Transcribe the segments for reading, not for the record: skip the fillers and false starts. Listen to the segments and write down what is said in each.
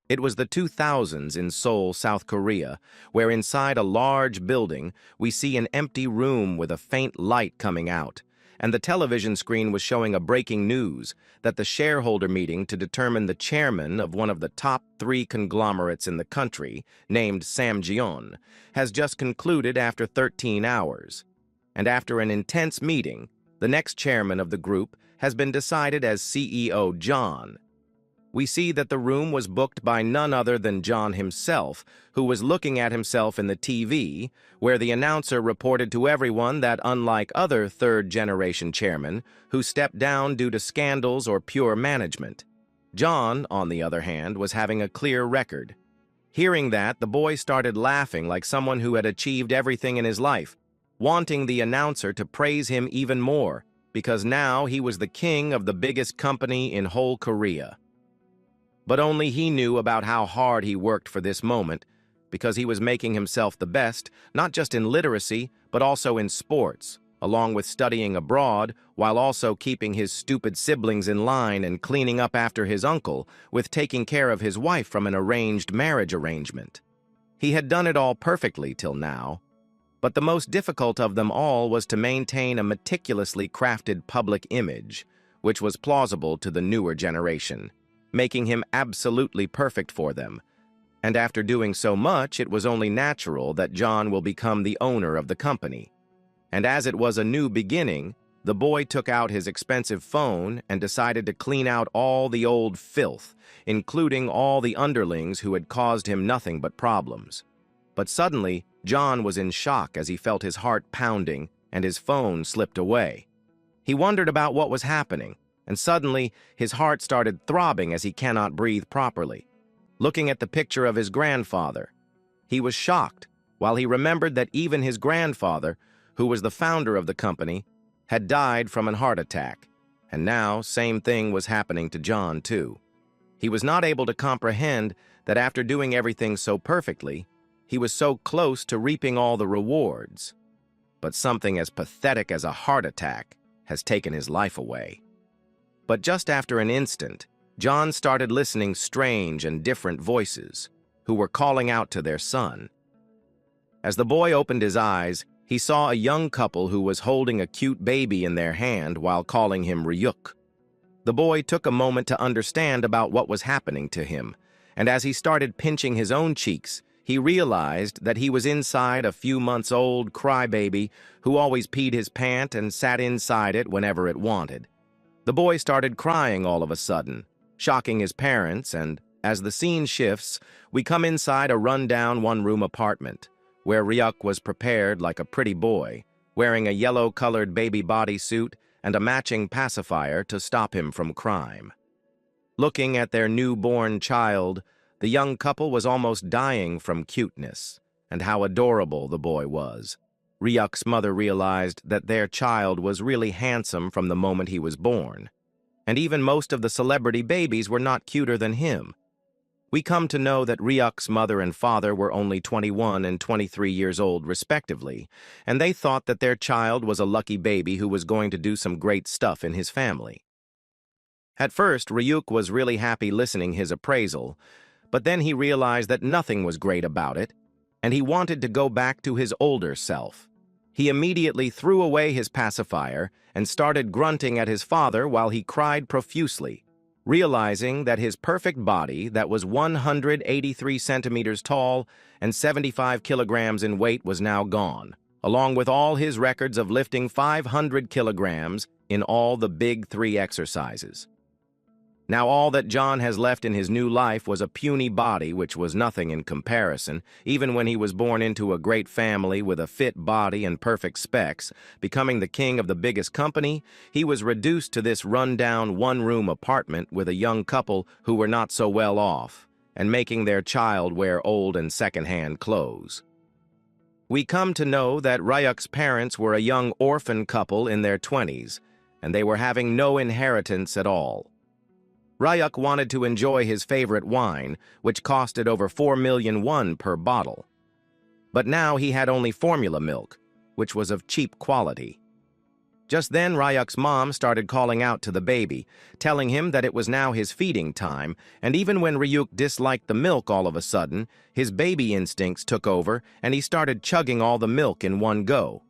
It was the 2000s in Seoul, South Korea, where inside a large building we see an empty room with a faint light coming out, and the television screen was showing a breaking news that the shareholder meeting to determine the chairman of one of the top 3 conglomerates in the country, named Samjeon, has just concluded after 13 hours. And after an intense meeting, the next chairman of the group has been decided as CEO John. We see that the room was booked by none other than John himself, who was looking at himself in the TV, where the announcer reported to everyone that unlike other third-generation chairmen who stepped down due to scandals or pure management, John, on the other hand, was having a clear record. Hearing that, the boy started laughing like someone who had achieved everything in his life, wanting the announcer to praise him even more, because now he was the king of the biggest company in whole Korea. But only he knew about how hard he worked for this moment, because he was making himself the best, not just in literacy, but also in sports, along with studying abroad, while also keeping his stupid siblings in line and cleaning up after his uncle, with taking care of his wife from an arranged marriage arrangement. He had done it all perfectly till now, but the most difficult of them all was to maintain a meticulously crafted public image, which was plausible to the newer generation, making him absolutely perfect for them. And after doing so much, it was only natural that John will become the owner of the company. And as it was a new beginning, the boy took out his expensive phone and decided to clean out all the old filth, including all the underlings who had caused him nothing but problems. But suddenly, John was in shock as he felt his heart pounding and his phone slipped away. He wondered about what was happening, and suddenly his heart started throbbing as he cannot breathe properly. Looking at the picture of his grandfather, he was shocked, while he remembered that even his grandfather, who was the founder of the company, had died from a heart attack, and now same thing was happening to John too. He was not able to comprehend that after doing everything so perfectly, he was so close to reaping all the rewards. But something as pathetic as a heart attack has taken his life away. But just after an instant, John started listening strange and different voices, who were calling out to their son. As the boy opened his eyes, he saw a young couple who was holding a cute baby in their hand while calling him Ryuk. The boy took a moment to understand about what was happening to him, and as he started pinching his own cheeks, he realized that he was inside a few months old crybaby who always peed his pant and sat inside it whenever it wanted. The boy started crying all of a sudden, shocking his parents, and as the scene shifts, we come inside a run-down one-room apartment, where Ryuk was prepared like a pretty boy, wearing a yellow-colored baby bodysuit and a matching pacifier to stop him from crime. Looking at their newborn child, the young couple was almost dying from cuteness, and how adorable the boy was. Ryuk's mother realized that their child was really handsome from the moment he was born, and even most of the celebrity babies were not cuter than him. We come to know that Ryuk's mother and father were only 21 and 23 years old respectively, and they thought that their child was a lucky baby who was going to do some great stuff in his family. At first, Ryuk was really happy listening his appraisal, but then he realized that nothing was great about it, and he wanted to go back to his older self. He immediately threw away his pacifier and started grunting at his father while he cried profusely, realizing that his perfect body that was 183 centimeters tall and 75 kilograms in weight was now gone, along with all his records of lifting 500 kilograms in all the big 3 exercises. Now all that John has left in his new life was a puny body which was nothing in comparison. Even when he was born into a great family with a fit body and perfect specs, becoming the king of the biggest company, he was reduced to this run-down one-room apartment with a young couple who were not so well off, and making their child wear old and second-hand clothes. We come to know that Ryuk's parents were a young orphan couple in their 20s, and they were having no inheritance at all. Ryuk wanted to enjoy his favorite wine, which costed over 4 million won per bottle. But now he had only formula milk, which was of cheap quality. Just then, Ryuk's mom started calling out to the baby, telling him that it was now his feeding time, and even when Ryuk disliked the milk all of a sudden, his baby instincts took over and he started chugging all the milk in one go.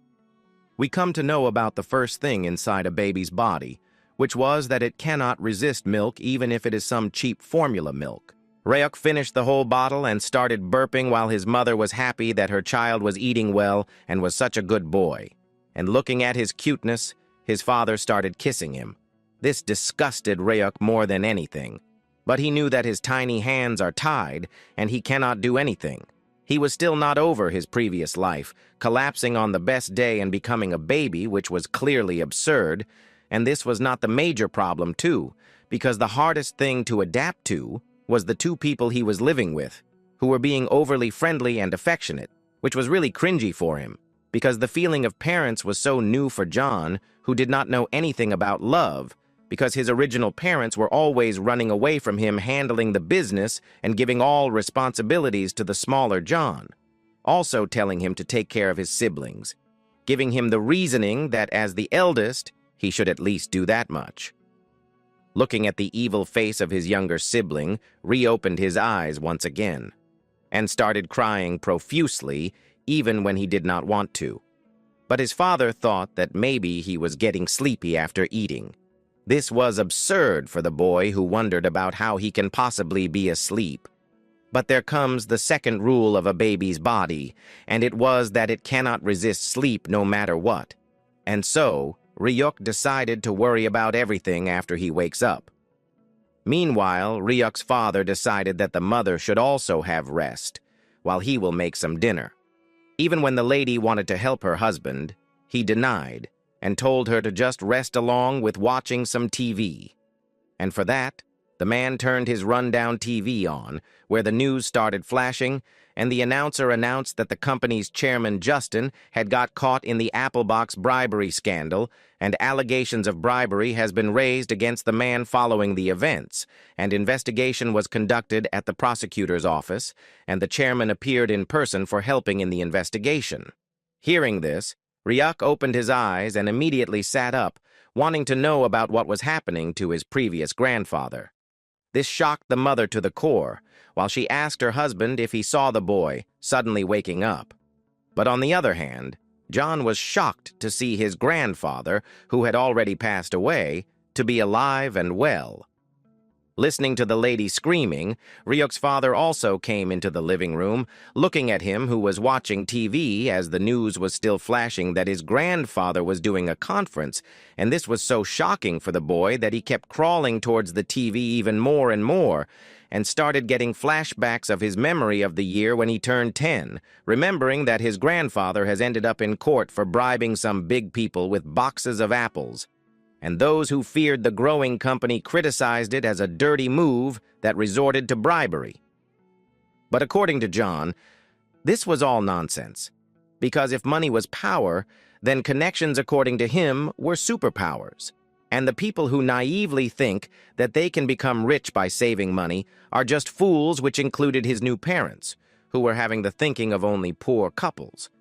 We come to know about the first thing inside a baby's body, which was that it cannot resist milk even if it is some cheap formula milk. Ryuk finished the whole bottle and started burping while his mother was happy that her child was eating well and was such a good boy. And looking at his cuteness, his father started kissing him. This disgusted Ryuk more than anything. But he knew that his tiny hands are tied and he cannot do anything. He was still not over his previous life, collapsing on the best day and becoming a baby, which was clearly absurd. And this was not the major problem, too, because the hardest thing to adapt to was the two people he was living with, who were being overly friendly and affectionate, which was really cringy for him, because the feeling of parents was so new for John, who did not know anything about love, because his original parents were always running away from him handling the business and giving all responsibilities to the smaller John, also telling him to take care of his siblings, giving him the reasoning that as the eldest, he should at least do that much. Looking at the evil face of his younger sibling, reopened his eyes once again, and started crying profusely, even when he did not want to. But his father thought that maybe he was getting sleepy after eating. This was absurd for the boy who wondered about how he can possibly be asleep. But there comes the second rule of a baby's body, and it was that it cannot resist sleep no matter what. And so, Ryuk decided to worry about everything after he wakes up. Meanwhile, Ryuk's father decided that the mother should also have rest, while he will make some dinner. Even when the lady wanted to help her husband, he denied and told her to just rest along with watching some TV. And for that, the man turned his rundown TV on, where the news started flashing, and the announcer announced that the company's chairman, Justin, had got caught in the Apple Box bribery scandal, and allegations of bribery has been raised against the man following the events, and investigation was conducted at the prosecutor's office, and the chairman appeared in person for helping in the investigation. Hearing this, Ryuk opened his eyes and immediately sat up, wanting to know about what was happening to his previous grandfather. This shocked the mother to the core, while she asked her husband if he saw the boy suddenly waking up. But on the other hand, John was shocked to see his grandfather, who had already passed away, to be alive and well. Listening to the lady screaming, Ryuk's father also came into the living room, looking at him who was watching TV as the news was still flashing that his grandfather was doing a conference, and this was so shocking for the boy that he kept crawling towards the TV even more and more, and started getting flashbacks of his memory of the year when he turned 10, remembering that his grandfather has ended up in court for bribing some big people with boxes of apples. And those who feared the growing company criticized it as a dirty move that resorted to bribery. But according to John, this was all nonsense, because if money was power, then connections, according to him, were superpowers. And the people who naively think that they can become rich by saving money are just fools, which included his new parents, who were having the thinking of only poor couples.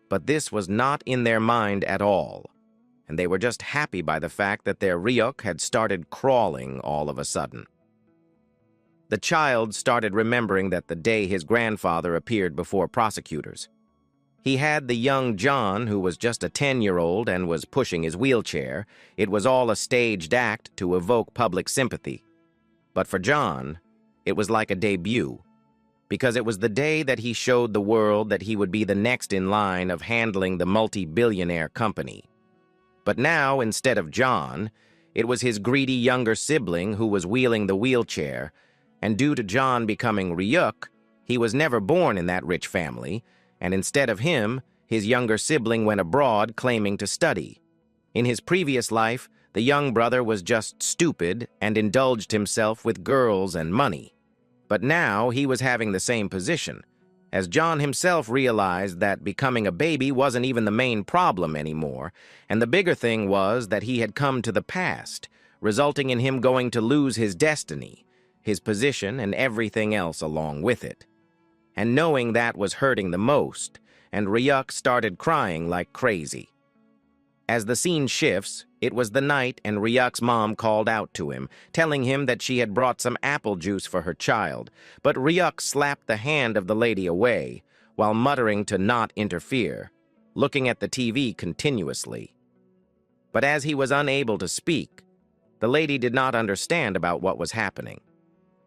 But this was not in their mind at all, and they were just happy by the fact that their Ryuk had started crawling all of a sudden. The child started remembering that the day his grandfather appeared before prosecutors. He had the young John, who was just a 10-year-old and was pushing his wheelchair. It was all a staged act to evoke public sympathy. But for John, it was like a debut, because it was the day that he showed the world that he would be the next in line of handling the multi-billionaire company. But now, instead of John, it was his greedy younger sibling who was wheeling the wheelchair, and due to John becoming Ryuk, he was never born in that rich family, and instead of him, his younger sibling went abroad claiming to study. In his previous life, the young brother was just stupid and indulged himself with girls and money. But now he was having the same position, as John himself realized that becoming a baby wasn't even the main problem anymore, and the bigger thing was that he had come to the past, resulting in him going to lose his destiny, his position, and everything else along with it. And knowing that was hurting the most, and Ryuk started crying like crazy. As the scene shifts, it was the night and Ryuk's mom called out to him, telling him that she had brought some apple juice for her child, but Ryuk slapped the hand of the lady away, while muttering to not interfere, looking at the TV continuously. But as he was unable to speak, the lady did not understand about what was happening.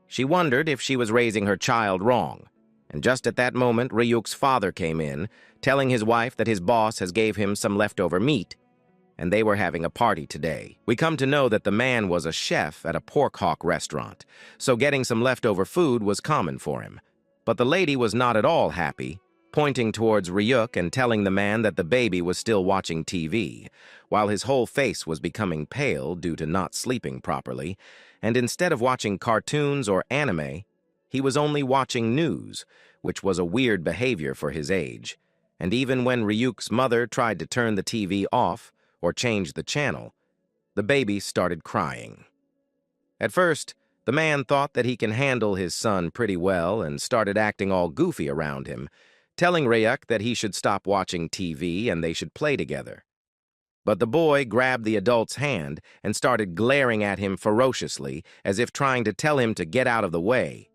She wondered if she was raising her child wrong, and just at that moment Ryuk's father came in, telling his wife that his boss has gave him some leftover meat, and they were having a party today. We come to know that the man was a chef at a pork hawk restaurant, so getting some leftover food was common for him. But the lady was not at all happy, pointing towards Ryuk and telling the man that the baby was still watching TV, while his whole face was becoming pale due to not sleeping properly, and instead of watching cartoons or anime, he was only watching news, which was a weird behavior for his age. And even when Ryuk's mother tried to turn the TV off or change the channel, the baby started crying. At first, the man thought that he can handle his son pretty well and started acting all goofy around him, telling Ryuk that he should stop watching TV and they should play together. But the boy grabbed the adult's hand and started glaring at him ferociously, as if trying to tell him to get out of the way.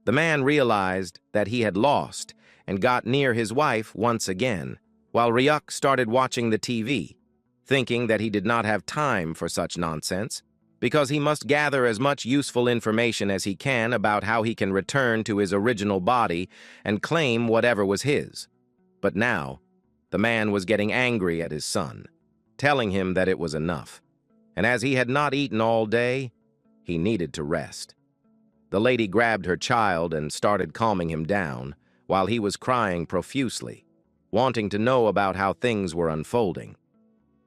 The man realized that he had lost and got near his wife once again, while Ryuk started watching the TV, thinking that he did not have time for such nonsense, because he must gather as much useful information as he can about how he can return to his original body and claim whatever was his. But now, the man was getting angry at his son, telling him that it was enough, and as he had not eaten all day, he needed to rest. The lady grabbed her child and started calming him down, while he was crying profusely, wanting to know about how things were unfolding.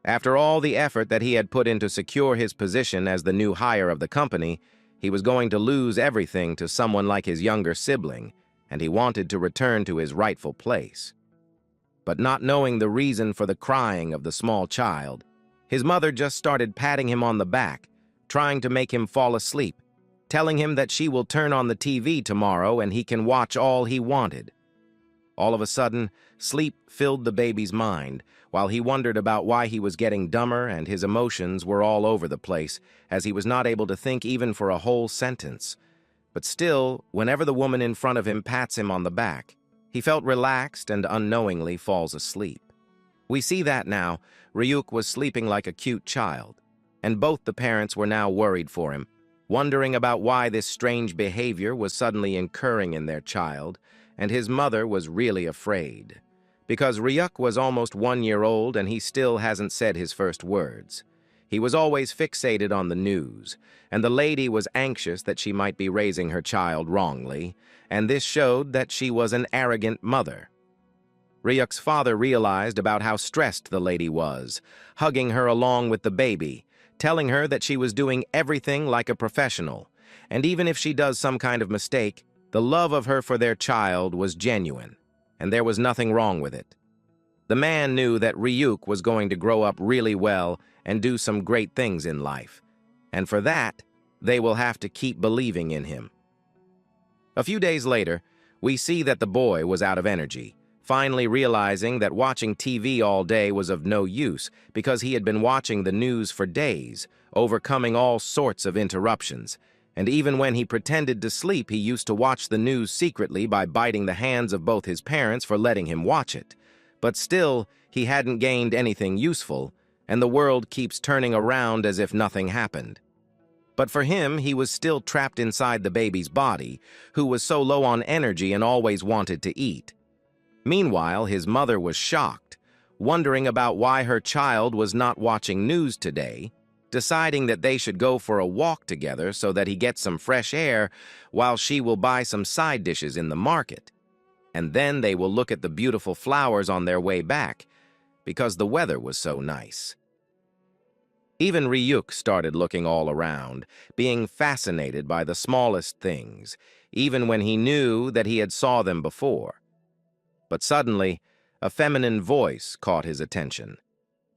After all the effort that he had put in to secure his position as the new hire of the company, he was going to lose everything to someone like his younger sibling, and he wanted to return to his rightful place. But not knowing the reason for the crying of the small child, his mother just started patting him on the back, trying to make him fall asleep, telling him that she will turn on the TV tomorrow and he can watch all he wanted. All of a sudden, sleep filled the baby's mind, while he wondered about why he was getting dumber and his emotions were all over the place, as he was not able to think even for a whole sentence. But still, whenever the woman in front of him pats him on the back, he felt relaxed and unknowingly falls asleep. We see that now. Ryuk was sleeping like a cute child, and both the parents were now worried for him, wondering about why this strange behavior was suddenly occurring in their child, and his mother was really afraid, because Ryuk was almost 1 year old and he still hasn't said his first words. He was always fixated on the news, and the lady was anxious that she might be raising her child wrongly, and this showed that she was an arrogant mother. Ryuk's father realized about how stressed the lady was, hugging her along with the baby, telling her that she was doing everything like a professional, and even if she does some kind of mistake, the love of her for their child was genuine, and there was nothing wrong with it. The man knew that Ryuk was going to grow up really well and do some great things in life, and for that, they will have to keep believing in him. A few days later, we see that the boy was out of energy, finally realizing that watching TV all day was of no use because he had been watching the news for days, overcoming all sorts of interruptions. And even when he pretended to sleep, he used to watch the news secretly by biting the hands of both his parents for letting him watch it. But still, he hadn't gained anything useful, and the world keeps turning around as if nothing happened. But for him, he was still trapped inside the baby's body, who was so low on energy and always wanted to eat. Meanwhile, his mother was shocked, wondering about why her child was not watching news today, deciding that they should go for a walk together so that he gets some fresh air while she will buy some side dishes in the market. And then they will look at the beautiful flowers on their way back, because the weather was so nice. Even Ryuk started looking all around, being fascinated by the smallest things, even when he knew that he had saw them before. But suddenly, a feminine voice caught his attention,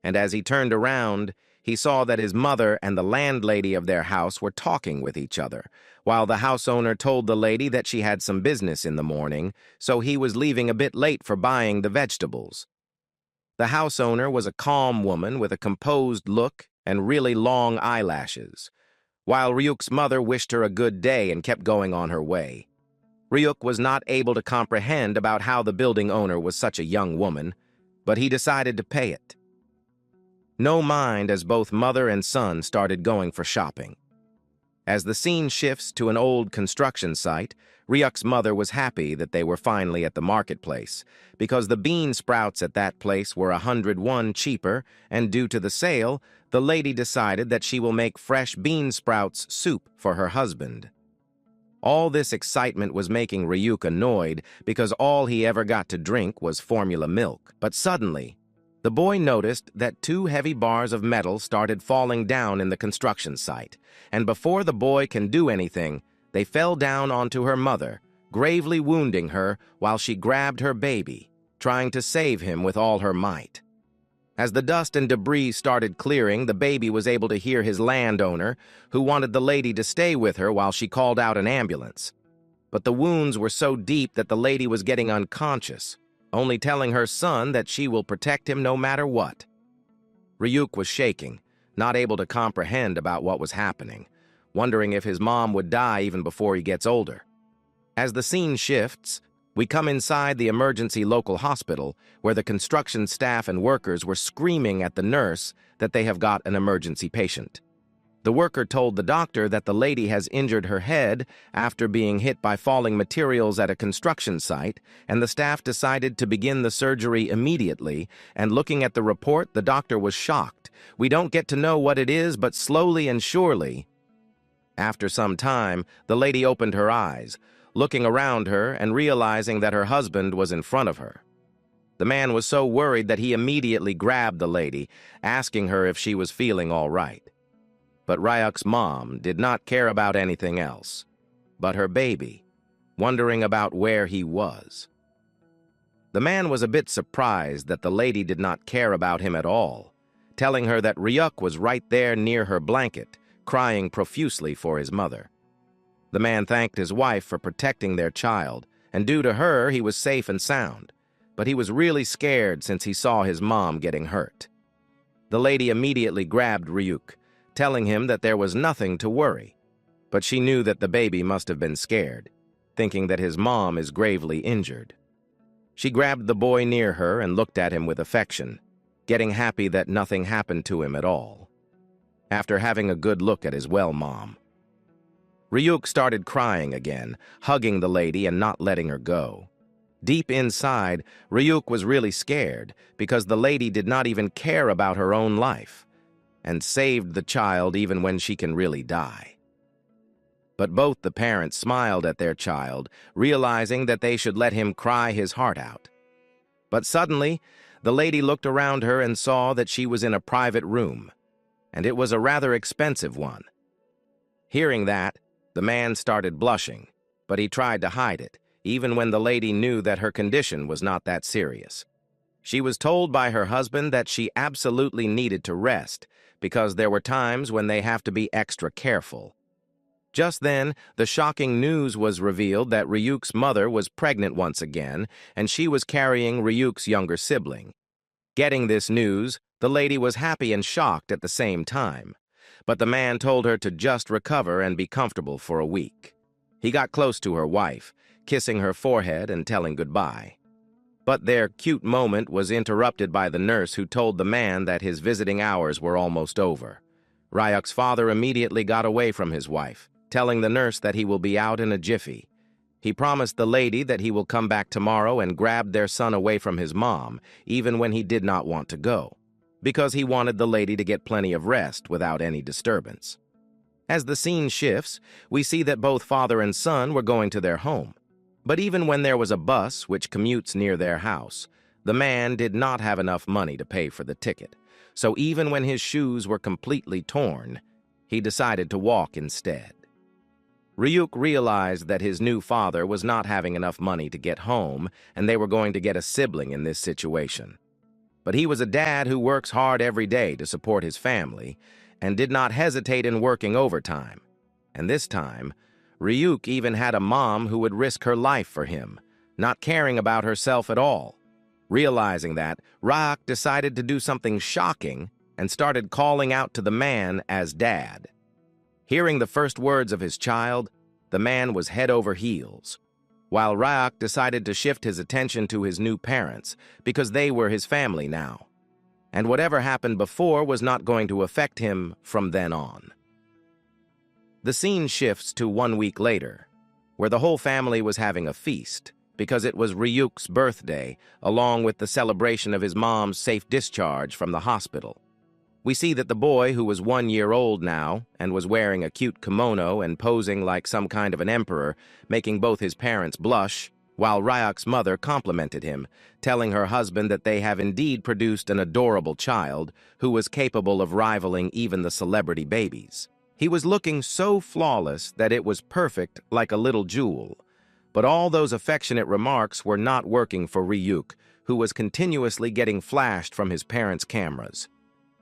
and as he turned around, he saw that his mother and the landlady of their house were talking with each other, while the house owner told the lady that she had some business in the morning, so he was leaving a bit late for buying the vegetables. The house owner was a calm woman with a composed look and really long eyelashes, while Ryuk's mother wished her a good day and kept going on her way. Ryuk was not able to comprehend about how the building owner was such a young woman, but he decided to pay it. No mind as both mother and son started going for shopping. As the scene shifts to an old construction site, Ryuk's mother was happy that they were finally at the marketplace, because the bean sprouts at that place were 101 cheaper, and due to the sale, the lady decided that she will make fresh bean sprouts soup for her husband. All this excitement was making Ryuk annoyed because all he ever got to drink was formula milk. But suddenly, the boy noticed that 2 heavy bars of metal started falling down in the construction site, and before the boy can do anything, they fell down onto her mother, gravely wounding her while she grabbed her baby, trying to save him with all her might. As the dust and debris started clearing, the baby was able to hear his landowner, who wanted the lady to stay with her while she called out an ambulance. But the wounds were so deep that the lady was getting unconscious, only telling her son that she will protect him no matter what. Ryuk was shaking, not able to comprehend about what was happening, wondering if his mom would die even before he gets older. As the scene shifts, we come inside the emergency local hospital where the construction staff and workers were screaming at the nurse that they have got an emergency patient. The worker told the doctor that the lady has injured her head after being hit by falling materials at a construction site, and the staff decided to begin the surgery immediately, and looking at the report, the doctor was shocked. We don't get to know what it is, but slowly and surely. After some time, the lady opened her eyes, looking around her and realizing that her husband was in front of her. The man was so worried that he immediately grabbed the lady, asking her if she was feeling all right. But Ryuk's mom did not care about anything else, but her baby, wondering about where he was. The man was a bit surprised that the lady did not care about him at all, telling her that Ryuk was right there near her blanket, crying profusely for his mother. The man thanked his wife for protecting their child, and due to her, he was safe and sound. But he was really scared since he saw his mom getting hurt. The lady immediately grabbed Ryuk, telling him that there was nothing to worry. But she knew that the baby must have been scared, thinking that his mom is gravely injured. She grabbed the boy near her and looked at him with affection, getting happy that nothing happened to him at all. After having a good look at his mom, Ryuk started crying again, hugging the lady and not letting her go. Deep inside, Ryuk was really scared because the lady did not even care about her own life and saved the child even when she can really die. But both the parents smiled at their child, realizing that they should let him cry his heart out. But suddenly, the lady looked around her and saw that she was in a private room, and it was a rather expensive one. Hearing that, the man started blushing, but he tried to hide it, even when the lady knew that her condition was not that serious. She was told by her husband that she absolutely needed to rest, because there were times when they have to be extra careful. Just then, the shocking news was revealed that Ryuk's mother was pregnant once again, and she was carrying Ryuk's younger sibling. Getting this news, the lady was happy and shocked at the same time. But the man told her to just recover and be comfortable for a week. He got close to her wife, kissing her forehead and telling goodbye. But their cute moment was interrupted by the nurse who told the man that his visiting hours were almost over. Ryuk's father immediately got away from his wife, telling the nurse that he will be out in a jiffy. He promised the lady that he will come back tomorrow and grabbed their son away from his mom, even when he did not want to go, because he wanted the lady to get plenty of rest without any disturbance. As the scene shifts, we see that both father and son were going to their home. But even when there was a bus which commutes near their house, the man did not have enough money to pay for the ticket. So even when his shoes were completely torn, he decided to walk instead. Ryuk realized that his new father was not having enough money to get home, and they were going to get a sibling in this situation. But he was a dad who works hard every day to support his family, and did not hesitate in working overtime. And this time, Ryuk even had a mom who would risk her life for him, not caring about herself at all. Realizing that, Ryuk decided to do something shocking and started calling out to the man as Dad. Hearing the first words of his child, the man was head over heels, while Ryuk decided to shift his attention to his new parents because they were his family now, and whatever happened before was not going to affect him from then on. The scene shifts to 1 week later, where the whole family was having a feast because it was Ryuk's birthday, along with the celebration of his mom's safe discharge from the hospital. We see that the boy, who was 1 year old now and was wearing a cute kimono and posing like some kind of an emperor, making both his parents blush, while Ryuk's mother complimented him, telling her husband that they have indeed produced an adorable child who was capable of rivaling even the celebrity babies. He was looking so flawless that it was perfect like a little jewel. But all those affectionate remarks were not working for Ryuk, who was continuously getting flashed from his parents' cameras.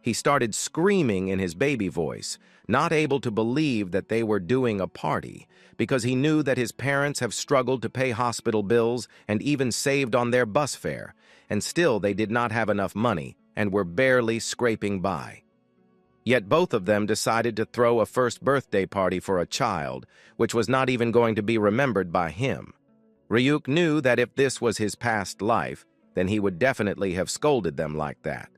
He started screaming in his baby voice, not able to believe that they were doing a party, because he knew that his parents have struggled to pay hospital bills and even saved on their bus fare, and still they did not have enough money and were barely scraping by. Yet both of them decided to throw a first birthday party for a child, which was not even going to be remembered by him. Ryuk knew that if this was his past life, then he would definitely have scolded them like that.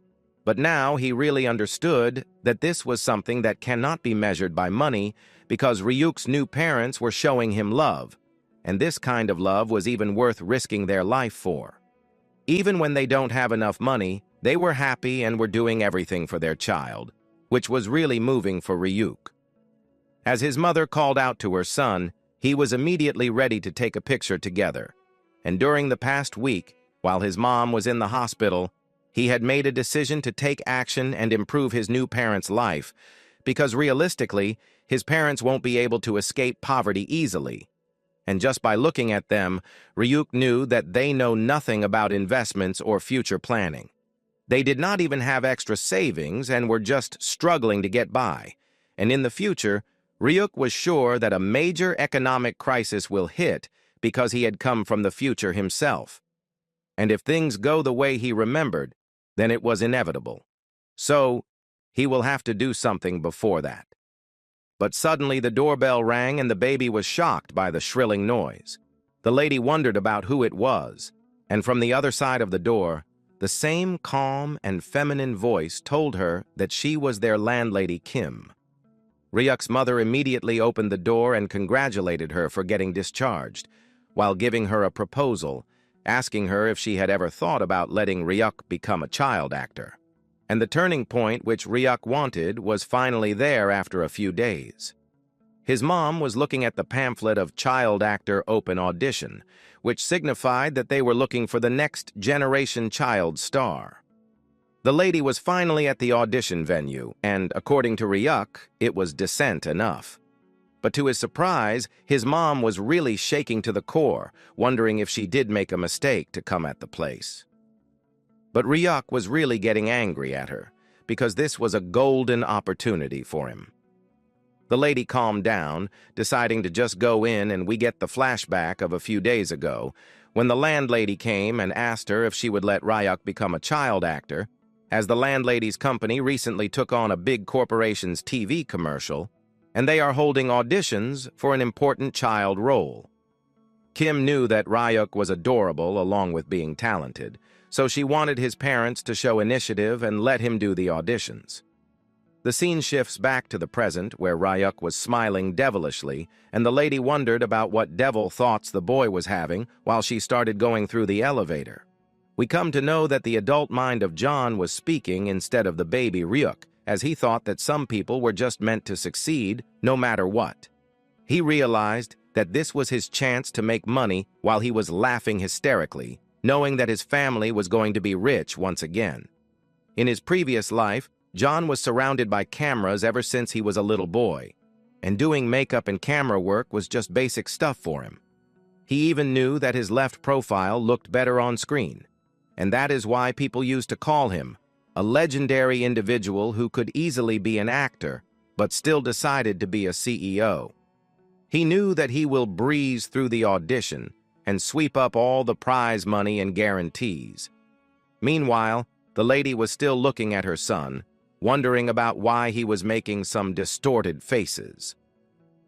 But now he really understood that this was something that cannot be measured by money because Ryuk's new parents were showing him love, and this kind of love was even worth risking their life for. Even when they don't have enough money, they were happy and were doing everything for their child, which was really moving for Ryuk. As his mother called out to her son, he was immediately ready to take a picture together. And during the past week, while his mom was in the hospital, he had made a decision to take action and improve his new parents' life, because realistically, his parents won't be able to escape poverty easily. And just by looking at them, Ryuk knew that they know nothing about investments or future planning. They did not even have extra savings and were just struggling to get by. And in the future, Ryuk was sure that a major economic crisis will hit because he had come from the future himself. And if things go the way he remembered, then it was inevitable. So, he will have to do something before that. But suddenly the doorbell rang and the baby was shocked by the shrilling noise. The lady wondered about who it was, and from the other side of the door, the same calm and feminine voice told her that she was their landlady Kim. Ryuk's mother immediately opened the door and congratulated her for getting discharged, while giving her a proposal, asking her if she had ever thought about letting Ryuk become a child actor. And the turning point which Ryuk wanted was finally there after a few days. His mom was looking at the pamphlet of Child Actor Open Audition, which signified that they were looking for the next generation child star. The lady was finally at the audition venue, and according to Ryuk, it was decent enough. But to his surprise, his mom was really shaking to the core, wondering if she did make a mistake to come at the place. But Ryuk was really getting angry at her, because this was a golden opportunity for him. The lady calmed down, deciding to just go in, and we get the flashback of a few days ago, when the landlady came and asked her if she would let Ryuk become a child actor, as the landlady's company recently took on a big corporation's TV commercial, and they are holding auditions for an important child role. Kim knew that Ryuk was adorable along with being talented, so she wanted his parents to show initiative and let him do the auditions. The scene shifts back to the present, where Ryuk was smiling devilishly, and the lady wondered about what devil thoughts the boy was having while she started going through the elevator. We come to know that the adult mind of John was speaking instead of the baby Ryuk, as he thought that some people were just meant to succeed no matter what. He realized that this was his chance to make money while he was laughing hysterically, knowing that his family was going to be rich once again. In his previous life, John was surrounded by cameras ever since he was a little boy, and doing makeup and camera work was just basic stuff for him. He even knew that his left profile looked better on screen, and that is why people used to call him a legendary individual who could easily be an actor, but still decided to be a CEO. He knew that he will breeze through the audition and sweep up all the prize money and guarantees. Meanwhile, the lady was still looking at her son, wondering about why he was making some distorted faces.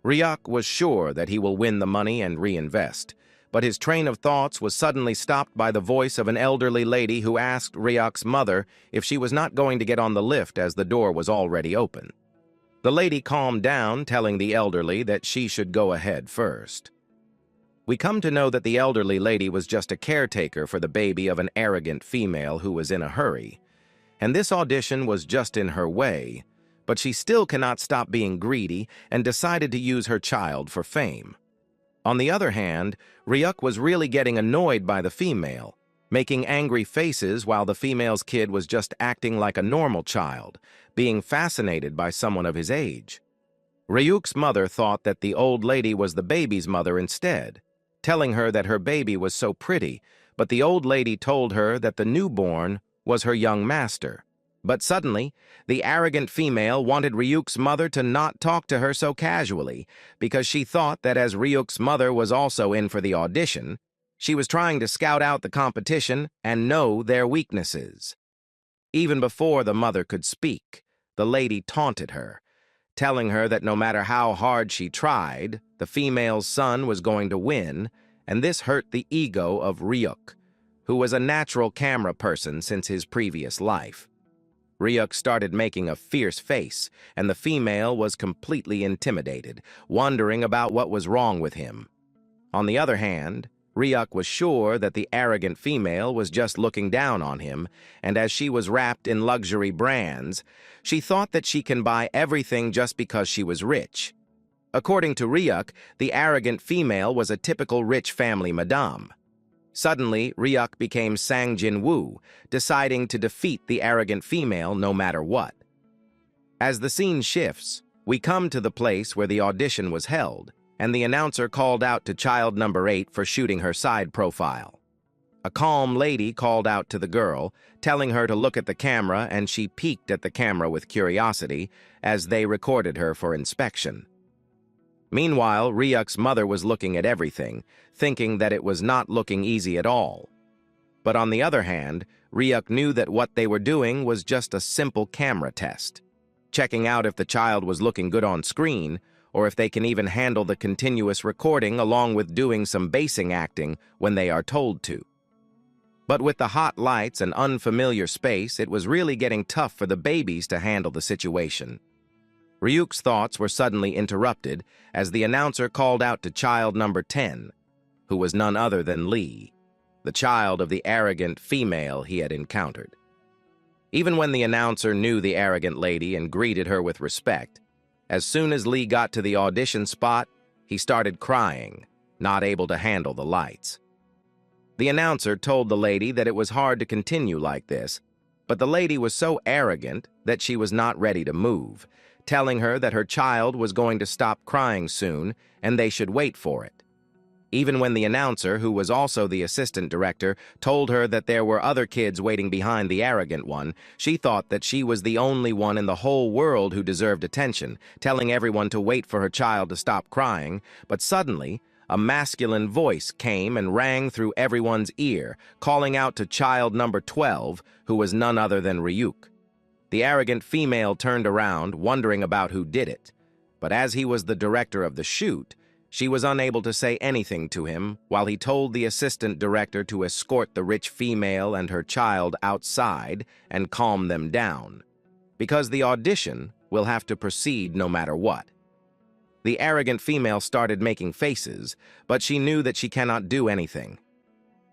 Ryuk was sure that he will win the money and reinvest, but his train of thoughts was suddenly stopped by the voice of an elderly lady who asked Ryuk's mother if she was not going to get on the lift as the door was already open. The lady calmed down, telling the elderly that she should go ahead first. We come to know that the elderly lady was just a caretaker for the baby of an arrogant female who was in a hurry, and this audition was just in her way, but she still cannot stop being greedy and decided to use her child for fame. On the other hand, Ryuk was really getting annoyed by the female, making angry faces while the female's kid was just acting like a normal child, being fascinated by someone of his age. Ryuk's mother thought that the old lady was the baby's mother instead, telling her that her baby was so pretty, but the old lady told her that the newborn was her young master. But suddenly, the arrogant female wanted Ryuk's mother to not talk to her so casually, because she thought that as Ryuk's mother was also in for the audition, she was trying to scout out the competition and know their weaknesses. Even before the mother could speak, the lady taunted her, telling her that no matter how hard she tried, the female's son was going to win, and this hurt the ego of Ryuk, who was a natural camera person since his previous life. Ryuk started making a fierce face, and the female was completely intimidated, wondering about what was wrong with him. On the other hand, Ryuk was sure that the arrogant female was just looking down on him, and as she was wrapped in luxury brands, she thought that she can buy everything just because she was rich. According to Ryuk, the arrogant female was a typical rich family madame. Suddenly, Ryuk became Sang Jin-woo, deciding to defeat the arrogant female no matter what. As the scene shifts, we come to the place where the audition was held, and the announcer called out to child number 8 for shooting her side profile. A calm lady called out to the girl, telling her to look at the camera, and she peeked at the camera with curiosity as they recorded her for inspection. Meanwhile, Ryuk's mother was looking at everything, thinking that it was not looking easy at all. But on the other hand, Ryuk knew that what they were doing was just a simple camera test, checking out if the child was looking good on screen, or if they can even handle the continuous recording along with doing some basing acting when they are told to. But with the hot lights and unfamiliar space, it was really getting tough for the babies to handle the situation. Ryuk's thoughts were suddenly interrupted as the announcer called out to child number 10, who was none other than Lee, the child of the arrogant female he had encountered. Even when the announcer knew the arrogant lady and greeted her with respect, as soon as Lee got to the audition spot, he started crying, not able to handle the lights. The announcer told the lady that it was hard to continue like this, but the lady was so arrogant that she was not ready to move, telling her that her child was going to stop crying soon and they should wait for it. Even when the announcer, who was also the assistant director, told her that there were other kids waiting behind the arrogant one, she thought that she was the only one in the whole world who deserved attention, telling everyone to wait for her child to stop crying. But suddenly, a masculine voice came and rang through everyone's ear, calling out to child number 12, who was none other than Ryuk. The arrogant female turned around, wondering about who did it, but as he was the director of the shoot, she was unable to say anything to him while he told the assistant director to escort the rich female and her child outside and calm them down, because the audition will have to proceed no matter what. The arrogant female started making faces, but she knew that she cannot do anything.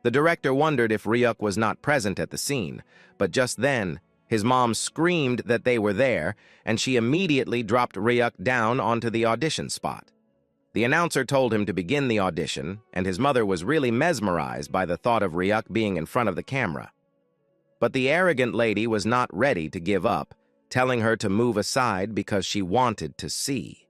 The director wondered if Ryuk was not present at the scene, but just then, his mom screamed that they were there, and she immediately dropped Ryuk down onto the audition spot. The announcer told him to begin the audition, and his mother was really mesmerized by the thought of Ryuk being in front of the camera. But the arrogant lady was not ready to give up, telling her to move aside because she wanted to see.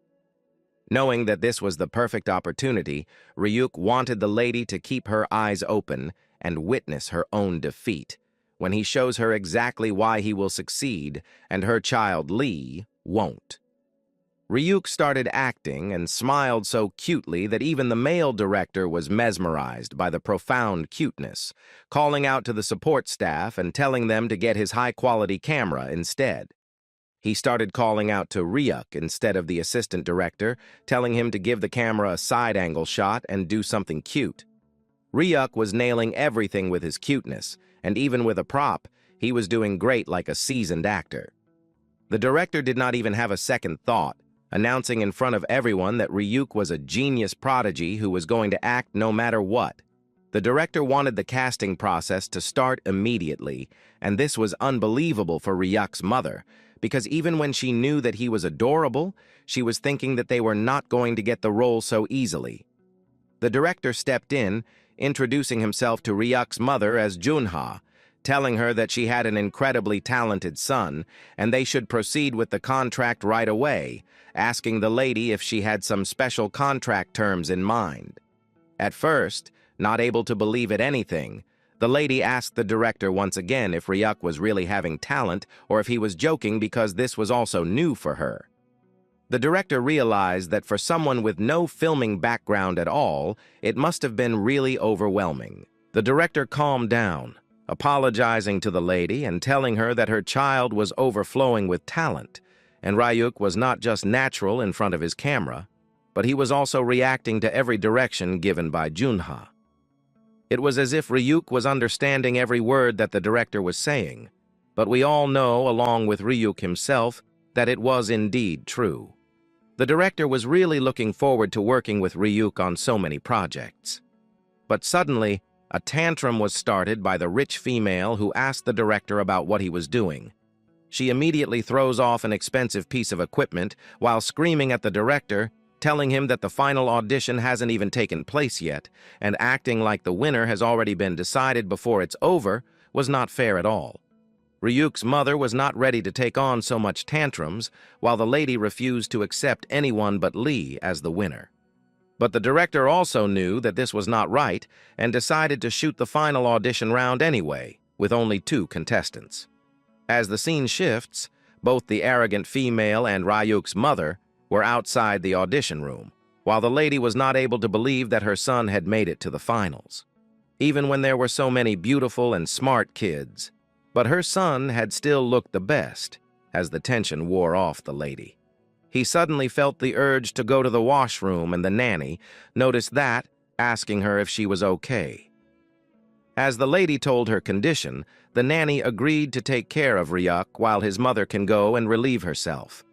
Knowing that this was the perfect opportunity, Ryuk wanted the lady to keep her eyes open and witness her own defeat, when he shows her exactly why he will succeed and her child Lee won't. Ryuk started acting and smiled so cutely that even the male director was mesmerized by the profound cuteness, calling out to the support staff and telling them to get his high-quality camera instead. He started calling out to Ryuk instead of the assistant director, telling him to give the camera a side-angle shot and do something cute. Ryuk was nailing everything with his cuteness, and even with a prop, he was doing great like a seasoned actor. The director did not even have a second thought, announcing in front of everyone that Ryuk was a genius prodigy who was going to act no matter what. The director wanted the casting process to start immediately, and this was unbelievable for Ryuk's mother, because even when she knew that he was adorable, she was thinking that they were not going to get the role so easily. The director stepped in, introducing himself to Ryuk's mother as Junha, telling her that she had an incredibly talented son, and they should proceed with the contract right away, asking the lady if she had some special contract terms in mind. At first, not able to believe at anything, the lady asked the director once again if Ryuk was really having talent or if he was joking because this was also new for her. The director realized that for someone with no filming background at all, it must have been really overwhelming. The director calmed down, apologizing to the lady and telling her that her child was overflowing with talent, and Ryuk was not just natural in front of his camera, but he was also reacting to every direction given by Junha. It was as if Ryuk was understanding every word that the director was saying, but we all know, along with Ryuk himself, that it was indeed true. The director was really looking forward to working with Ryuk on so many projects. But suddenly, a tantrum was started by the rich female who asked the director about what he was doing. She immediately throws off an expensive piece of equipment while screaming at the director, telling him that the final audition hasn't even taken place yet, and acting like the winner has already been decided before it's over was not fair at all. Ryuk's mother was not ready to take on so much tantrums, while the lady refused to accept anyone but Lee as the winner. But the director also knew that this was not right and decided to shoot the final audition round anyway, with only 2 contestants. As the scene shifts, both the arrogant female and Ryuk's mother were outside the audition room, while the lady was not able to believe that her son had made it to the finals. Even when there were so many beautiful and smart kids, but her son had still looked the best as the tension wore off the lady. He suddenly felt the urge to go to the washroom, and the nanny noticed that, asking her if she was okay. As the lady told her condition, the nanny agreed to take care of Ryuk while his mother can go and relieve herself.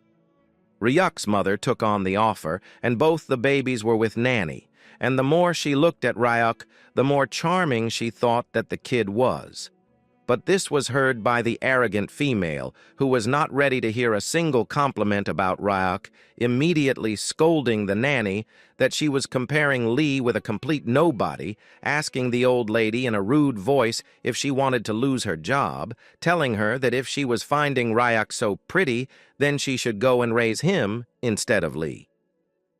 Ryuk's mother took on the offer, and both the babies were with Nanny, and the more she looked at Ryuk, the more charming she thought that the kid was. But this was heard by the arrogant female, who was not ready to hear a single compliment about Ryuk, immediately scolding the nanny that she was comparing Lee with a complete nobody, asking the old lady in a rude voice if she wanted to lose her job, telling her that if she was finding Ryuk so pretty, then she should go and raise him instead of Lee.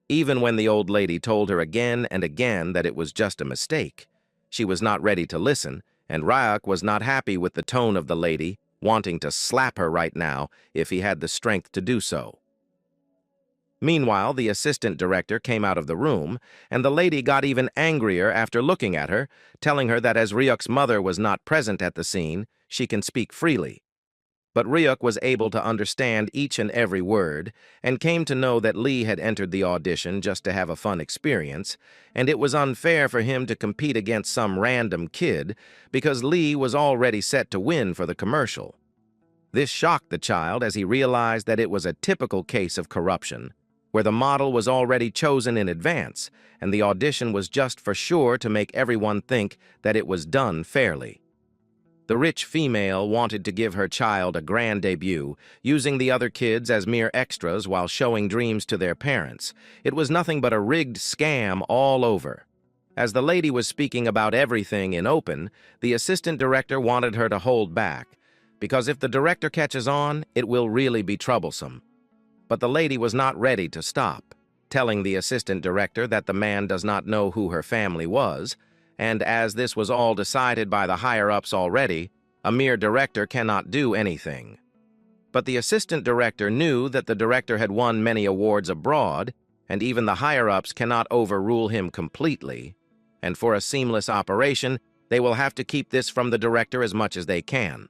Even when the old lady told her again and again that it was just a mistake, she was not ready to listen, and Ryuk was not happy with the tone of the lady, wanting to slap her right now if he had the strength to do so. Meanwhile, the assistant director came out of the room, and the lady got even angrier after looking at her, telling her that as Ryuk's mother was not present at the scene, she can speak freely. But Ryuk was able to understand each and every word, and came to know that Lee had entered the audition just to have a fun experience, and it was unfair for him to compete against some random kid, because Lee was already set to win for the commercial. This shocked the child as he realized that it was a typical case of corruption, where the model was already chosen in advance, and the audition was just for sure to make everyone think that it was done fairly. The rich female wanted to give her child a grand debut, using the other kids as mere extras while showing dreams to their parents. It was nothing but a rigged scam all over. As the lady was speaking about everything in open, the assistant director wanted her to hold back, because if the director catches on, it will really be troublesome. But the lady was not ready to stop, telling the assistant director that the man does not know who her family was, and as this was all decided by the higher-ups already, a mere director cannot do anything. But the assistant director knew that the director had won many awards abroad, and even the higher-ups cannot overrule him completely, and for a seamless operation, they will have to keep this from the director as much as they can.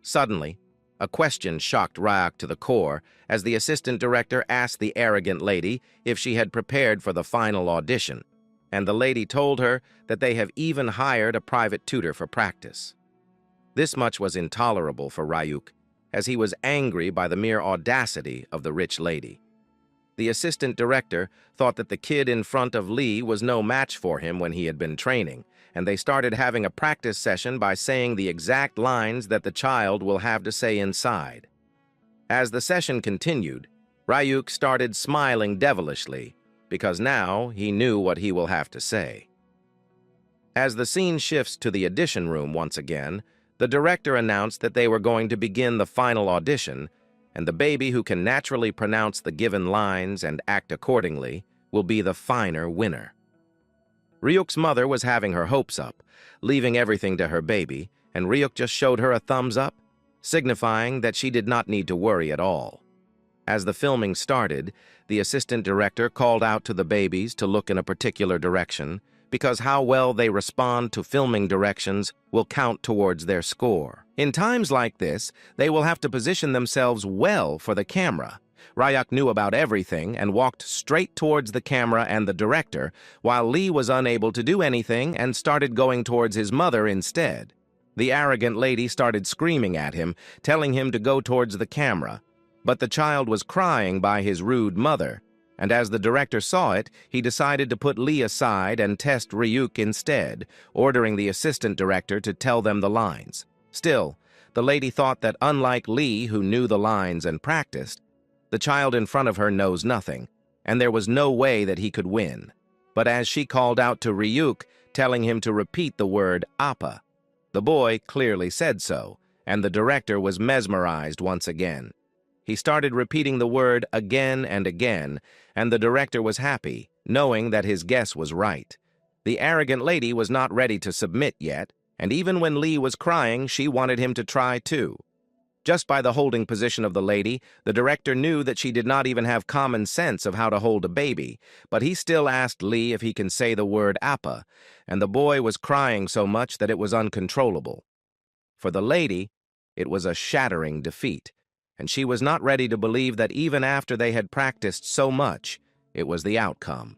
Suddenly, a question shocked Ryuk to the core as the assistant director asked the arrogant lady if she had prepared for the final audition, and the lady told her that they have even hired a private tutor for practice. This much was intolerable for Ryuk, as he was angry by the mere audacity of the rich lady. The assistant director thought that the kid in front of Lee was no match for him when he had been training, and they started having a practice session by saying the exact lines that the child will have to say inside. As the session continued, Ryuk started smiling devilishly, because now he knew what he will have to say. As the scene shifts to the audition room once again, the director announced that they were going to begin the final audition, and the baby who can naturally pronounce the given lines and act accordingly will be the finer winner. Ryuk's mother was having her hopes up, leaving everything to her baby, and Ryuk just showed her a thumbs up, signifying that she did not need to worry at all. As the filming started, the assistant director called out to the babies to look in a particular direction, because how well they respond to filming directions will count towards their score. In times like this, they will have to position themselves well for the camera. Ryuk knew about everything and walked straight towards the camera and the director, while Lee was unable to do anything and started going towards his mother instead. The arrogant lady started screaming at him, telling him to go towards the camera, but the child was crying by his rude mother, and as the director saw it, he decided to put Lee aside and test Ryuk instead, ordering the assistant director to tell them the lines. Still, the lady thought that unlike Lee, who knew the lines and practiced, the child in front of her knows nothing, and there was no way that he could win. But as she called out to Ryuk, telling him to repeat the word Appa, the boy clearly said so, and the director was mesmerized once again. He started repeating the word again and again, and the director was happy, knowing that his guess was right. The arrogant lady was not ready to submit yet, and even when Lee was crying, she wanted him to try too. Just by the holding position of the lady, the director knew that she did not even have common sense of how to hold a baby, but he still asked Lee if he can say the word Appa, and the boy was crying so much that it was uncontrollable. For the lady, it was a shattering defeat, and she was not ready to believe that even after they had practiced so much, it was the outcome.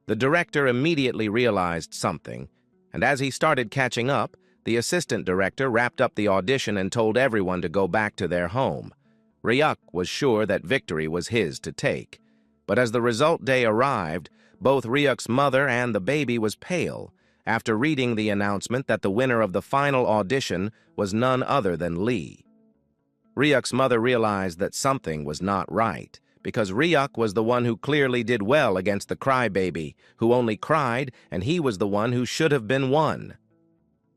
The director immediately realized something, and as he started catching up, the assistant director wrapped up the audition and told everyone to go back to their home. Ryuk was sure that victory was his to take, but as the result day arrived, both Ryuk's mother and the baby was pale after reading the announcement that the winner of the final audition was none other than Lee. Ryuk's mother realized that something was not right, because Ryuk was the one who clearly did well against the crybaby, who only cried, and he was the one who should have been won.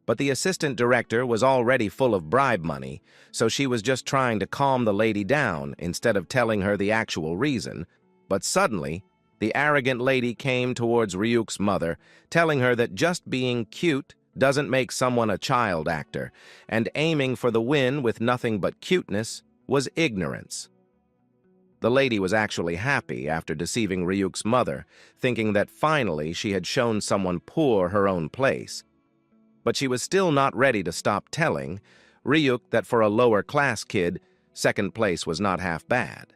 But the assistant director was already full of bribe money, so she was just trying to calm the lady down instead of telling her the actual reason. But suddenly, the arrogant lady came towards Ryuk's mother, telling her that just being cute doesn't make someone a child actor, and aiming for the win with nothing but cuteness was ignorance. The lady was actually happy after deceiving Ryuk's mother, thinking that finally she had shown someone poor her own place. But she was still not ready to stop telling Ryuk that for a lower-class kid, second place was not half bad.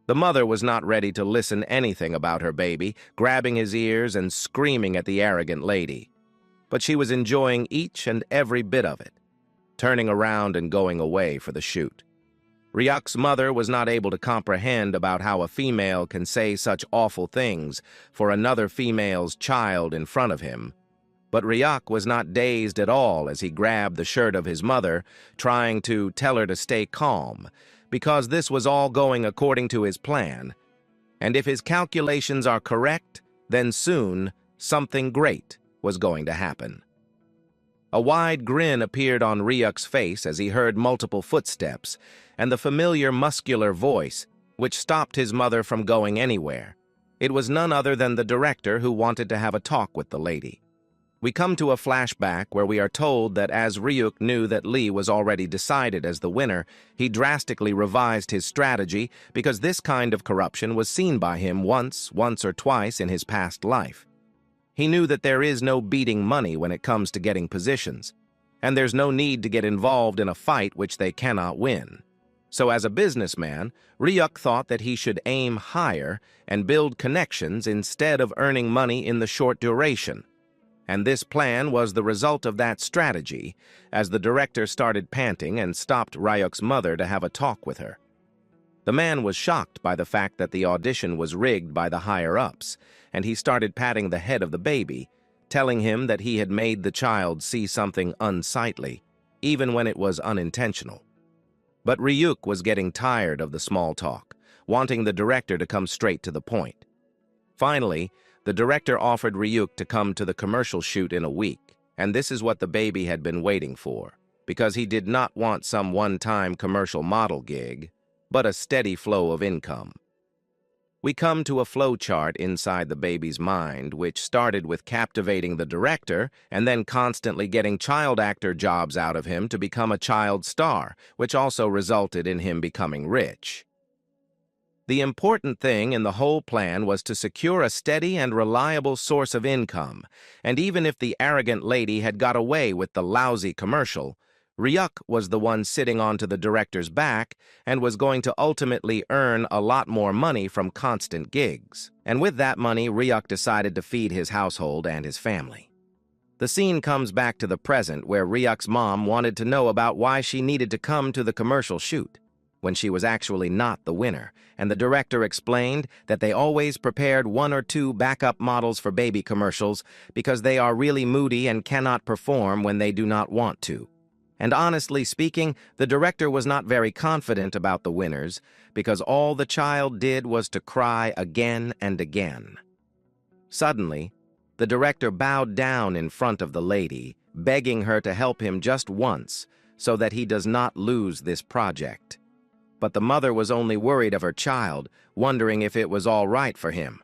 The mother was not ready to listen anything about her baby, grabbing his ears and screaming at the arrogant lady. But she was enjoying each and every bit of it, turning around and going away for the shoot. Ryuk's mother was not able to comprehend about how a female can say such awful things for another female's child in front of him. But Ryuk was not dazed at all as he grabbed the shirt of his mother, trying to tell her to stay calm, because this was all going according to his plan. And if his calculations are correct, then soon something great was going to happen. A wide grin appeared on Ryuk's face as he heard multiple footsteps, and the familiar muscular voice, which stopped his mother from going anywhere. It was none other than the director who wanted to have a talk with the lady. We come to a flashback where we are told that as Ryuk knew that Lee was already decided as the winner, he drastically revised his strategy because this kind of corruption was seen by him once or twice in his past life. He knew that there is no beating money when it comes to getting positions, and there's no need to get involved in a fight which they cannot win. So as a businessman, Ryuk thought that he should aim higher and build connections instead of earning money in the short duration. And this plan was the result of that strategy, as the director started panting and stopped Ryuk's mother to have a talk with her. The man was shocked by the fact that the audition was rigged by the higher-ups, and he started patting the head of the baby, telling him that he had made the child see something unsightly, even when it was unintentional. But Ryuk was getting tired of the small talk, wanting the director to come straight to the point. Finally, the director offered Ryuk to come to the commercial shoot in a week, and this is what the baby had been waiting for, because he did not want some one-time commercial model gig, but a steady flow of income. We come to a flow chart inside the baby's mind, which started with captivating the director and then constantly getting child actor jobs out of him to become a child star, which also resulted in him becoming rich. The important thing in the whole plan was to secure a steady and reliable source of income, and even if the arrogant lady had got away with the lousy commercial, Ryuk was the one sitting onto the director's back and was going to ultimately earn a lot more money from constant gigs. And with that money, Ryuk decided to feed his household and his family. The scene comes back to the present where Ryuk's mom wanted to know about why she needed to come to the commercial shoot, when she was actually not the winner, and the director explained that they always prepared 1 or 2 backup models for baby commercials because they are really moody and cannot perform when they do not want to. And honestly speaking, the director was not very confident about the winners because all the child did was to cry again and again. Suddenly, the director bowed down in front of the lady, begging her to help him just once so that he does not lose this project. But the mother was only worried of her child, wondering if it was all right for him.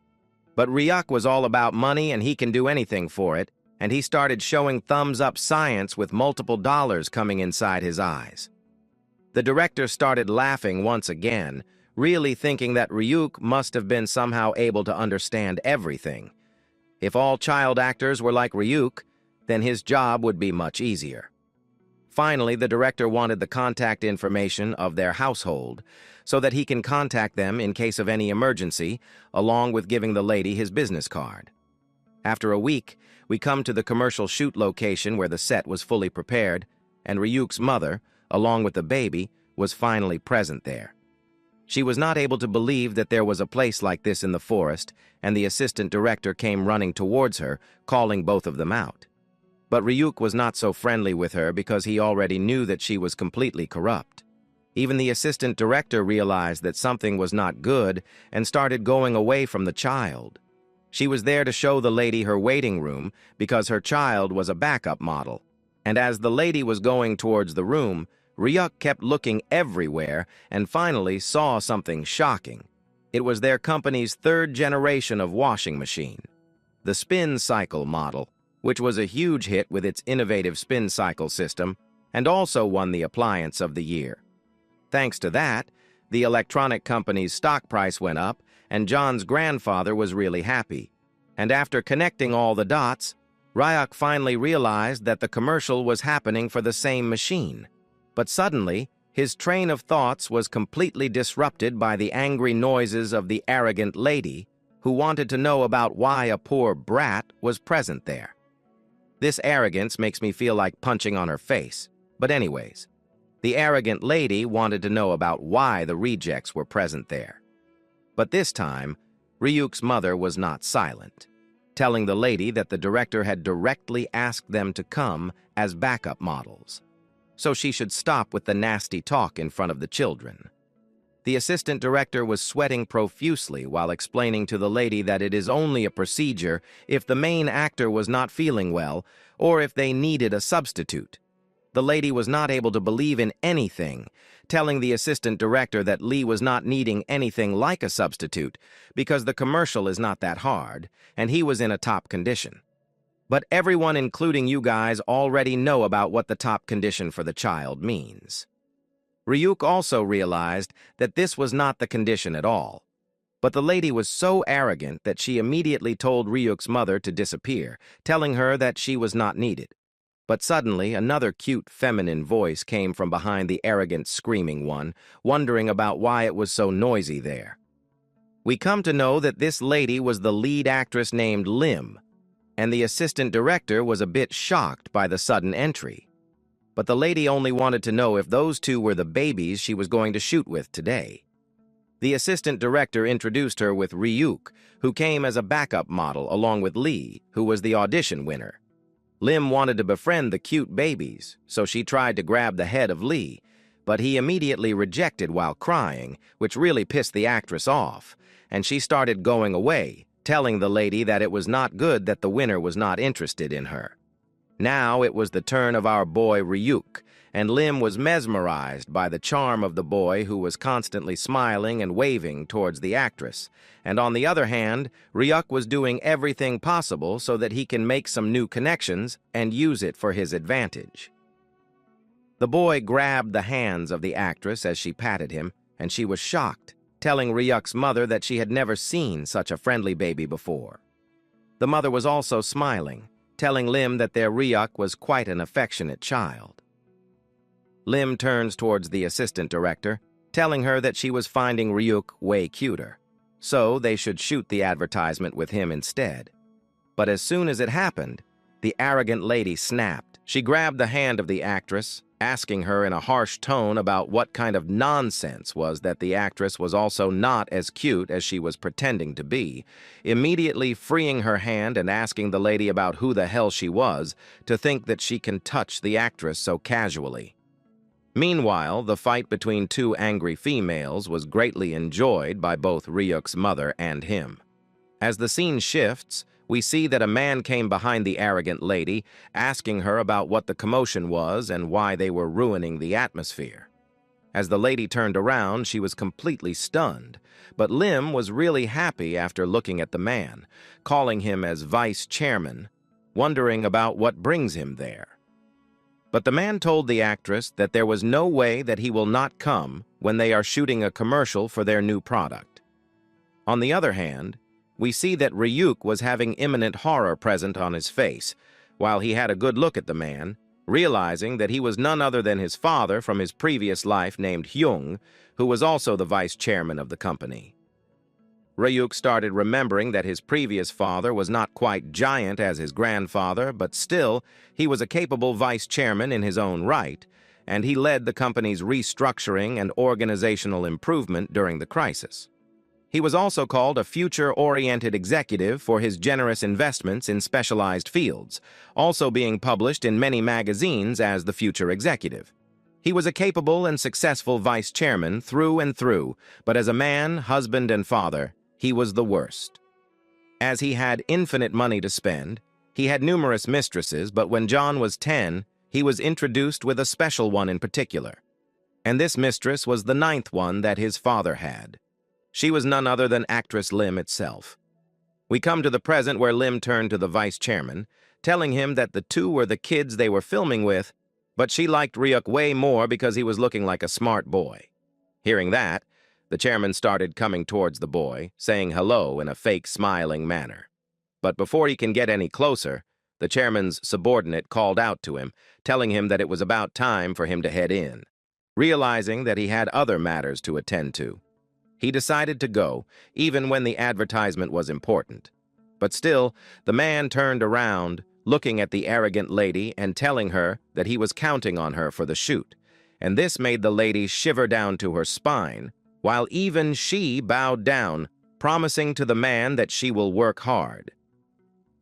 But Ryuk was all about money and he can do anything for it, and he started showing thumbs-up science with multiple dollars coming inside his eyes. The director started laughing once again, really thinking that Ryuk must have been somehow able to understand everything. If all child actors were like Ryuk, then his job would be much easier. Finally, the director wanted the contact information of their household so that he can contact them in case of any emergency, along with giving the lady his business card. After a week, we come to the commercial shoot location where the set was fully prepared, and Ryuk's mother, along with the baby, was finally present there. She was not able to believe that there was a place like this in the forest, and the assistant director came running towards her, calling both of them out. But Ryuk was not so friendly with her because he already knew that she was completely corrupt. Even the assistant director realized that something was not good and started going away from the child. She was there to show the lady her waiting room because her child was a backup model. And as the lady was going towards the room, Ryuk kept looking everywhere and finally saw something shocking. It was their company's 3rd generation of washing machine, the spin cycle model, which was a huge hit with its innovative spin cycle system and also won the Appliance of the Year. Thanks to that, the electronic company's stock price went up, and John's grandfather was really happy. And after connecting all the dots, Ryuk finally realized that the commercial was happening for the same machine. But suddenly, his train of thoughts was completely disrupted by the angry noises of the arrogant lady, who wanted to know about why a poor brat was present there. This arrogance makes me feel like punching on her face. But anyways, the arrogant lady wanted to know about why the rejects were present there. But this time, Ryuk's mother was not silent, telling the lady that the director had directly asked them to come as backup models, so she should stop with the nasty talk in front of the children. The assistant director was sweating profusely while explaining to the lady that it is only a procedure if the main actor was not feeling well or if they needed a substitute. The lady was not able to believe in anything, telling the assistant director that Lee was not needing anything like a substitute because the commercial is not that hard and he was in a top condition. But everyone, including you guys, already know about what the top condition for the child means. Ryuk also realized that this was not the condition at all. But the lady was so arrogant that she immediately told Ryuk's mother to disappear, telling her that she was not needed. But suddenly, another cute feminine voice came from behind the arrogant screaming one, wondering about why it was so noisy there. We come to know that this lady was the lead actress named Lim, and the assistant director was a bit shocked by the sudden entry. But the lady only wanted to know if those two were the babies she was going to shoot with today. The assistant director introduced her with Ryuk, who came as a backup model along with Lee, who was the audition winner. Lim wanted to befriend the cute babies, so she tried to grab the head of Lee, but he immediately rejected while crying, which really pissed the actress off, and she started going away, telling the lady that it was not good that the winner was not interested in her. Now it was the turn of our boy Ryuk, and Lim was mesmerized by the charm of the boy who was constantly smiling and waving towards the actress. And on the other hand, Ryuk was doing everything possible so that he can make some new connections and use it for his advantage. The boy grabbed the hands of the actress as she patted him, and she was shocked, telling Ryuk's mother that she had never seen such a friendly baby before. The mother was also smiling, telling Lim that their Ryuk was quite an affectionate child. Lim turns towards the assistant director, telling her that she was finding Ryuk way cuter, so they should shoot the advertisement with him instead. But as soon as it happened, the arrogant lady snapped. She grabbed the hand of the actress, asking her in a harsh tone about what kind of nonsense was that the actress was also not as cute as she was pretending to be, immediately freeing her hand and asking the lady about who the hell she was to think that she can touch the actress so casually. Meanwhile, the fight between two angry females was greatly enjoyed by both Ryuk's mother and him. As the scene shifts, we see that a man came behind the arrogant lady, asking her about what the commotion was and why they were ruining the atmosphere. As the lady turned around, she was completely stunned, but Lim was really happy after looking at the man, calling him as vice chairman, wondering about what brings him there. But the man told the actress that there was no way that he will not come when they are shooting a commercial for their new product. On the other hand, we see that Ryuk was having imminent horror present on his face, while he had a good look at the man, realizing that he was none other than his father from his previous life named Hyung, who was also the vice chairman of the company. Ryuk started remembering that his previous father was not quite giant as his grandfather, but still, he was a capable vice chairman in his own right, and he led the company's restructuring and organizational improvement during the crisis. He was also called a future-oriented executive for his generous investments in specialized fields, also being published in many magazines as the future executive. He was a capable and successful vice chairman through and through, but as a man, husband, and father, he was the worst. As he had infinite money to spend, he had numerous mistresses, but when John was 10, he was introduced with a special one in particular. And this mistress was the 9th one that his father had. She was none other than actress Lim itself. We come to the present where Lim turned to the vice chairman, telling him that the two were the kids they were filming with, but she liked Ryuk way more because he was looking like a smart boy. Hearing that, the chairman started coming towards the boy, saying hello in a fake smiling manner. But before he can get any closer, the chairman's subordinate called out to him, telling him that it was about time for him to head in. Realizing that he had other matters to attend to, he decided to go, even when the advertisement was important. But still, the man turned around, looking at the arrogant lady and telling her that he was counting on her for the shoot, and this made the lady shiver down to her spine, while even she bowed down, promising to the man that she will work hard.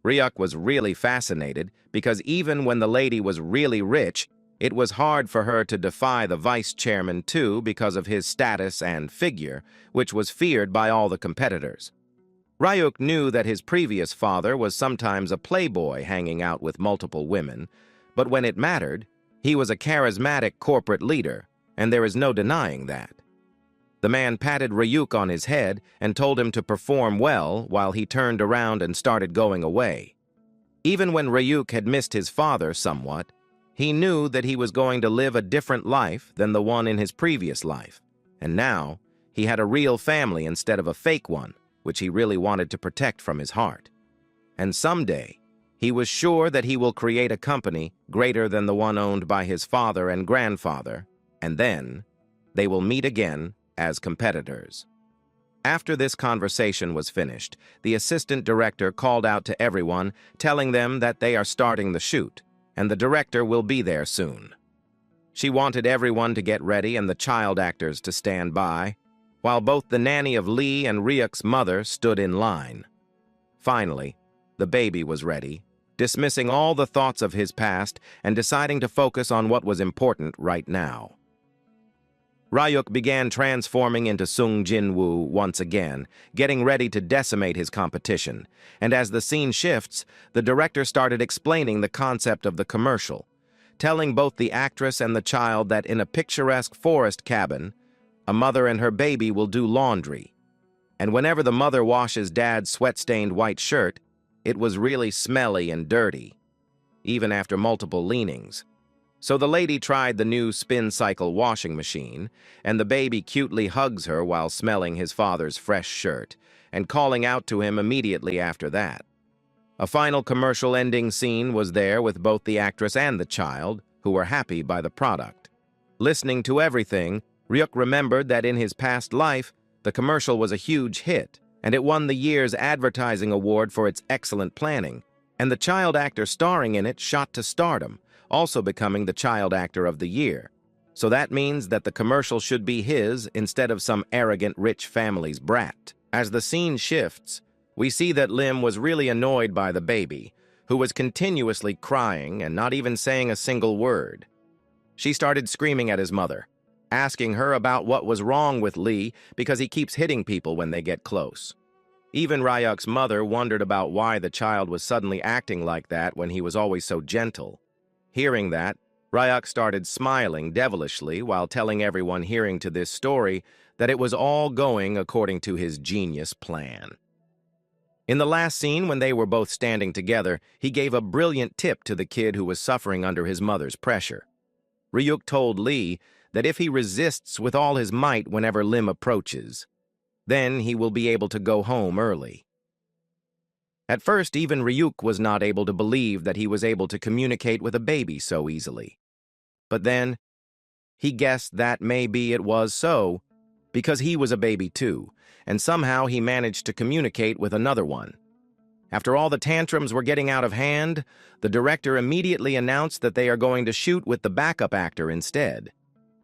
Ryuk was really fascinated because even when the lady was really rich, it was hard for her to defy the vice chairman too because of his status and figure, which was feared by all the competitors. Ryuk knew that his previous father was sometimes a playboy hanging out with multiple women, but when it mattered, he was a charismatic corporate leader, and there is no denying that. The man patted Ryuk on his head and told him to perform well while he turned around and started going away. Even when Ryuk had missed his father somewhat, he knew that he was going to live a different life than the one in his previous life. And now, he had a real family instead of a fake one, which he really wanted to protect from his heart. And someday, he was sure that he will create a company greater than the one owned by his father and grandfather, and then they will meet again as competitors. After this conversation was finished, the assistant director called out to everyone, telling them that they are starting the shoot, and the director will be there soon. She wanted everyone to get ready and the child actors to stand by, while both the nanny of Lee and Ryuk's mother stood in line. Finally, the baby was ready, dismissing all the thoughts of his past and deciding to focus on what was important right now. Ryuk began transforming into Sung Jin-woo once again, getting ready to decimate his competition, and as the scene shifts, the director started explaining the concept of the commercial, telling both the actress and the child that in a picturesque forest cabin, a mother and her baby will do laundry, and whenever the mother washes Dad's sweat-stained white shirt, it was really smelly and dirty, even after multiple leanings. So the lady tried the new spin cycle washing machine, and the baby cutely hugs her while smelling his father's fresh shirt, and calling out to him immediately after that. A final commercial ending scene was there with both the actress and the child, who were happy by the product. Listening to everything, Ryuk remembered that in his past life, the commercial was a huge hit, and it won the year's advertising award for its excellent planning, and the child actor starring in it shot to stardom, also becoming the child actor of the year. So that means that the commercial should be his instead of some arrogant rich family's brat. As the scene shifts, we see that Lim was really annoyed by the baby, who was continuously crying and not even saying a single word. She started screaming at his mother, asking her about what was wrong with Lee because he keeps hitting people when they get close. Even Ryuk's mother wondered about why the child was suddenly acting like that when he was always so gentle. Hearing that, Ryuk started smiling devilishly while telling everyone hearing to this story that it was all going according to his genius plan. In the last scene, when they were both standing together, he gave a brilliant tip to the kid who was suffering under his mother's pressure. Ryuk told Lee that if he resists with all his might whenever Lim approaches, then he will be able to go home early. At first, even Ryuk was not able to believe that he was able to communicate with a baby so easily. But then, he guessed that maybe it was so, because he was a baby too, and somehow he managed to communicate with another one. After all the tantrums were getting out of hand, the director immediately announced that they are going to shoot with the backup actor instead.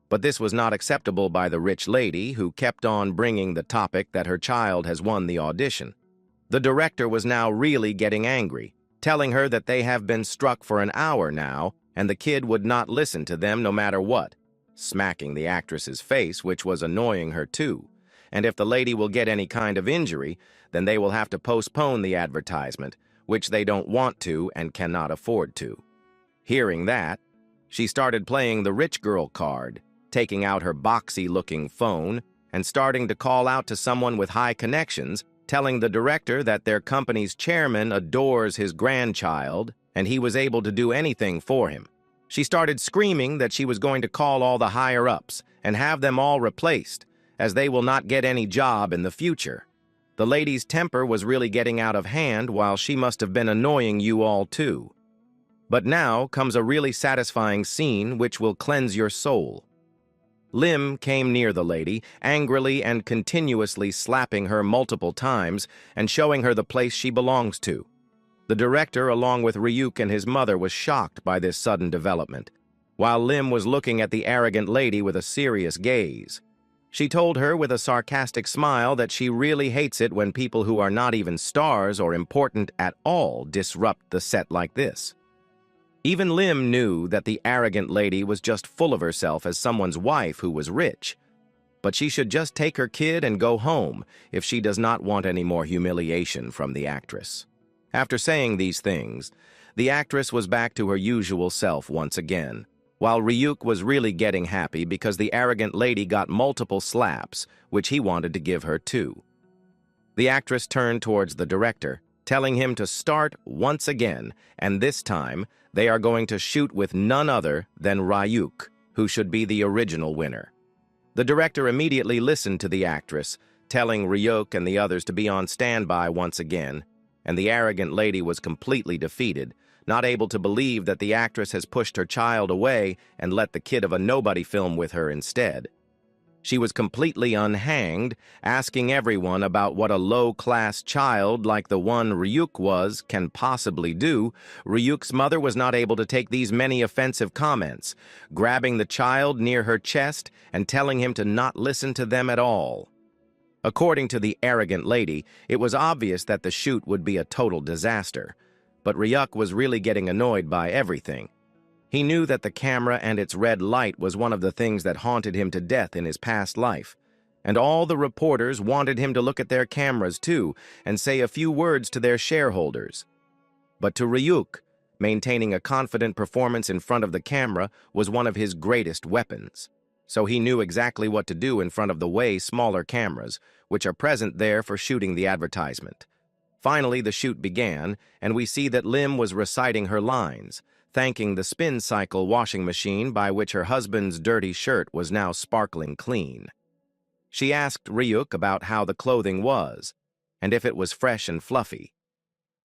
But this was not acceptable by the rich lady, who kept on bringing the topic that her child has won the audition. The director was now really getting angry, telling her that they have been struck for an hour now, and the kid would not listen to them no matter what, smacking the actress's face, which was annoying her too. And if the lady will get any kind of injury, then they will have to postpone the advertisement, which they don't want to and cannot afford to. Hearing that, she started playing the rich girl card, taking out her boxy-looking phone and starting to call out to someone with high connections, telling the director that their company's chairman adores his grandchild and he was able to do anything for him. She started screaming that she was going to call all the higher-ups and have them all replaced, as they will not get any job in the future. The lady's temper was really getting out of hand, while she must have been annoying you all too. But now comes a really satisfying scene which will cleanse your soul. Lim came near the lady, angrily and continuously slapping her multiple times and showing her the place she belongs to. The director, along with Ryuk and his mother, was shocked by this sudden development, while Lim was looking at the arrogant lady with a serious gaze. She told her with a sarcastic smile that she really hates it when people who are not even stars or important at all disrupt the set like this. Even Lim knew that the arrogant lady was just full of herself as someone's wife who was rich, but she should just take her kid and go home if she does not want any more humiliation from the actress. After saying these things, the actress was back to her usual self once again, while Ryuk was really getting happy because the arrogant lady got multiple slaps, which he wanted to give her too. The actress turned towards the director, telling him to start once again, and this time they are going to shoot with none other than Ryuk, who should be the original winner. The director immediately listened to the actress, telling Ryuk and the others to be on standby once again, and the arrogant lady was completely defeated, not able to believe that the actress has pushed her child away and let the kid of a nobody film with her instead. She was completely unhanged, asking everyone about what a low-class child like the one Ryuk was can possibly do. Ryuk's mother was not able to take these many offensive comments, grabbing the child near her chest and telling him to not listen to them at all. According to the arrogant lady, it was obvious that the shoot would be a total disaster, but Ryuk was really getting annoyed by everything. He knew that the camera and its red light was one of the things that haunted him to death in his past life, and all the reporters wanted him to look at their cameras too and say a few words to their shareholders. But to Ryuk, maintaining a confident performance in front of the camera was one of his greatest weapons. So he knew exactly what to do in front of the way smaller cameras, which are present there for shooting the advertisement. Finally, the shoot began, and we see that Lim was reciting her lines, thanking the spin cycle washing machine by which her husband's dirty shirt was now sparkling clean. She asked Ryuk about how the clothing was, and if it was fresh and fluffy.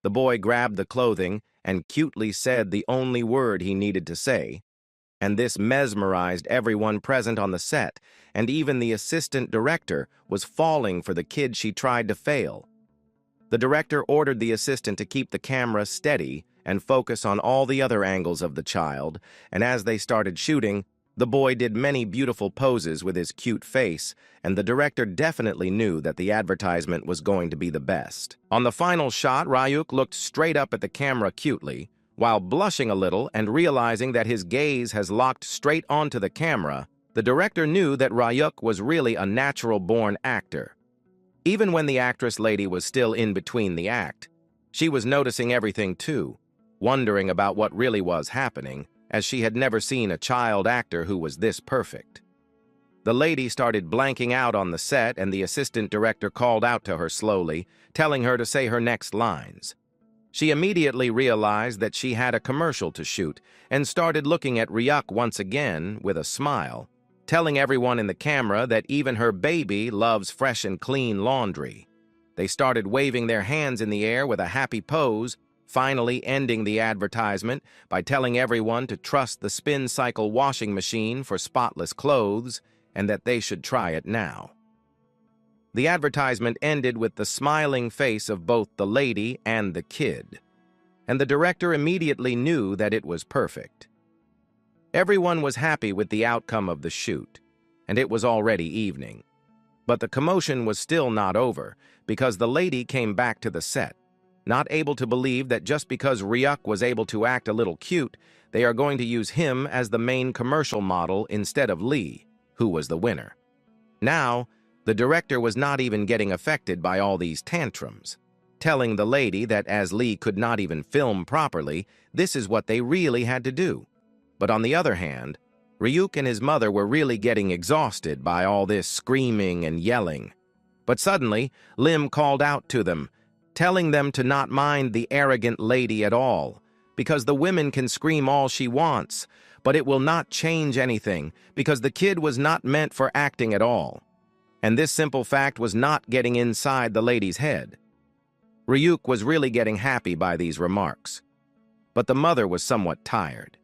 The boy grabbed the clothing and cutely said the only word he needed to say, and this mesmerized everyone present on the set, and even the assistant director was falling for the kid she tried to fail. The director ordered the assistant to keep the camera steady and focus on all the other angles of the child, and as they started shooting, the boy did many beautiful poses with his cute face, and the director definitely knew that the advertisement was going to be the best. On the final shot, Ryuk looked straight up at the camera cutely, while blushing a little and realizing that his gaze has locked straight onto the camera. The director knew that Ryuk was really a natural-born actor. Even when the actress lady was still in between the act, she was noticing everything too, wondering about what really was happening, as she had never seen a child actor who was this perfect. The lady started blanking out on the set, and the assistant director called out to her slowly, telling her to say her next lines. She immediately realized that she had a commercial to shoot, and started looking at Ryuk once again with a smile, telling everyone in the camera that even her baby loves fresh and clean laundry. They started waving their hands in the air with a happy pose, finally ending the advertisement by telling everyone to trust the spin cycle washing machine for spotless clothes and that they should try it now. The advertisement ended with the smiling face of both the lady and the kid, and the director immediately knew that it was perfect. Everyone was happy with the outcome of the shoot, and it was already evening. But the commotion was still not over, because the lady came back to the set, not able to believe that just because Ryuk was able to act a little cute, they are going to use him as the main commercial model instead of Lee, who was the winner. Now, the director was not even getting affected by all these tantrums, telling the lady that as Lee could not even film properly, this is what they really had to do. But on the other hand, Ryuk and his mother were really getting exhausted by all this screaming and yelling. But suddenly, Lim called out to them, telling them to not mind the arrogant lady at all, because the women can scream all she wants, but it will not change anything, because the kid was not meant for acting at all. And this simple fact was not getting inside the lady's head. Ryuk was really getting happy by these remarks, but the mother was somewhat tired.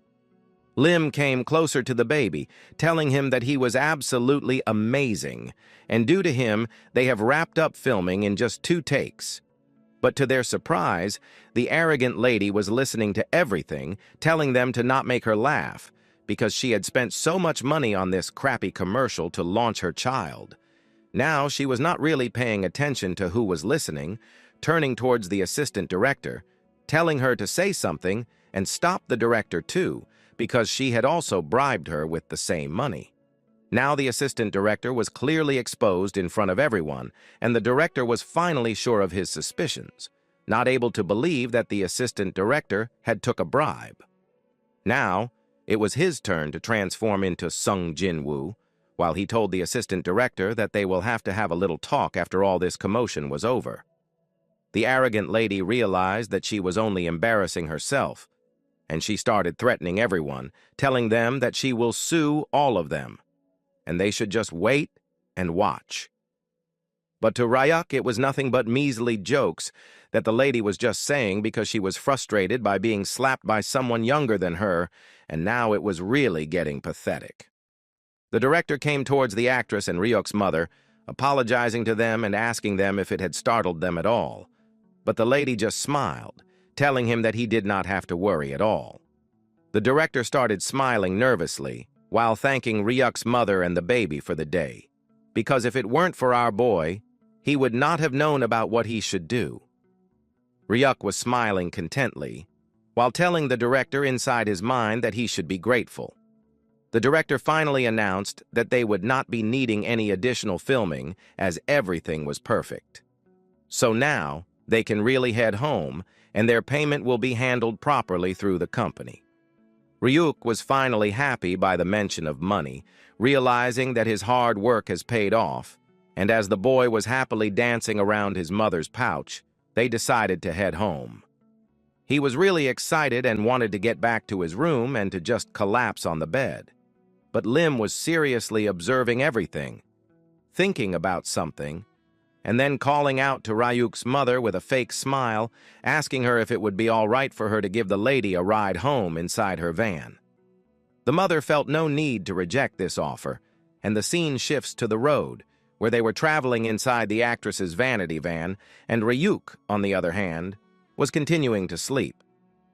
Lim came closer to the baby, telling him that he was absolutely amazing, and due to him, they have wrapped up filming in just 2 takes. But to their surprise, the arrogant lady was listening to everything, telling them to not make her laugh, because she had spent so much money on this crappy commercial to launch her child. Now she was not really paying attention to who was listening, turning towards the assistant director, telling her to say something and stop the director too, because she had also bribed her with the same money. Now the assistant director was clearly exposed in front of everyone, and the director was finally sure of his suspicions, not able to believe that the assistant director had took a bribe. Now, it was his turn to transform into Sung Jin-woo, while he told the assistant director that they will have to have a little talk after all this commotion was over. The arrogant lady realized that she was only embarrassing herself, and she started threatening everyone, telling them that she will sue all of them, and they should just wait and watch. But to Ryuk, it was nothing but measly jokes that the lady was just saying because she was frustrated by being slapped by someone younger than her, and now it was really getting pathetic. The director came towards the actress and Ryuk's mother, apologizing to them and asking them if it had startled them at all. But the lady just smiled, telling him that he did not have to worry at all. The director started smiling nervously while thanking Ryuk's mother and the baby for the day, because if it weren't for our boy, he would not have known about what he should do. Ryuk was smiling contently, while telling the director inside his mind that he should be grateful. The director finally announced that they would not be needing any additional filming as everything was perfect. So now, they can really head home, and their payment will be handled properly through the company. Ryuk was finally happy by the mention of money, realizing that his hard work has paid off, and as the boy was happily dancing around his mother's pouch, they decided to head home. He was really excited and wanted to get back to his room and to just collapse on the bed. But Lim was seriously observing everything, thinking about something, and then calling out to Ryuk's mother with a fake smile, asking her if it would be all right for her to give the lady a ride home inside her van. The mother felt no need to reject this offer, and the scene shifts to the road, where they were traveling inside the actress's vanity van, and Ryuk, on the other hand, was continuing to sleep,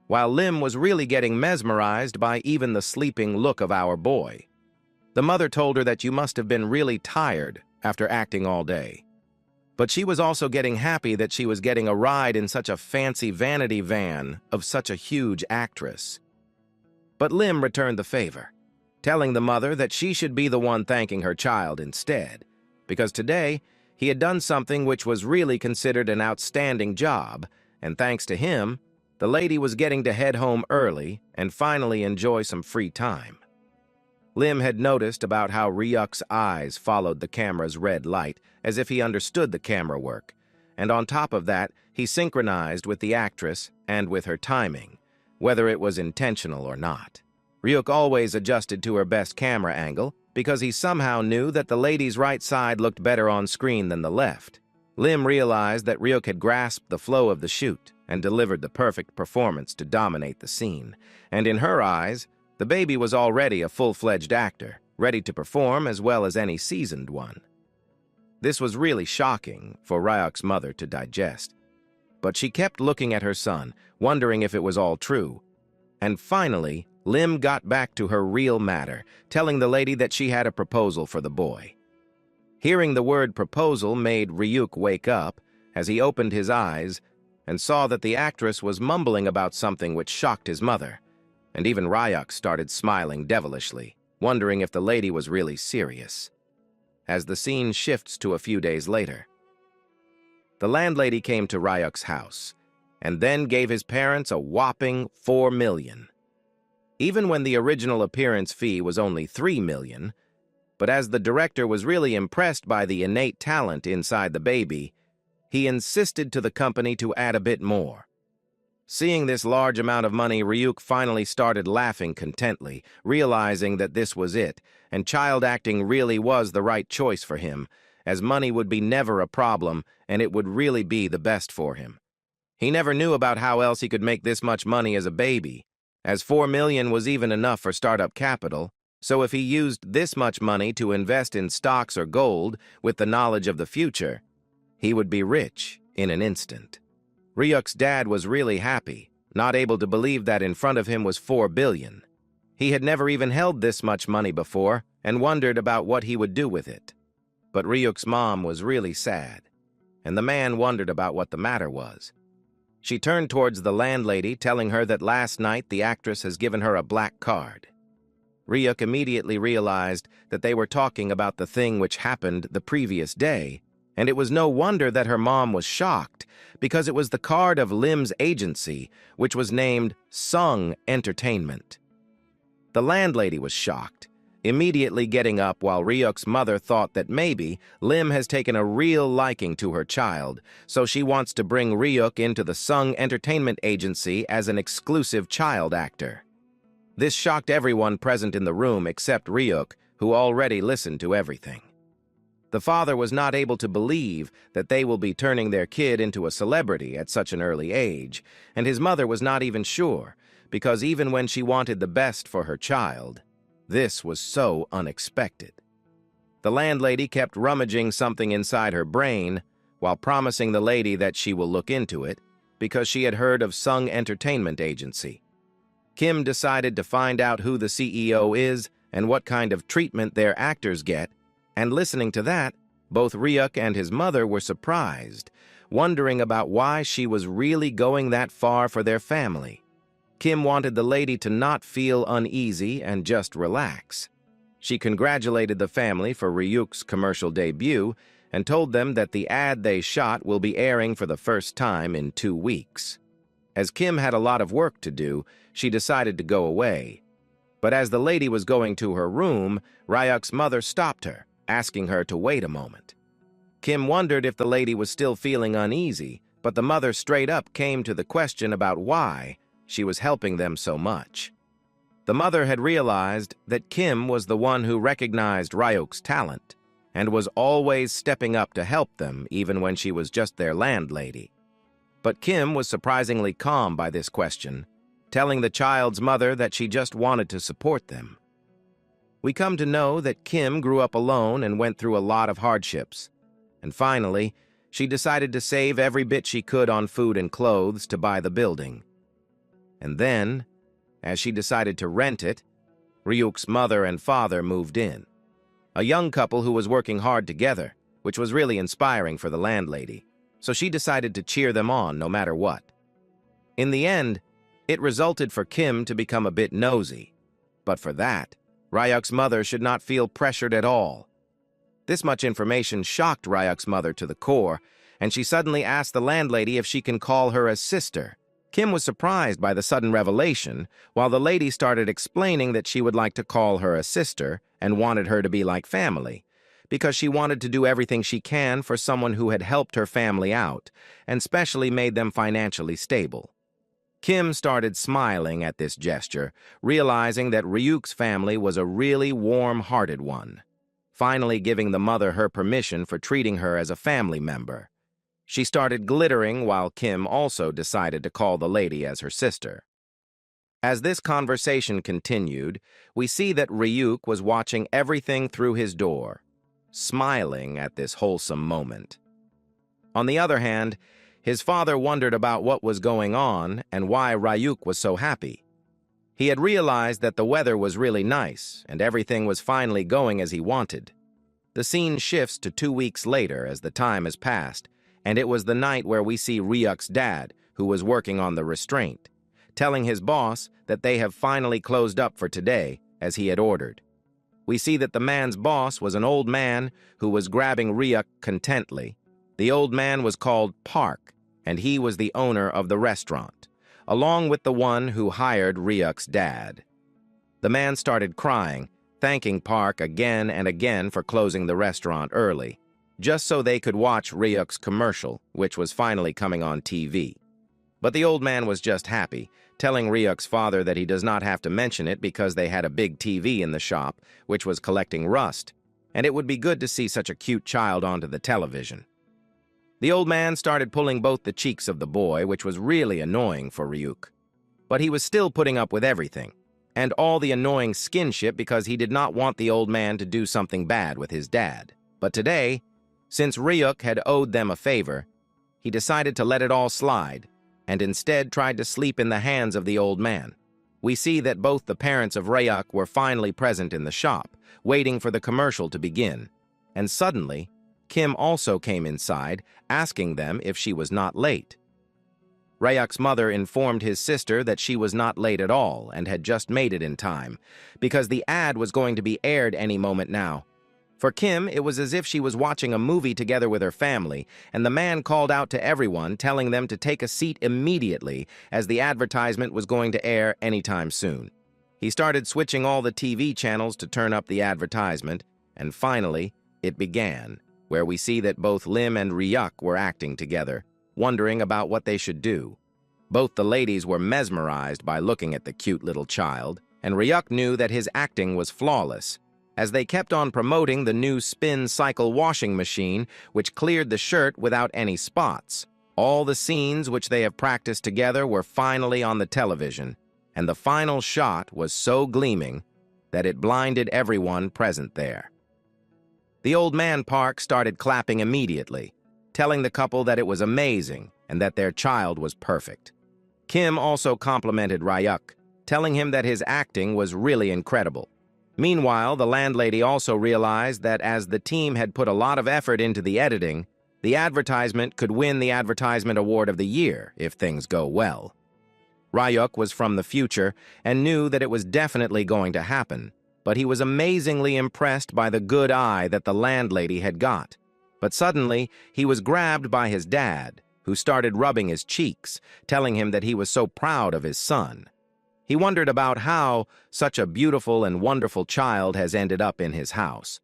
while Lim was really getting mesmerized by even the sleeping look of our boy. The mother told her that you must have been really tired after acting all day. But she was also getting happy that she was getting a ride in such a fancy vanity van of such a huge actress. But Lim returned the favor, telling the mother that she should be the one thanking her child instead, because today he had done something which was really considered an outstanding job, and thanks to him, the lady was getting to head home early and finally enjoy some free time. Lim had noticed about how Ryuk's eyes followed the camera's red light as if he understood the camera work, and on top of that, he synchronized with the actress and with her timing, whether it was intentional or not. Ryuk always adjusted to her best camera angle because he somehow knew that the lady's right side looked better on screen than the left. Lim realized that Ryuk had grasped the flow of the shoot and delivered the perfect performance to dominate the scene, and in her eyes, the baby was already a full-fledged actor, ready to perform as well as any seasoned one. This was really shocking for Ryuk's mother to digest, but she kept looking at her son, wondering if it was all true. And finally, Lim got back to her real matter, telling the lady that she had a proposal for the boy. Hearing the word proposal made Ryuk wake up as he opened his eyes and saw that the actress was mumbling about something which shocked his mother. And even Ryuk started smiling devilishly, wondering if the lady was really serious. As the scene shifts to a few days later, the landlady came to Ryuk's house and then gave his parents a whopping $4 million. Even when the original appearance fee was only $3 million, but as the director was really impressed by the innate talent inside the baby, he insisted to the company to add a bit more. Seeing this large amount of money, Ryuk finally started laughing contently, realizing that this was it, and child acting really was the right choice for him, as money would be never a problem, and it would really be the best for him. He never knew about how else he could make this much money as a baby, as $4 million was even enough for startup capital, so if he used this much money to invest in stocks or gold with the knowledge of the future, he would be rich in an instant. Ryuk's dad was really happy, not able to believe that in front of him was $4 billion. He had never even held this much money before and wondered about what he would do with it. But Ryuk's mom was really sad, and the man wondered about what the matter was. She turned towards the landlady, telling her that last night the actress has given her a black card. Ryuk immediately realized that they were talking about the thing which happened the previous day, and it was no wonder that her mom was shocked, because it was the card of Lim's agency, which was named Sung Entertainment. The landlady was shocked, immediately getting up while Ryuk's mother thought that maybe Lim has taken a real liking to her child, so she wants to bring Ryuk into the Sung Entertainment Agency as an exclusive child actor. This shocked everyone present in the room except Ryuk, who already listened to everything. The father was not able to believe that they will be turning their kid into a celebrity at such an early age, and his mother was not even sure, because even when she wanted the best for her child, this was so unexpected. The landlady kept rummaging something inside her brain while promising the lady that she will look into it because she had heard of Sung Entertainment Agency. Kim decided to find out who the CEO is and what kind of treatment their actors get, and listening to that, both Ryuk and his mother were surprised, wondering about why she was really going that far for their family. Kim wanted the lady to not feel uneasy and just relax. She congratulated the family for Ryuk's commercial debut and told them that the ad they shot will be airing for the first time in 2 weeks. As Kim had a lot of work to do, she decided to go away. But as the lady was going to her room, Ryuk's mother stopped her, asking her to wait a moment. Kim wondered if the lady was still feeling uneasy, but the mother straight up came to the question about why she was helping them so much. The mother had realized that Kim was the one who recognized Ryuk's talent and was always stepping up to help them even when she was just their landlady. But Kim was surprisingly calm by this question, telling the child's mother that she just wanted to support them. We come to know that Kim grew up alone and went through a lot of hardships. And finally, she decided to save every bit she could on food and clothes to buy the building. And then, as she decided to rent it, Ryuk's mother and father moved in. A young couple who was working hard together, which was really inspiring for the landlady, so she decided to cheer them on no matter what. In the end, it resulted for Kim to become a bit nosy. But for that, Ryuk's mother should not feel pressured at all. This much information shocked Ryuk's mother to the core, and she suddenly asked the landlady if she can call her a sister. Kim was surprised by the sudden revelation, while the lady started explaining that she would like to call her a sister and wanted her to be like family, because she wanted to do everything she can for someone who had helped her family out, and specially made them financially stable. Kim started smiling at this gesture, realizing that Ryuk's family was a really warm-hearted one, finally giving the mother her permission for treating her as a family member. She started glittering while Kim also decided to call the lady as her sister. As this conversation continued, we see that Ryuk was watching everything through his door, smiling at this wholesome moment. On the other hand, his father wondered about what was going on and why Ryuk was so happy. He had realized that the weather was really nice and everything was finally going as he wanted. The scene shifts to 2 weeks later as the time has passed, and it was the night where we see Ryuk's dad, who was working on the restraint, telling his boss that they have finally closed up for today, as he had ordered. We see that the man's boss was an old man who was grabbing Ryuk contently. The old man was called Park, and he was the owner of the restaurant, along with the one who hired Ryuk's dad. The man started crying, thanking Park again and again for closing the restaurant early, just so they could watch Ryuk's commercial, which was finally coming on TV. But the old man was just happy, telling Ryuk's father that he does not have to mention it because they had a big TV in the shop, which was collecting rust, and it would be good to see such a cute child onto the television. The old man started pulling both the cheeks of the boy, which was really annoying for Ryuk. But he was still putting up with everything, and all the annoying skinship because he did not want the old man to do something bad with his dad. But today, since Ryuk had owed them a favor, he decided to let it all slide, and instead tried to sleep in the hands of the old man. We see that both the parents of Ryuk were finally present in the shop, waiting for the commercial to begin, and suddenly, Kim also came inside, asking them if she was not late. Ryuk's mother informed his sister that she was not late at all and had just made it in time, because the ad was going to be aired any moment now. For Kim, it was as if she was watching a movie together with her family, and the man called out to everyone, telling them to take a seat immediately as the advertisement was going to air anytime soon. He started switching all the TV channels to turn up the advertisement, and finally, it began, where we see that both Lim and Ryuk were acting together, wondering about what they should do. Both the ladies were mesmerized by looking at the cute little child, and Ryuk knew that his acting was flawless, as they kept on promoting the new spin cycle washing machine, which cleared the shirt without any spots. All the scenes which they have practiced together were finally on the television, and the final shot was so gleaming that it blinded everyone present there. The old man Park started clapping immediately, telling the couple that it was amazing and that their child was perfect. Kim also complimented Ryuk, telling him that his acting was really incredible. Meanwhile, the landlady also realized that as the team had put a lot of effort into the editing, the advertisement could win the Advertisement Award of the Year if things go well. Ryuk was from the future and knew that it was definitely going to happen, but he was amazingly impressed by the good eye that the landlady had got. But suddenly, he was grabbed by his dad, who started rubbing his cheeks, telling him that he was so proud of his son. He wondered about how such a beautiful and wonderful child has ended up in his house.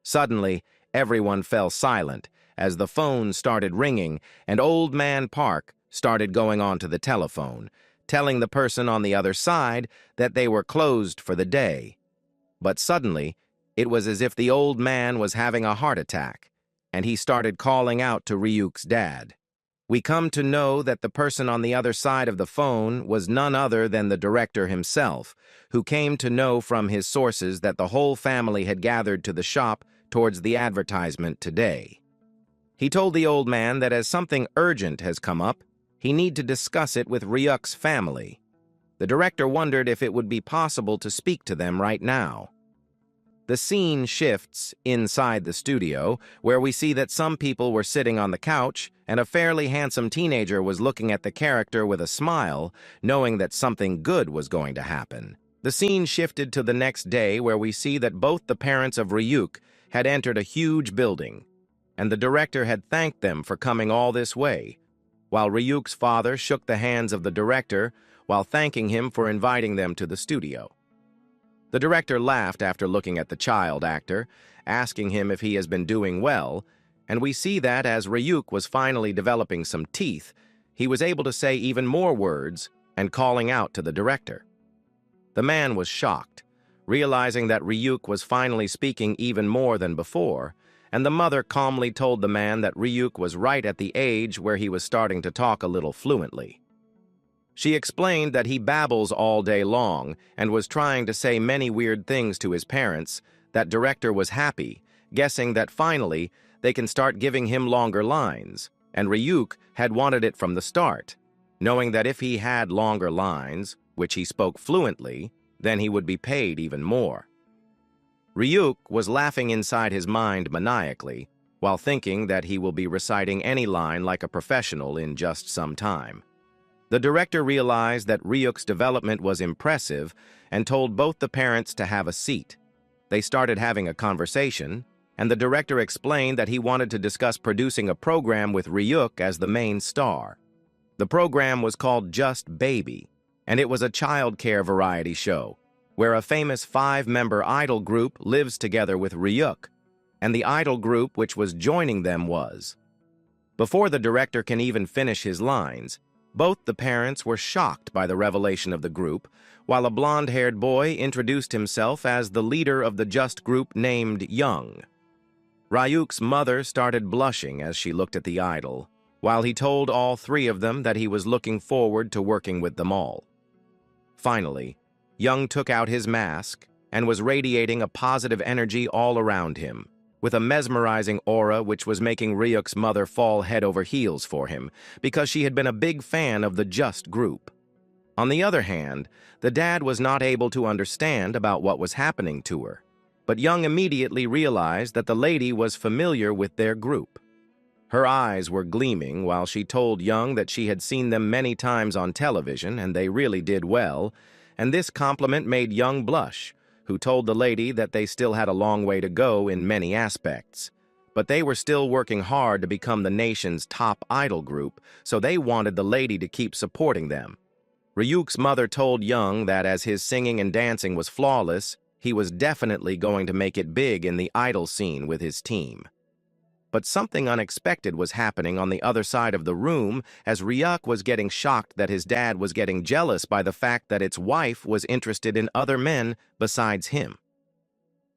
Suddenly, everyone fell silent as the phone started ringing and Old Man Park started going onto the telephone, telling the person on the other side that they were closed for the day. But suddenly, it was as if the old man was having a heart attack, and he started calling out to Ryuk's dad. We come to know that the person on the other side of the phone was none other than the director himself, who came to know from his sources that the whole family had gathered to the shop towards the advertisement today. He told the old man that as something urgent has come up, he need to discuss it with Ryuk's family. The director wondered if it would be possible to speak to them right now. The scene shifts inside the studio, where we see that some people were sitting on the couch, and a fairly handsome teenager was looking at the character with a smile, knowing that something good was going to happen. The scene shifted to the next day, where we see that both the parents of Ryuk had entered a huge building, and the director had thanked them for coming all this way, while Ryuk's father shook the hands of the director while thanking him for inviting them to the studio. The director laughed after looking at the child actor, asking him if he has been doing well, and we see that as Ryuk was finally developing some teeth, he was able to say even more words and calling out to the director. The man was shocked, realizing that Ryuk was finally speaking even more than before, and the mother calmly told the man that Ryuk was right at the age where he was starting to talk a little fluently. She explained that he babbles all day long and was trying to say many weird things to his parents. That director was happy, guessing that finally they can start giving him longer lines, and Ryuk had wanted it from the start, knowing that if he had longer lines, which he spoke fluently, then he would be paid even more. Ryuk was laughing inside his mind maniacally, while thinking that he will be reciting any line like a professional in just some time. The director realized that Ryuk's development was impressive and told both the parents to have a seat. They started having a conversation, and the director explained that he wanted to discuss producing a program with Ryuk as the main star. The program was called Just Baby, and it was a child care variety show, where a famous 5-member idol group lives together with Ryuk, and the idol group which was joining them was. Before the director can even finish his lines, both the parents were shocked by the revelation of the group, while a blonde-haired boy introduced himself as the leader of the Just group named Young. Ryuk's mother started blushing as she looked at the idol, while he told all 3 of them that he was looking forward to working with them all. Finally, Young took out his mask and was radiating a positive energy all around him, with a mesmerizing aura which was making Ryuk's mother fall head over heels for him, because she had been a big fan of the Just group. On the other hand, the dad was not able to understand about what was happening to her, but Young immediately realized that the lady was familiar with their group. Her eyes were gleaming while she told Young that she had seen them many times on television and they really did well, and this compliment made Young blush, who told the lady that they still had a long way to go in many aspects. But they were still working hard to become the nation's top idol group, so they wanted the lady to keep supporting them. Ryuk's mother told Young that as his singing and dancing was flawless, he was definitely going to make it big in the idol scene with his team. But something unexpected was happening on the other side of the room as Ryuk was getting shocked that his dad was getting jealous by the fact that its wife was interested in other men besides him.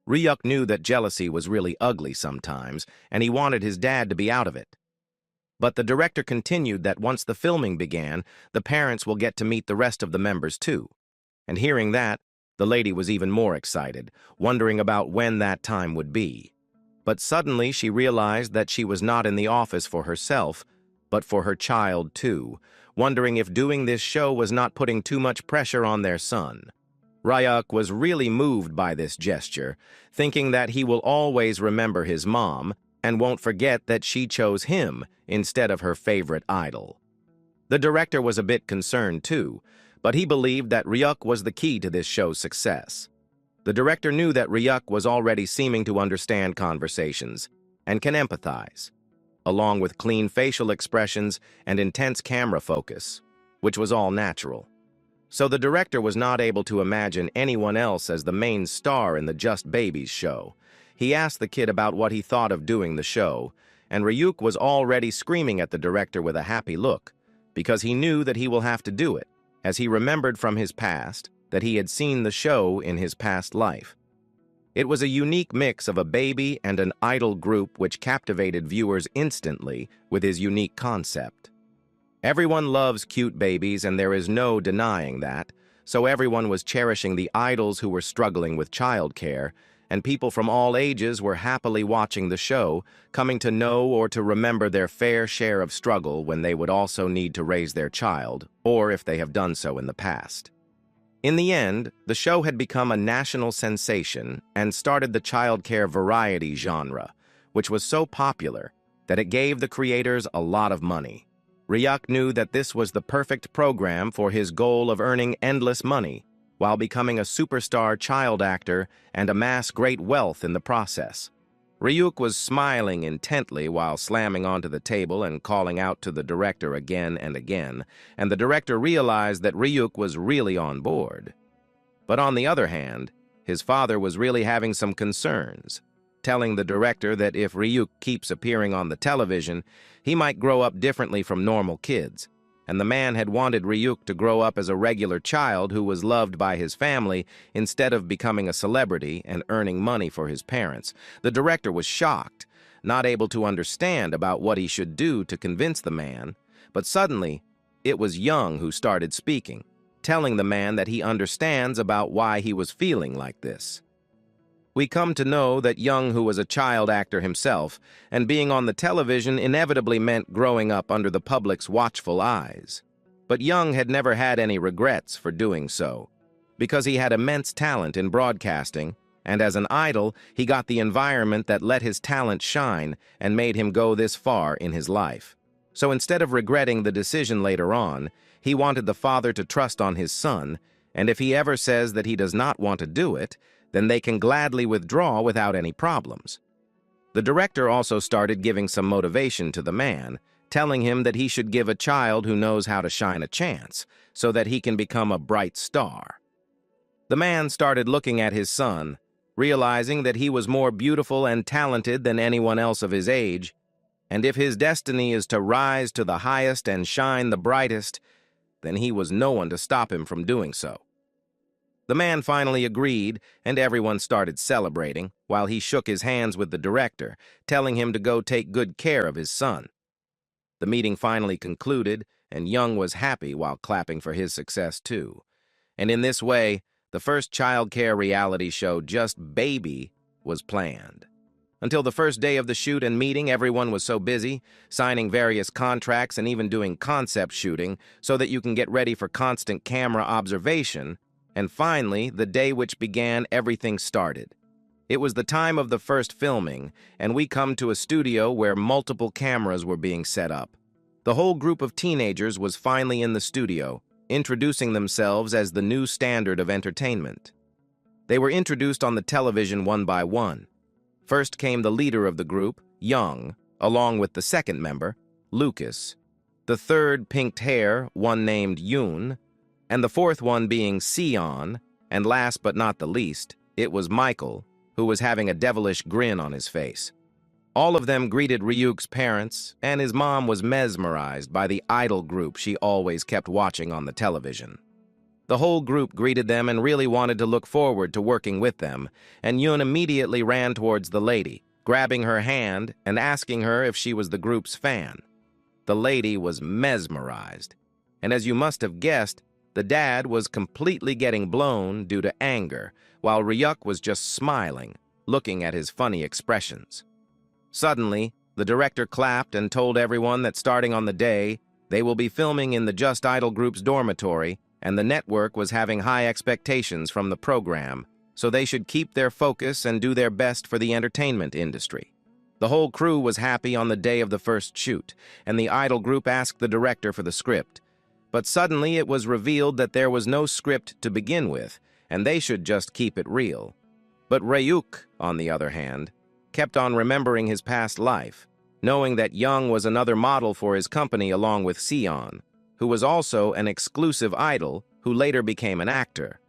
Ryuk knew that jealousy was really ugly sometimes, and he wanted his dad to be out of it. But the director continued that once the filming began, the parents will get to meet the rest of the members too. And hearing that, the lady was even more excited, wondering about when that time would be. But suddenly she realized that she was not in the office for herself, but for her child too, wondering if doing this show was not putting too much pressure on their son. Ryuk was really moved by this gesture, thinking that he will always remember his mom and won't forget that she chose him instead of her favorite idol. The director was a bit concerned too, but he believed that Ryuk was the key to this show's success. The director knew that Ryuk was already seeming to understand conversations and can empathize, along with clean facial expressions and intense camera focus, which was all natural. So the director was not able to imagine anyone else as the main star in the Just Babies show. He asked the kid about what he thought of doing the show, and Ryuk was already screaming at the director with a happy look, because he knew that he will have to do it, as he remembered from his past that he had seen the show in his past life. It was a unique mix of a baby and an idol group which captivated viewers instantly with his unique concept. Everyone loves cute babies, and there is no denying that, so everyone was cherishing the idols who were struggling with childcare, and people from all ages were happily watching the show, coming to know or to remember their fair share of struggle when they would also need to raise their child, or if they have done so in the past. In the end, the show had become a national sensation and started the childcare variety genre, which was so popular that it gave the creators a lot of money. Ryuk knew that this was the perfect program for his goal of earning endless money while becoming a superstar child actor and amass great wealth in the process. Ryuk was smiling intently while slamming onto the table and calling out to the director again and again, and the director realized that Ryuk was really on board. But on the other hand, his father was really having some concerns, telling the director that if Ryuk keeps appearing on the television, he might grow up differently from normal kids, and the man had wanted Ryuk to grow up as a regular child who was loved by his family instead of becoming a celebrity and earning money for his parents. The director was shocked, not able to understand about what he should do to convince the man, but suddenly it was Young who started speaking, telling the man that he understands about why he was feeling like this. We come to know that Young, who was a child actor himself, and being on the television inevitably meant growing up under the public's watchful eyes. But Young had never had any regrets for doing so, because he had immense talent in broadcasting, and as an idol, he got the environment that let his talent shine and made him go this far in his life. So instead of regretting the decision later on, he wanted the father to trust on his son, and if he ever says that he does not want to do it, then they can gladly withdraw without any problems. The director also started giving some motivation to the man, telling him that he should give a child who knows how to shine a chance, so that he can become a bright star. The man started looking at his son, realizing that he was more beautiful and talented than anyone else of his age, and if his destiny is to rise to the highest and shine the brightest, then he was no one to stop him from doing so. The man finally agreed, and everyone started celebrating, while he shook his hands with the director, telling him to go take good care of his son. The meeting finally concluded, and Young was happy while clapping for his success too. And in this way, the first childcare reality show, Just Baby, was planned. Until the first day of the shoot and meeting, everyone was so busy, signing various contracts and even doing concept shooting so that you can get ready for constant camera observation. And finally, the day which began, everything started. It was the time of the first filming, and we come to a studio where multiple cameras were being set up. The whole group of teenagers was finally in the studio, introducing themselves as the new standard of entertainment. They were introduced on the television one by one. First came the leader of the group, Young, along with the second member, Lucas. The third, pinked hair, one named Yoon, and the fourth one being Sion, and last but not the least, it was Michael, who was having a devilish grin on his face. All of them greeted Ryuk's parents, and his mom was mesmerized by the idol group she always kept watching on the television. The whole group greeted them and really wanted to look forward to working with them, and Yun immediately ran towards the lady, grabbing her hand and asking her if she was the group's fan. The lady was mesmerized, and as you must have guessed, the dad was completely getting blown due to anger, while Ryuk was just smiling, looking at his funny expressions. Suddenly, the director clapped and told everyone that starting on the day, they will be filming in the Just Idol group's dormitory, and the network was having high expectations from the program, so they should keep their focus and do their best for the entertainment industry. The whole crew was happy on the day of the first shoot, and the idol group asked the director for the script. But suddenly it was revealed that there was no script to begin with, and they should just keep it real. But Ryuk, on the other hand, kept on remembering his past life, knowing that Young was another model for his company along with Sion, who was also an exclusive idol who later became an actor.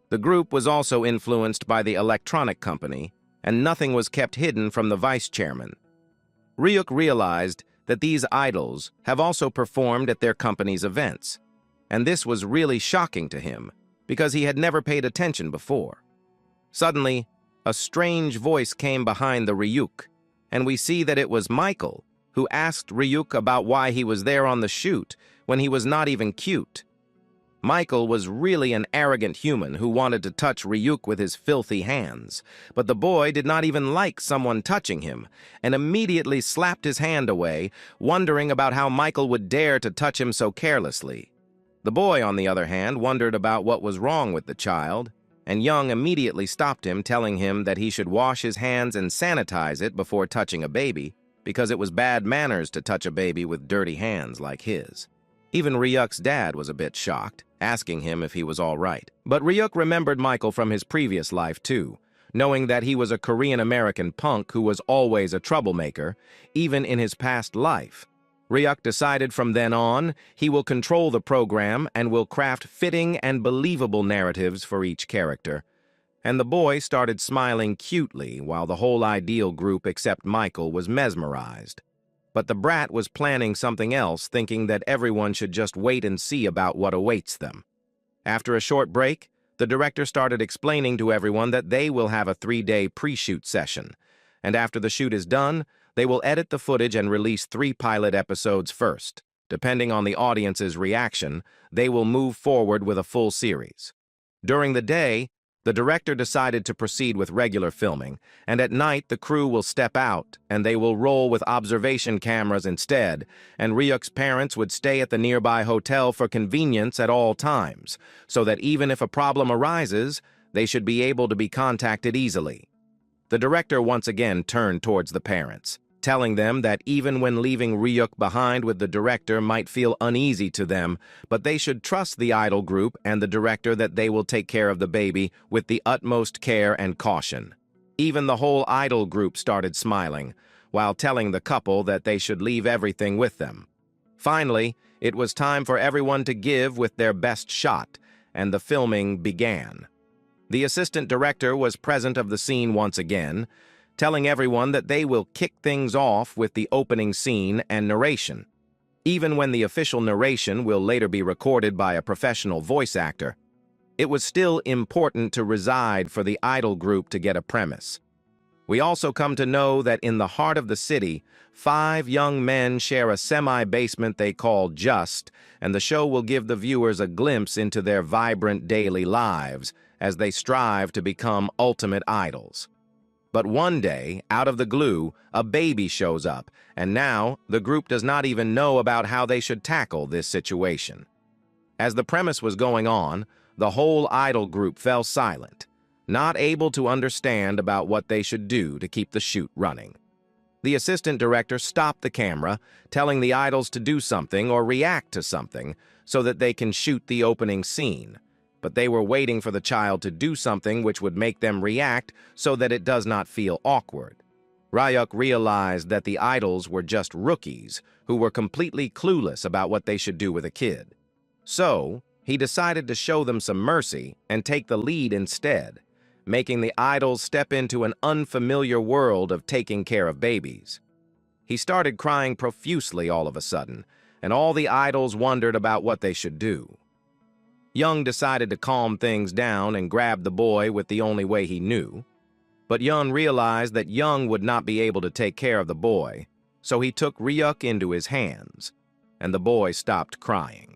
The group was also influenced by the electronic company, and nothing was kept hidden from the vice chairman. Ryuk realized that these idols have also performed at their company's events, and this was really shocking to him because he had never paid attention before. Suddenly, a strange voice came behind the Ryuk, and we see that it was Michael, who asked Ryuk about why he was there on the shoot when he was not even cute. Michael was really an arrogant human who wanted to touch Ryuk with his filthy hands, but the boy did not even like someone touching him, and immediately slapped his hand away, wondering about how Michael would dare to touch him so carelessly. The boy, on the other hand, wondered about what was wrong with the child, and Young immediately stopped him, telling him that he should wash his hands and sanitize it before touching a baby, because it was bad manners to touch a baby with dirty hands like his. Even Ryuk's dad was a bit shocked, asking him if he was all right. But Ryuk remembered Michael from his previous life too, knowing that he was a Korean-American punk who was always a troublemaker, even in his past life. Ryuk decided from then on he will control the program and will craft fitting and believable narratives for each character. And the boy started smiling cutely while the whole ideal group except Michael was mesmerized. But the brat was planning something else, thinking that everyone should just wait and see about what awaits them. After a short break, the director started explaining to everyone that they will have a 3-day pre-shoot session, and after the shoot is done, they will edit the footage and release 3 pilot episodes first. Depending on the audience's reaction, they will move forward with a full series. During the day, the director decided to proceed with regular filming, and at night the crew will step out and they will roll with observation cameras instead, and Ryuk's parents would stay at the nearby hotel for convenience at all times, so that even if a problem arises, they should be able to be contacted easily. The director once again turned towards the parents, telling them that even when leaving Ryuk behind with the director might feel uneasy to them, but they should trust the idol group and the director that they will take care of the baby with the utmost care and caution. Even the whole idol group started smiling, while telling the couple that they should leave everything with them. Finally, it was time for everyone to give with their best shot, and the filming began. The assistant director was present of the scene once again, telling everyone that they will kick things off with the opening scene and narration. Even when the official narration will later be recorded by a professional voice actor, it was still important to reside for the idol group to get a premise. We also come to know that in the heart of the city, 5 young men share a semi-basement they call Just, and the show will give the viewers a glimpse into their vibrant daily lives as they strive to become ultimate idols. But one day, out of the glue, a baby shows up, and now the group does not even know about how they should tackle this situation. As the premise was going on, the whole idol group fell silent, not able to understand about what they should do to keep the shoot running. The assistant director stopped the camera, telling the idols to do something or react to something so that they can shoot the opening scene. But they were waiting for the child to do something which would make them react so that it does not feel awkward. Ryuk realized that the idols were just rookies who were completely clueless about what they should do with a kid. So, He decided to show them some mercy and take the lead instead, making the idols step into an unfamiliar world of taking care of babies. He started crying profusely all of a sudden, and all the idols wondered about what they should do. Young decided to calm things down and grab the boy with the only way he knew. But Young realized that Young would not be able to take care of the boy, so he took Ryuk into his hands, and the boy stopped crying.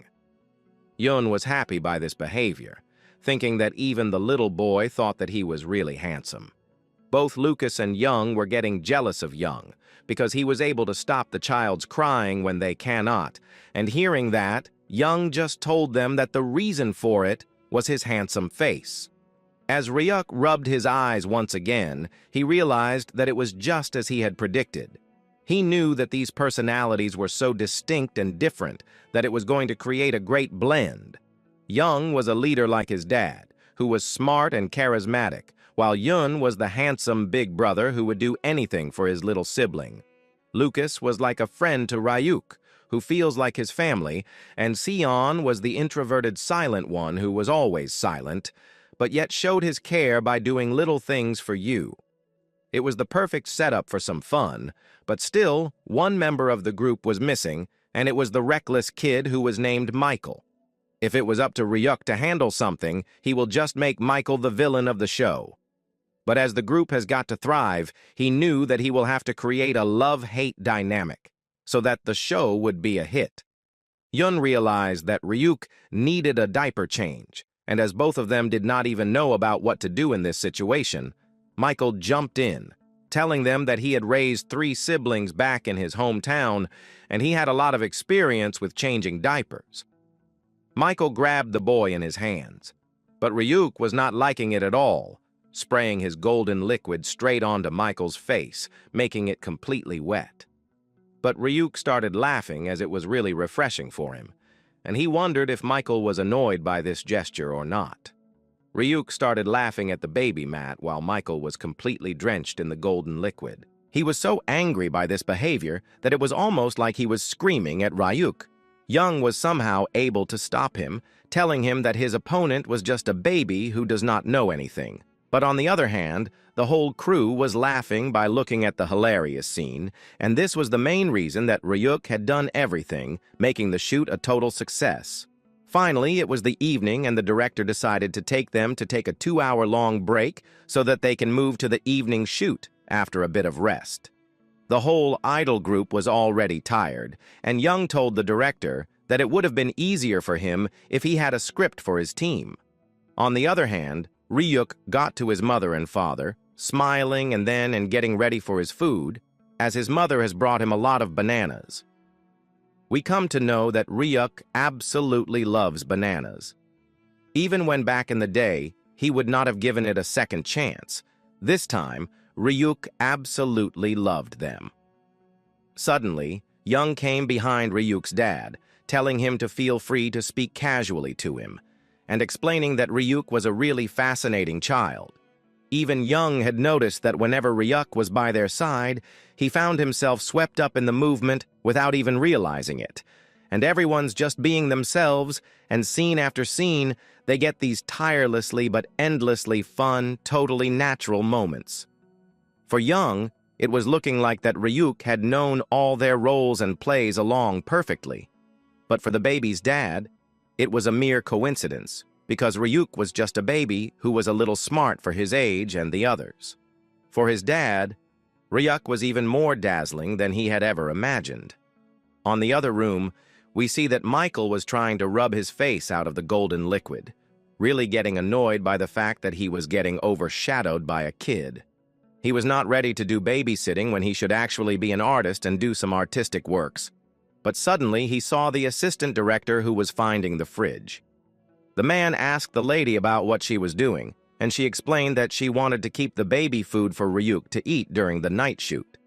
Yun was happy by this behavior, thinking that even the little boy thought that he was really handsome. Both Lucas and Young were getting jealous of Young, because he was able to stop the child's crying when they cannot, and hearing that, Young just told them that the reason for it was his handsome face. As Ryuk rubbed his eyes once again, he realized that it was just as he had predicted. He knew that these personalities were so distinct and different that it was going to create a great blend. Young was a leader like his dad, who was smart and charismatic, while Yun was the handsome big brother who would do anything for his little sibling. Lucas was like a friend to Ryuk, who feels like his family, and Sion was the introverted silent one who was always silent, but yet showed his care by doing little things for you. It was the perfect setup for some fun, but still, one member of the group was missing, and it was the reckless kid who was named Michael. If it was up to Ryuk to handle something, he will just make Michael the villain of the show. But as the group has got to thrive, he knew that he will have to create a love-hate dynamic, so that the show would be a hit. Yun realized that Ryuk needed a diaper change, and as both of them did not even know about what to do in this situation, Michael jumped in, telling them that he had raised 3 siblings back in his hometown, and he had a lot of experience with changing diapers. Michael grabbed the boy in his hands, but Ryuk was not liking it at all, spraying his golden liquid straight onto Michael's face, making it completely wet. But Ryuk started laughing as it was really refreshing for him, and he wondered if Michael was annoyed by this gesture or not. Ryuk started laughing at the baby mat while Michael was completely drenched in the golden liquid. He was so angry by this behavior that it was almost like he was screaming at Ryuk. Young was somehow able to stop him, telling him that his opponent was just a baby who does not know anything. But on the other hand, the whole crew was laughing by looking at the hilarious scene, and this was the main reason that Ryuk had done everything, making the shoot a total success. Finally, it was the evening and the director decided to take them to take a 2-hour-long break so that they can move to the evening shoot after a bit of rest. The whole idol group was already tired, and Young told the director that it would have been easier for him if he had a script for his team. On the other hand, Ryuk got to his mother and father, smiling and getting ready for his food, as his mother has brought him a lot of bananas. We come to know that Ryuk absolutely loves bananas. Even when back in the day, he would not have given it a second chance. This time, Ryuk absolutely loved them. Suddenly, Young came behind Ryuk's dad, telling him to feel free to speak casually to him, and explaining that Ryuk was a really fascinating child. Even Young had noticed that whenever Ryuk was by their side, he found himself swept up in the movement without even realizing it. And everyone's just being themselves, and scene after scene, they get these tirelessly but endlessly fun, totally natural moments. For Young, it was looking like that Ryuk had known all their roles and plays along perfectly. But for the baby's dad, it was a mere coincidence, because Ryuk was just a baby who was a little smart for his age and the others. For his dad, Ryuk was even more dazzling than he had ever imagined. On the other room, we see that Michael was trying to rub his face out of the golden liquid, really getting annoyed by the fact that he was getting overshadowed by a kid. He was not ready to do babysitting when he should actually be an artist and do some artistic works. But suddenly he saw the assistant director who was finding the fridge. The man asked the lady about what she was doing, and she explained that she wanted to keep the baby food for Ryuk to eat during the night shoot.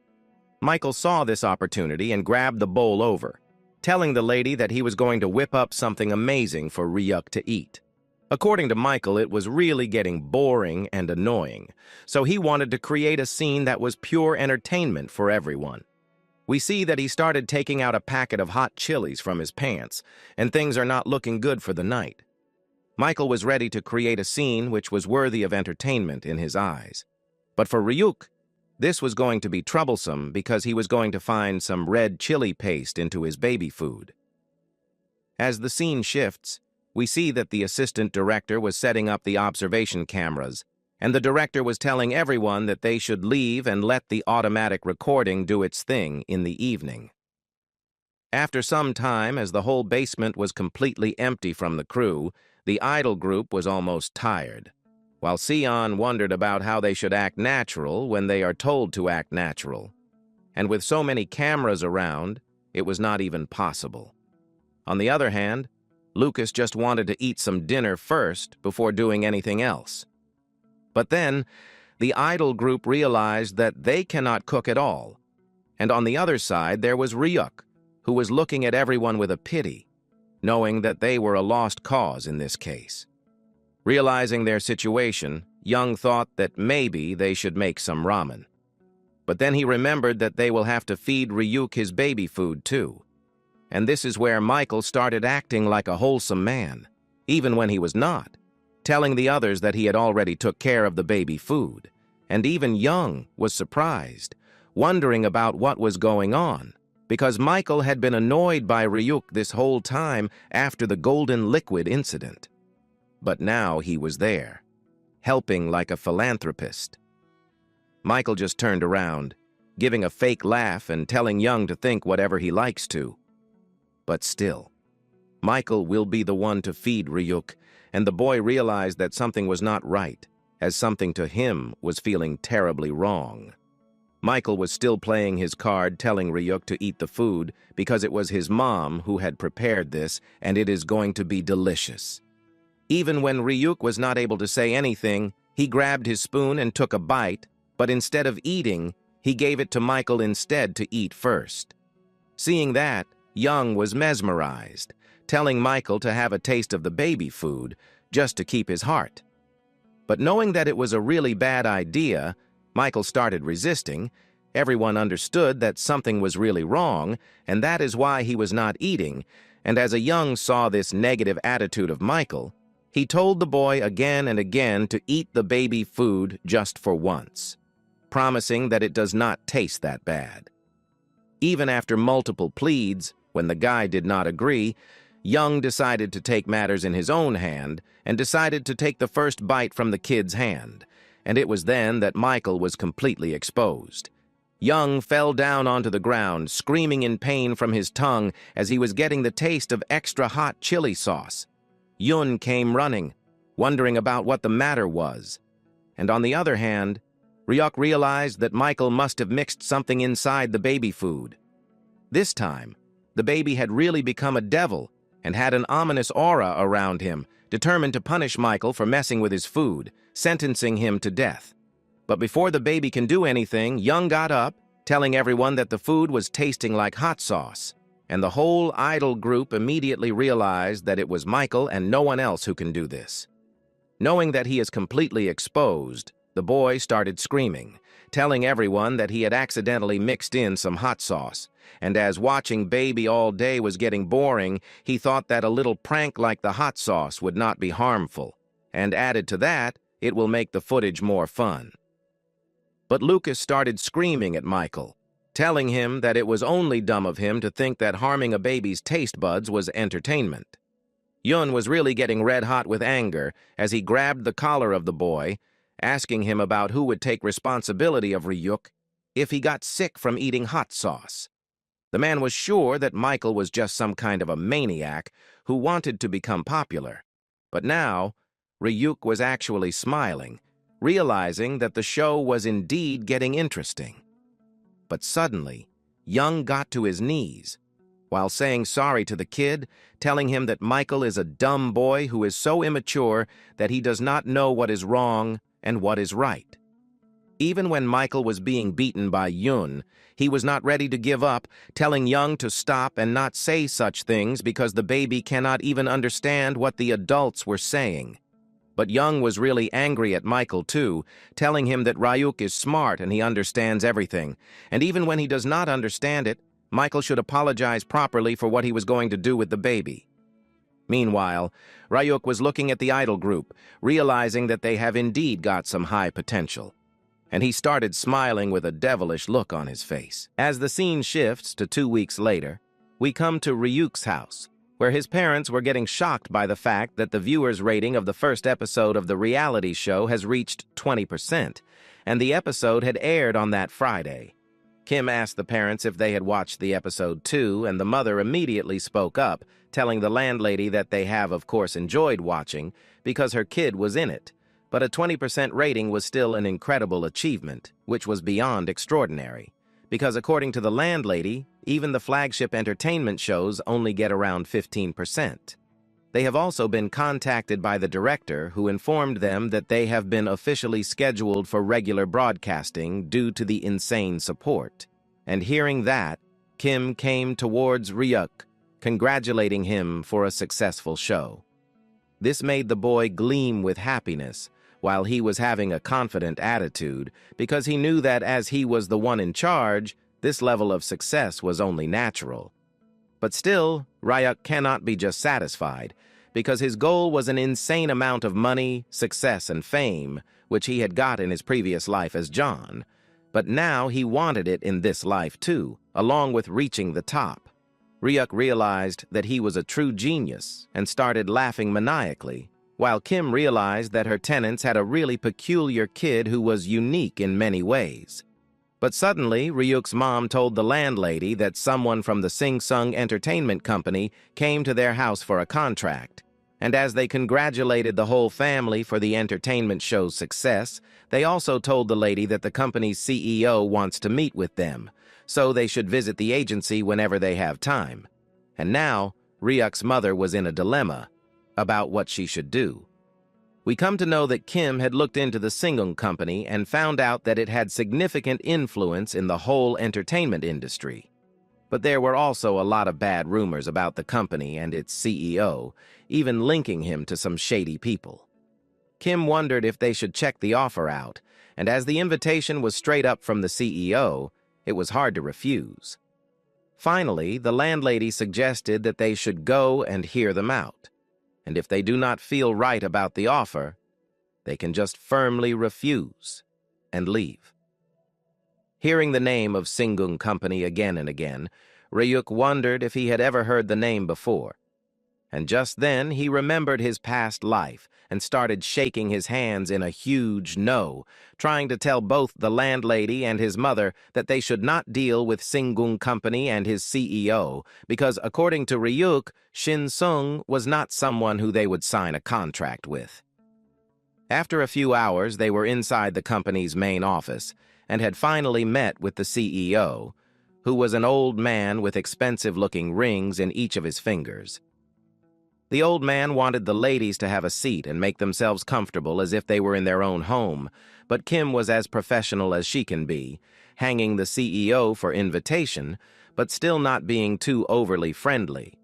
Michael saw this opportunity and grabbed the bowl over, telling the lady that he was going to whip up something amazing for Ryuk to eat. According to Michael, it was really getting boring and annoying, so he wanted to create a scene that was pure entertainment for everyone. We see that he started taking out a packet of hot chilies from his pants, and things are not looking good for the night. Michael was ready to create a scene which was worthy of entertainment in his eyes. But for Ryuk, this was going to be troublesome because he was going to find some red chili paste into his baby food. As the scene shifts, we see that the assistant director was setting up the observation cameras, and the director was telling everyone that they should leave and let the automatic recording do its thing in the evening. After some time, as the whole basement was completely empty from the crew, the idol group was almost tired, while Sion wondered about how they should act natural when they are told to act natural. And with so many cameras around, it was not even possible. On the other hand, Lucas just wanted to eat some dinner first before doing anything else. But then, the idol group realized that they cannot cook at all. And on the other side, there was Ryuk, who was looking at everyone with a pity, knowing that they were a lost cause in this case. Realizing their situation, Young thought that maybe they should make some ramen. But then he remembered that they will have to feed Ryuk his baby food too. And this is where Michael started acting like a wholesome man, even when he was not, telling the others that he had already took care of the baby food. And even Young was surprised, wondering about what was going on, because Michael had been annoyed by Ryuk this whole time after the golden liquid incident. But now he was there, helping like a philanthropist. Michael just turned around, giving a fake laugh and telling Young to think whatever he likes to. But still, Michael will be the one to feed Ryuk, and the boy realized that something was not right, as something to him was feeling terribly wrong. Michael was still playing his card, telling Ryuk to eat the food because it was his mom who had prepared this, and it is going to be delicious. Even when Ryuk was not able to say anything, he grabbed his spoon and took a bite, but instead of eating, he gave it to Michael instead to eat first. Seeing that, Young was mesmerized, telling Michael to have a taste of the baby food just to keep his heart. But knowing that it was a really bad idea, Michael started resisting. Everyone understood that something was really wrong, and that is why he was not eating, and as a Young saw this negative attitude of Michael, he told the boy again and again to eat the baby food just for once, promising that it does not taste that bad. Even after multiple pleads, when the guy did not agree, Young decided to take matters in his own hand and decided to take the first bite from the kid's hand, and it was then that Michael was completely exposed. Young fell down onto the ground, screaming in pain from his tongue as he was getting the taste of extra hot chili sauce. Yun came running, wondering about what the matter was. And on the other hand, Ryuk realized that Michael must have mixed something inside the baby food. This time, the baby had really become a devil and had an ominous aura around him, determined to punish Michael for messing with his food, sentencing him to death. But before the baby can do anything, Young got up, telling everyone that the food was tasting like hot sauce, and the whole idol group immediately realized that it was Michael and no one else who can do this. Knowing that he is completely exposed, the boy started screaming, telling everyone that he had accidentally mixed in some hot sauce, and as watching baby all day was getting boring, he thought that a little prank like the hot sauce would not be harmful, and added to that, it will make the footage more fun. But Lucas started screaming at Michael, telling him that it was only dumb of him to think that harming a baby's taste buds was entertainment. Yun was really getting red-hot with anger as he grabbed the collar of the boy, asking him about who would take responsibility of Ryuk if he got sick from eating hot sauce. The man was sure that Michael was just some kind of a maniac who wanted to become popular. But now, Ryuk was actually smiling, realizing that the show was indeed getting interesting. But suddenly, Young got to his knees, while saying sorry to the kid, telling him that Michael is a dumb boy who is so immature that he does not know what is wrong and what is right. Even when Michael was being beaten by Yun, he was not ready to give up, telling Young to stop and not say such things because the baby cannot even understand what the adults were saying. But Young was really angry at Michael too, telling him that Ryuk is smart and he understands everything, and even when he does not understand it, Michael should apologize properly for what he was going to do with the baby. Meanwhile, Ryuk was looking at the idol group, realizing that they have indeed got some high potential. And he started smiling with a devilish look on his face. As the scene shifts to 2 weeks later, we come to Ryuk's house, where his parents were getting shocked by the fact that the viewers' rating of the first episode of the reality show has reached 20%, and the episode had aired on that Friday. Kim asked the parents if they had watched the episode too, and the mother immediately spoke up, telling the landlady that they have, of course, enjoyed watching because her kid was in it. But a 20% rating was still an incredible achievement, which was beyond extraordinary. Because according to the landlady, even the flagship entertainment shows only get around 15%. They have also been contacted by the director, who informed them that they have been officially scheduled for regular broadcasting due to the insane support. And hearing that, Kim came towards Ryuk, congratulating him for a successful show. This made the boy gleam with happiness, while he was having a confident attitude, because he knew that as he was the one in charge, this level of success was only natural. But still, Ryuk cannot be just satisfied, because his goal was an insane amount of money, success, and fame, which he had got in his previous life as John. But now he wanted it in this life too, along with reaching the top. Ryuk realized that he was a true genius and started laughing maniacally, while Kim realized that her tenants had a really peculiar kid who was unique in many ways. But suddenly, Ryuk's mom told the landlady that someone from the Sing Sung Entertainment Company came to their house for a contract. And as they congratulated the whole family for the entertainment show's success, they also told the lady that the company's CEO wants to meet with them, so they should visit the agency whenever they have time. And now, Ryuk's mother was in a dilemma about what she should do. We come to know that Kim had looked into the Singung company and found out that it had significant influence in the whole entertainment industry. But there were also a lot of bad rumors about the company and its CEO, even linking him to some shady people. Kim wondered if they should check the offer out, and as the invitation was straight up from the CEO, it was hard to refuse. Finally, the landlady suggested that they should go and hear them out. And if they do not feel right about the offer, they can just firmly refuse and leave. Hearing the name of Singung Company again and again, Ryuk wondered if he had ever heard the name before. And just then he remembered his past life and started shaking his hands in a huge no, trying to tell both the landlady and his mother that they should not deal with Singung Company and his CEO, because according to Ryuk, Shin Sung was not someone who they would sign a contract with. After a few hours, they were inside the company's main office and had finally met with the CEO, who was an old man with expensive-looking rings in each of his fingers. The old man wanted the ladies to have a seat and make themselves comfortable as if they were in their own home, but Kim was as professional as she can be, hanging the CEO for invitation, but still not being too overly friendly.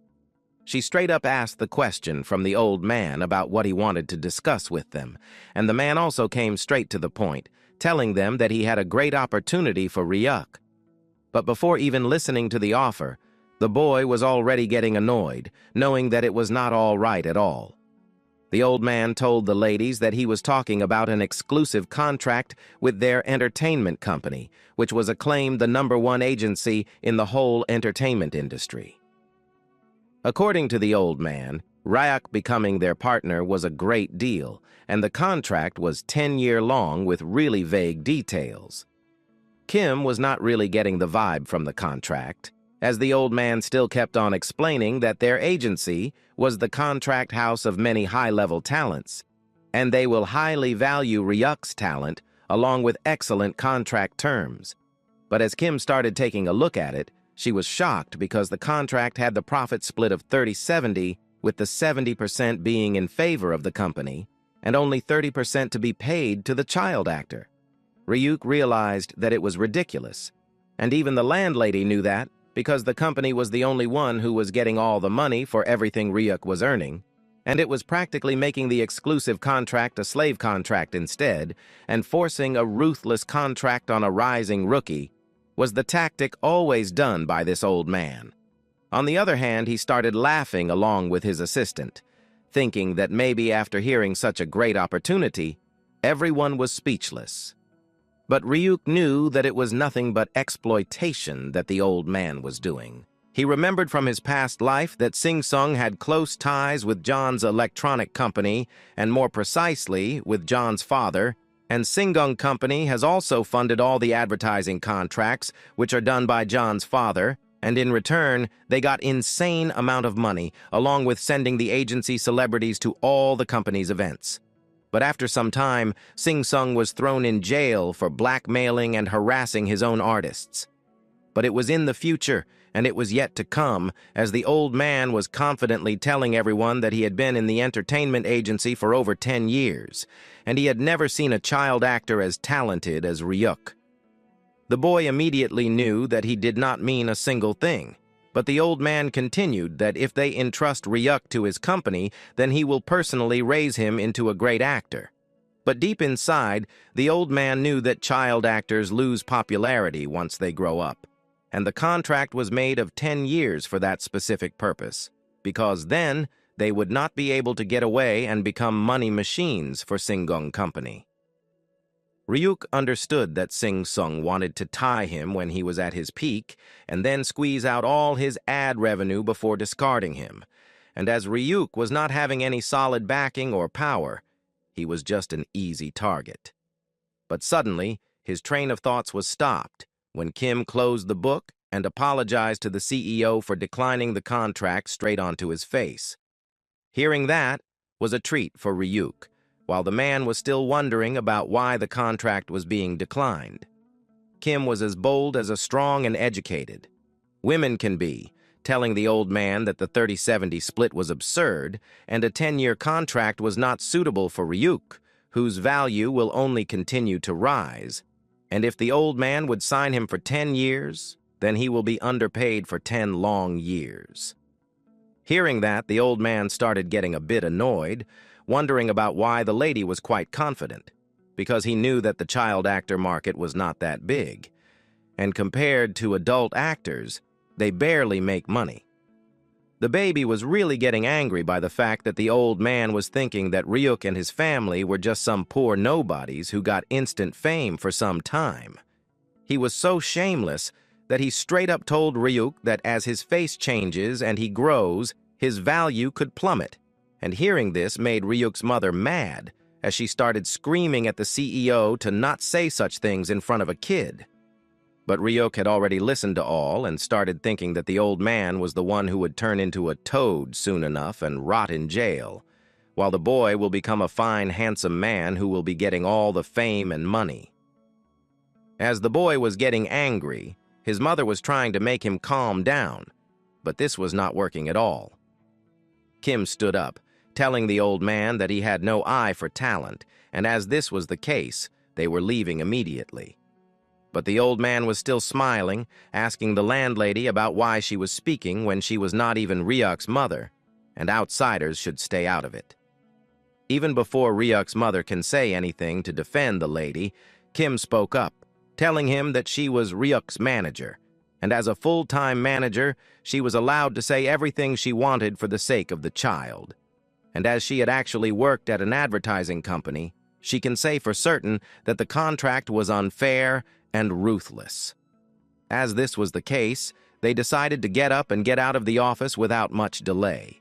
She straight up asked the question from the old man about what he wanted to discuss with them, and the man also came straight to the point, telling them that he had a great opportunity for Ryuk. But before even listening to the offer, the boy was already getting annoyed, knowing that it was not all right at all. The old man told the ladies that he was talking about an exclusive contract with their entertainment company, which was acclaimed the #1 agency in the whole entertainment industry. According to the old man, Ryuk becoming their partner was a great deal, and the contract was 10-year long with really vague details. Kim was not really getting the vibe from the contract, as the old man still kept on explaining that their agency was the contract house of many high-level talents, and they will highly value Ryuk's talent along with excellent contract terms. But as Kim started taking a look at it, she was shocked because the contract had the profit split of 30-70, with the 70% being in favor of the company and only 30% to be paid to the child actor. Ryuk realized that it was ridiculous, and even the landlady knew that, because the company was the only one who was getting all the money for everything Ryuk was earning, and it was practically making the exclusive contract a slave contract instead, and forcing a ruthless contract on a rising rookie was the tactic always done by this old man. On the other hand, he started laughing along with his assistant, thinking that maybe after hearing such a great opportunity, everyone was speechless. But Ryuk knew that it was nothing but exploitation that the old man was doing. He remembered from his past life that Sing-sung had close ties with John's electronic company, and more precisely, with John's father, and Sing-sung Company has also funded all the advertising contracts, which are done by John's father, and in return, they got insane amount of money, along with sending the agency celebrities to all the company's events. But after some time, Sing-sung was thrown in jail for blackmailing and harassing his own artists. But it was in the future, and it was yet to come, as the old man was confidently telling everyone that he had been in the entertainment agency for over 10 years, and he had never seen a child actor as talented as Ryuk. The boy immediately knew that he did not mean a single thing, but the old man continued that if they entrust Ryuk to his company, then he will personally raise him into a great actor. But deep inside, the old man knew that child actors lose popularity once they grow up, and the contract was made of 10 years for that specific purpose, because then they would not be able to get away and become money machines for Sing-sung Company. Ryuk understood that Sing-sung wanted to tie him when he was at his peak and then squeeze out all his ad revenue before discarding him. And as Ryuk was not having any solid backing or power, he was just an easy target. But suddenly, his train of thoughts was stopped when Kim closed the book and apologized to the CEO for declining the contract straight onto his face. Hearing that was a treat for Ryuk, while the man was still wondering about why the contract was being declined. Kim was as bold as a strong and educated women can be, telling the old man that the 30-70 split was absurd and a 10-year contract was not suitable for Ryuk, whose value will only continue to rise. And if the old man would sign him for 10 years, then he will be underpaid for 10 long years. Hearing that, the old man started getting a bit annoyed, wondering about why the lady was quite confident, because he knew that the child actor market was not that big, and compared to adult actors, they barely make money. The baby was really getting angry by the fact that the old man was thinking that Ryuk and his family were just some poor nobodies who got instant fame for some time. He was so shameless that he straight up told Ryuk that as his face changes and he grows, his value could plummet. And hearing this made Ryuk's mother mad, as she started screaming at the CEO to not say such things in front of a kid. But Ryuk had already listened to all and started thinking that the old man was the one who would turn into a toad soon enough and rot in jail, while the boy will become a fine, handsome man who will be getting all the fame and money. As the boy was getting angry, his mother was trying to make him calm down, but this was not working at all. Kim stood up, telling the old man that he had no eye for talent, and as this was the case, they were leaving immediately. But the old man was still smiling, asking the landlady about why she was speaking when she was not even Ryuk's mother, and outsiders should stay out of it. Even before Ryuk's mother can say anything to defend the lady, Kim spoke up, telling him that she was Ryuk's manager, and as a full-time manager, she was allowed to say everything she wanted for the sake of the child. And as she had actually worked at an advertising company, she can say for certain that the contract was unfair and ruthless. As this was the case, they decided to get up and get out of the office without much delay.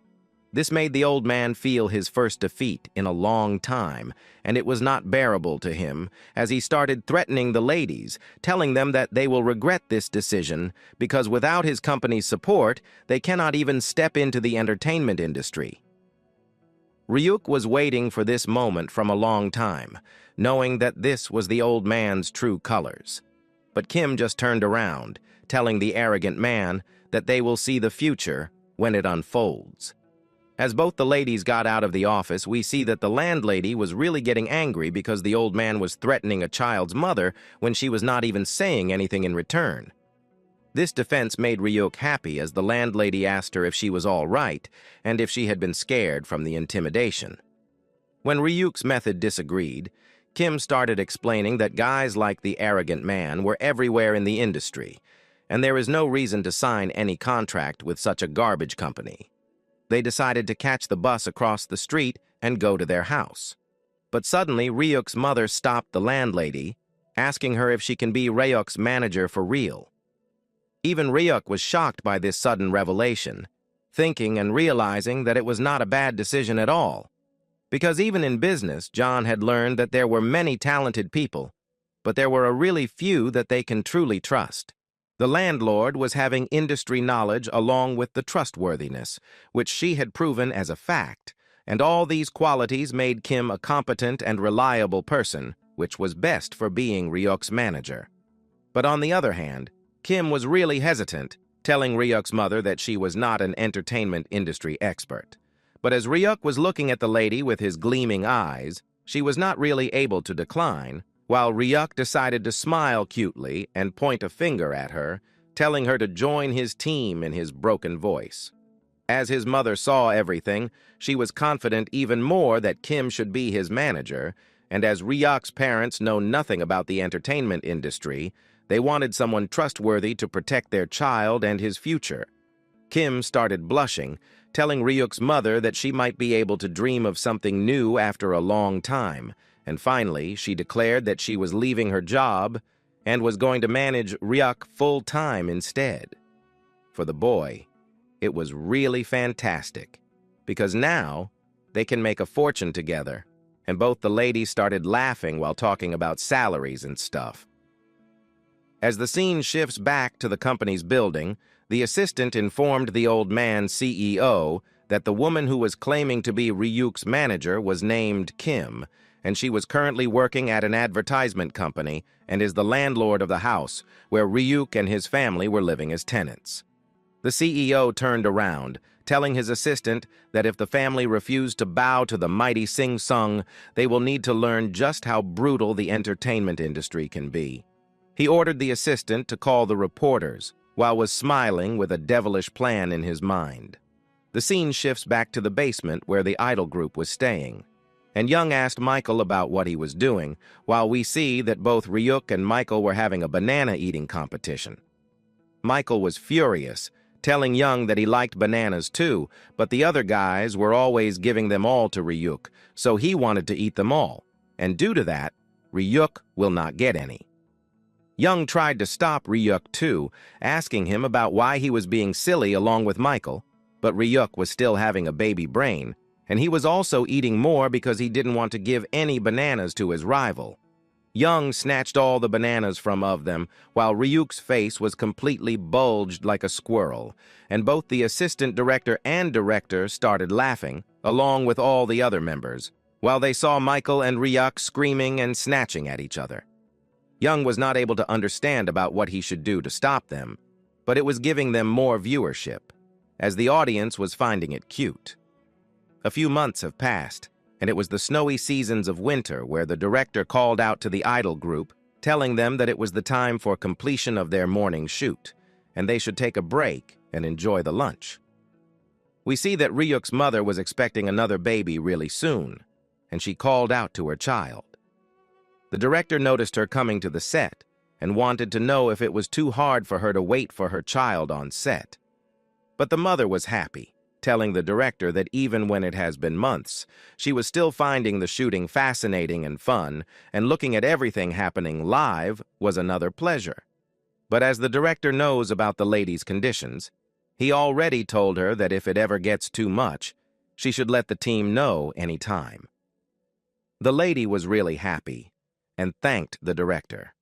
This made the old man feel his first defeat in a long time, and it was not bearable to him, as he started threatening the ladies, telling them that they will regret this decision because without his company's support, they cannot even step into the entertainment industry. Ryuk was waiting for this moment from a long time, knowing that this was the old man's true colors. But Kim just turned around, telling the arrogant man that they will see the future when it unfolds. As both the ladies got out of the office, we see that the landlady was really getting angry because the old man was threatening a child's mother when she was not even saying anything in return. This defense made Ryuk happy as the landlady asked her if she was all right and if she had been scared from the intimidation. When Ryuk's method disagreed, Kim started explaining that guys like the arrogant man were everywhere in the industry, and there is no reason to sign any contract with such a garbage company. They decided to catch the bus across the street and go to their house. But suddenly, Ryuk's mother stopped the landlady, asking her if she can be Ryuk's manager for real. Even Ryuk was shocked by this sudden revelation, thinking and realizing that it was not a bad decision at all. Because even in business, John had learned that there were many talented people, but there were a really few that they can truly trust. The landlord was having industry knowledge along with the trustworthiness, which she had proven as a fact, and all these qualities made Kim a competent and reliable person, which was best for being Ryuk's manager. But on the other hand, Kim was really hesitant, telling Ryuk's mother that she was not an entertainment industry expert. But as Ryuk was looking at the lady with his gleaming eyes, she was not really able to decline, while Ryuk decided to smile cutely and point a finger at her, telling her to join his team in his broken voice. As his mother saw everything, she was confident even more that Kim should be his manager, and as Ryuk's parents know nothing about the entertainment industry, they wanted someone trustworthy to protect their child and his future. Kim started blushing, telling Ryuk's mother that she might be able to dream of something new after a long time, and finally she declared that she was leaving her job and was going to manage Ryuk full-time instead. For the boy, it was really fantastic, because now they can make a fortune together, and both the ladies started laughing while talking about salaries and stuff. As the scene shifts back to the company's building, the assistant informed the old man's CEO that the woman who was claiming to be Ryuk's manager was named Kim, and she was currently working at an advertisement company and is the landlord of the house where Ryuk and his family were living as tenants. The CEO turned around, telling his assistant that if the family refused to bow to the mighty Sing Sung, they will need to learn just how brutal the entertainment industry can be. He ordered the assistant to call the reporters, while was smiling with a devilish plan in his mind. The scene shifts back to the basement where the idol group was staying, and Young asked Michael about what he was doing, while we see that both Ryuk and Michael were having a banana-eating competition. Michael was furious, telling Young that he liked bananas too, but the other guys were always giving them all to Ryuk, so he wanted to eat them all, and due to that, Ryuk will not get any. Young tried to stop Ryuk too, asking him about why he was being silly along with Michael, but Ryuk was still having a baby brain, and he was also eating more because he didn't want to give any bananas to his rival. Young snatched all the bananas from them, while Ryuk's face was completely bulged like a squirrel, and both the assistant director and director started laughing, along with all the other members, while they saw Michael and Ryuk screaming and snatching at each other. Young was not able to understand about what he should do to stop them, but it was giving them more viewership, as the audience was finding it cute. A few months have passed, and it was the snowy seasons of winter where the director called out to the idol group, telling them that it was the time for completion of their morning shoot, and they should take a break and enjoy the lunch. We see that Ryuk's mother was expecting another baby really soon, and she called out to her child. The director noticed her coming to the set and wanted to know if it was too hard for her to wait for her child on set. But the mother was happy, telling the director that even when it has been months, she was still finding the shooting fascinating and fun, and looking at everything happening live was another pleasure. But as the director knows about the lady's conditions, he already told her that if it ever gets too much, she should let the team know any time. The lady was really happy and thanked the director.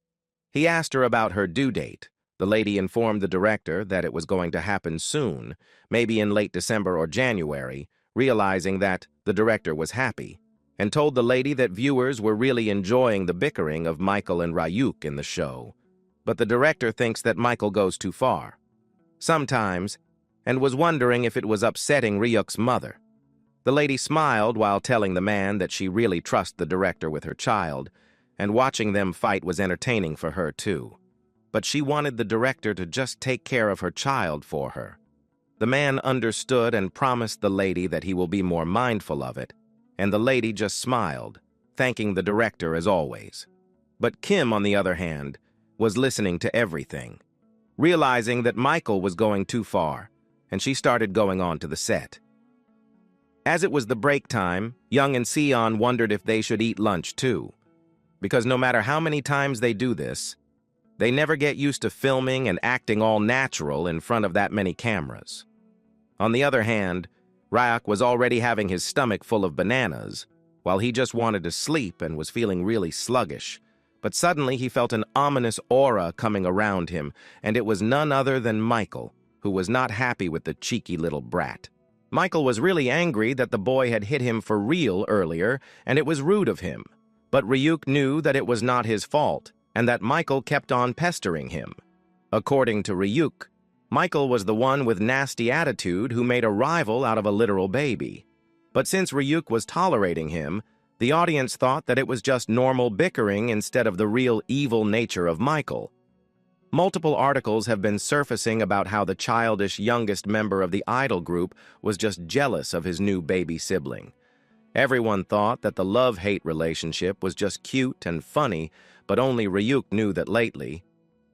He asked her about her due date. The lady informed the director that it was going to happen soon, maybe in late December or January, realizing that the director was happy, and told the lady that viewers were really enjoying the bickering of Michael and Ryuk in the show. But the director thinks that Michael goes too far, sometimes, and was wondering if it was upsetting Ryuk's mother. The lady smiled while telling the man that she really trusts the director with her child, and watching them fight was entertaining for her too. But she wanted the director to just take care of her child for her. The man understood and promised the lady that he will be more mindful of it, and the lady just smiled, thanking the director as always. But Kim, on the other hand, was listening to everything. realizing that Michael was going too far, and she started going on to the set. As it was the break time, Young and Seon wondered if they should eat lunch too, because no matter how many times they do this, they never get used to filming and acting all natural in front of that many cameras. On the other hand, Ryuk was already having his stomach full of bananas, while he just wanted to sleep and was feeling really sluggish. But suddenly he felt an ominous aura coming around him, and it was none other than Michael, who was not happy with the cheeky little brat. Michael was really angry that the boy had hit him for real earlier, and it was rude of him. But Ryuk knew that it was not his fault, and that Michael kept on pestering him. According to Ryuk, Michael was the one with nasty attitude who made a rival out of a literal baby. But since Ryuk was tolerating him, the audience thought that it was just normal bickering instead of the real evil nature of Michael. Multiple articles have been surfacing about how the childish youngest member of the idol group was just jealous of his new baby sibling. Everyone thought that the love-hate relationship was just cute and funny, but only Ryuk knew that lately,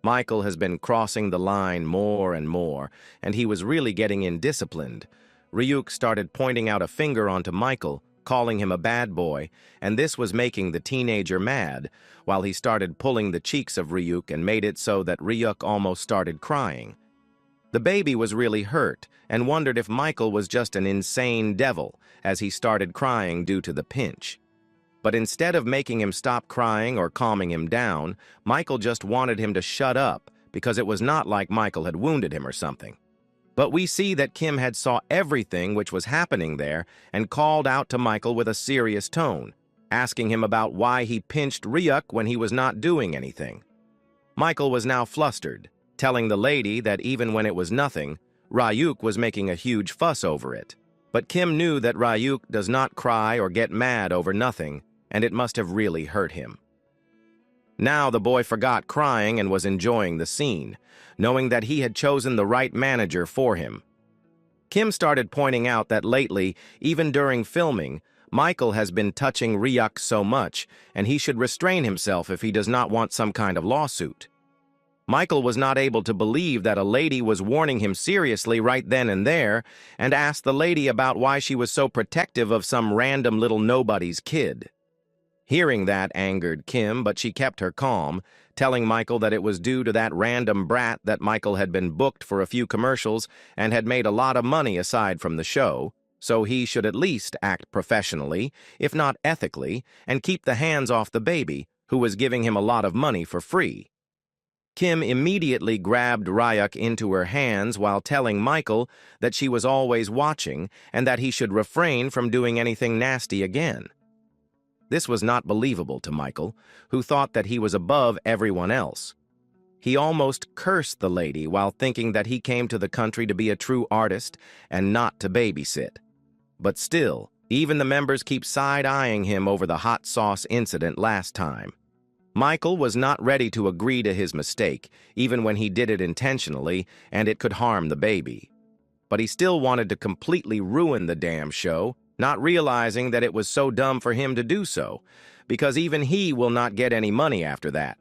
Michael has been crossing the line more and more, and he was really getting indisciplined. Ryuk started pointing out a finger onto Michael, calling him a bad boy, and this was making the teenager mad, while he started pulling the cheeks of Ryuk and made it so that Ryuk almost started crying. The baby was really hurt and wondered if Michael was just an insane devil as he started crying due to the pinch. But instead of making him stop crying or calming him down, Michael just wanted him to shut up because it was not like Michael had wounded him or something. But we see that Kim had saw everything which was happening there and called out to Michael with a serious tone, asking him about why he pinched Ryuk when he was not doing anything. Michael was now flustered, telling the lady that even when it was nothing, Ryuk was making a huge fuss over it. But Kim knew that Ryuk does not cry or get mad over nothing, and it must have really hurt him. Now the boy forgot crying and was enjoying the scene, knowing that he had chosen the right manager for him. Kim started pointing out that lately, even during filming, Michael has been touching Ryuk so much, and he should restrain himself if he does not want some kind of lawsuit. Michael was not able to believe that a lady was warning him seriously right then and there, and asked the lady about why she was so protective of some random little nobody's kid. Hearing that angered Kim, but she kept her calm, telling Michael that it was due to that random brat that Michael had been booked for a few commercials and had made a lot of money aside from the show, so he should at least act professionally, if not ethically, and keep the hands off the baby, who was giving him a lot of money for free. Kim immediately grabbed Ryuk into her hands while telling Michael that she was always watching and that he should refrain from doing anything nasty again. This was not believable to Michael, who thought that he was above everyone else. He almost cursed the lady while thinking that he came to the country to be a true artist and not to babysit. But still, even the members keep side-eyeing him over the hot sauce incident last time. Michael was not ready to agree to his mistake, even when he did it intentionally and it could harm the baby. But he still wanted to completely ruin the damn show, not realizing that it was so dumb for him to do so, because even he will not get any money after that.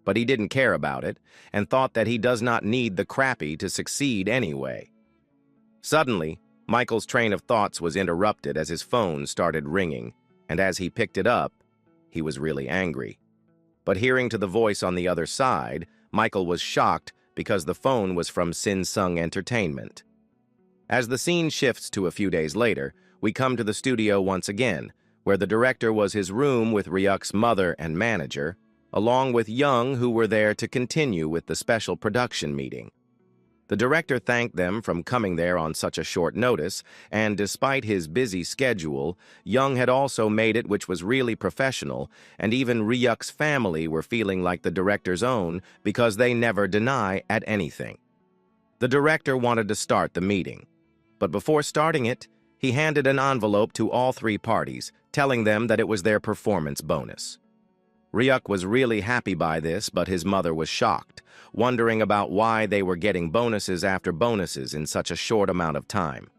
But he didn't care about it, and thought that he does not need the crappy to succeed anyway. Suddenly, Michael's train of thoughts was interrupted as his phone started ringing, and as he picked it up, he was really angry. But hearing to the voice on the other side, Michael was shocked because the phone was from Sin-Sung Entertainment. As the scene shifts to a few days later, we come to the studio once again, where the director was his room with Ryuk's mother and manager, along with Young, who were there to continue with the special production meeting. The director thanked them from coming there on such a short notice, and despite his busy schedule, Young had also made it, which was really professional, and even Ryuk's family were feeling like the director's own because they never deny at anything. The director wanted to start the meeting, but before starting it, he handed an envelope to all three parties, telling them that it was their performance bonus. Ryuk was really happy by this, but his mother was shocked, wondering about why they were getting bonuses after bonuses in such a short amount of time.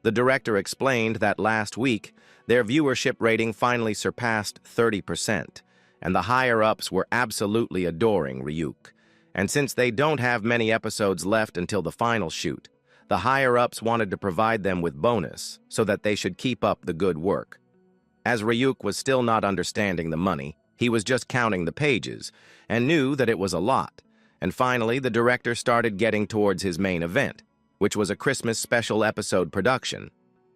The director explained that last week, their viewership rating finally surpassed 30%, and the higher-ups were absolutely adoring Ryuk. And since they don't have many episodes left until the final shoot, the higher-ups wanted to provide them with bonus so that they should keep up the good work. As Ryuk was still not understanding the money, he was just counting the pages and knew that it was a lot. And finally, the director started getting towards his main event, which was a Christmas special episode production.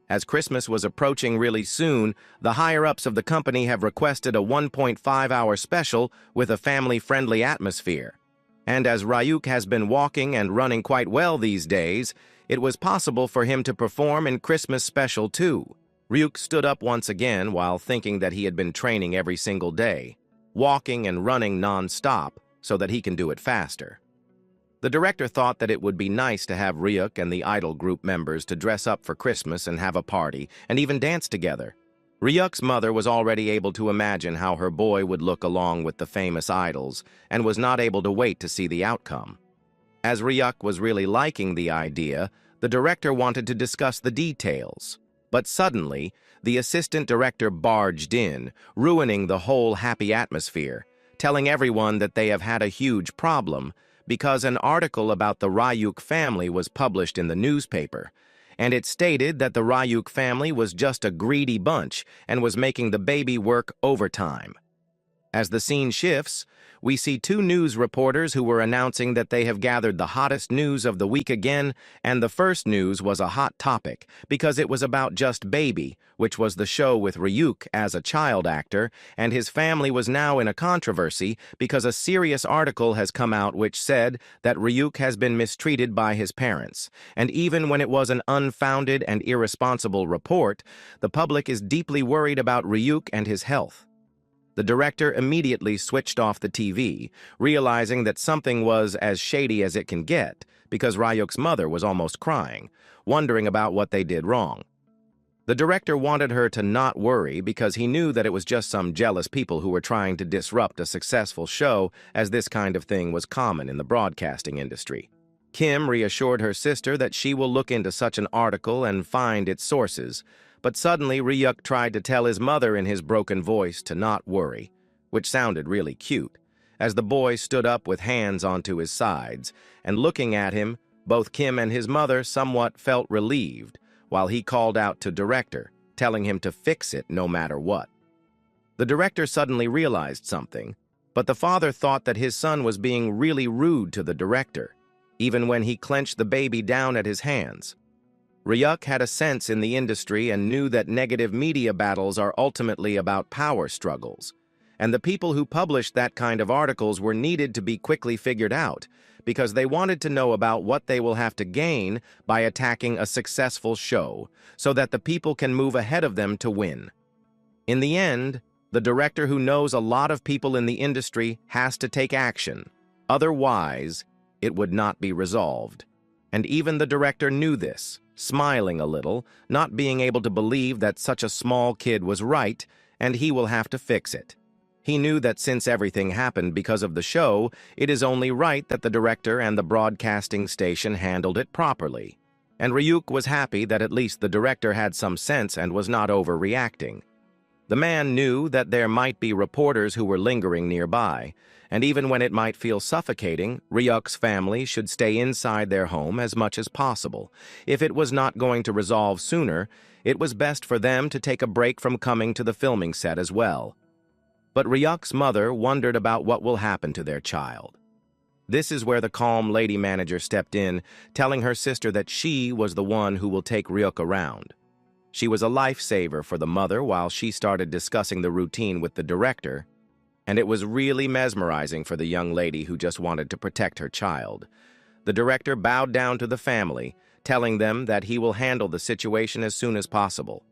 As Christmas was approaching really soon, the higher-ups of the company have requested a 1.5-hour special with a family-friendly atmosphere. And as Ryuk has been walking and running quite well these days, it was possible for him to perform in Christmas special too. Ryuk stood up once again while thinking that he had been training every single day, walking and running non-stop so that he can do it faster. The director thought that it would be nice to have Ryuk and the idol group members to dress up for Christmas and have a party and even dance together. Ryuk's mother was already able to imagine how her boy would look along with the famous idols and was not able to wait to see the outcome. As Ryuk was really liking the idea, the director wanted to discuss the details. But suddenly, the assistant director barged in, ruining the whole happy atmosphere, telling everyone that they have had a huge problem because an article about the Ryuk family was published in the newspaper, and it stated that the Ryuk family was just a greedy bunch and was making the baby work overtime. As the scene shifts, we see two news reporters who were announcing that they have gathered the hottest news of the week again, and the first news was a hot topic because it was about Just Baby, which was the show with Ryuk as a child actor, and his family was now in a controversy because a serious article has come out which said that Ryuk has been mistreated by his parents, and even when it was an unfounded and irresponsible report, the public is deeply worried about Ryuk and his health. The director immediately switched off the TV, realizing that something was as shady as it can get, because Ryuk's mother was almost crying, wondering about what they did wrong. The director wanted her to not worry because he knew that it was just some jealous people who were trying to disrupt a successful show, as this kind of thing was common in the broadcasting industry. Kim reassured her sister that she will look into such an article and find its sources, but suddenly Ryuk tried to tell his mother in his broken voice to not worry, which sounded really cute, as the boy stood up with hands onto his sides, and looking at him, both Kim and his mother somewhat felt relieved, while he called out to director, telling him to fix it no matter what. The director suddenly realized something, but the father thought that his son was being really rude to the director, even when he clenched the baby down at his hands. Ryuk had a sense in the industry and knew that negative media battles are ultimately about power struggles, and the people who published that kind of articles were needed to be quickly figured out because they wanted to know about what they will have to gain by attacking a successful show so that the people can move ahead of them to win. In the end, the director who knows a lot of people in the industry has to take action. Otherwise, it would not be resolved. And even the director knew this, smiling a little, not being able to believe that such a small kid was right, and he will have to fix it. He knew that since everything happened because of the show, it is only right that the director and the broadcasting station handled it properly. And Ryuk was happy that at least the director had some sense and was not overreacting. The man knew that there might be reporters who were lingering nearby, and even when it might feel suffocating, Ryuk's family should stay inside their home as much as possible. If it was not going to resolve sooner, it was best for them to take a break from coming to the filming set as well. But Ryuk's mother wondered about what will happen to their child. This is where the calm lady manager stepped in, telling her sister that she was the one who will take Ryuk around. She was a lifesaver for the mother while she started discussing the routine with the director, and it was really mesmerizing for the young lady who just wanted to protect her child. The director bowed down to the family, telling them that he will handle the situation as soon as possible.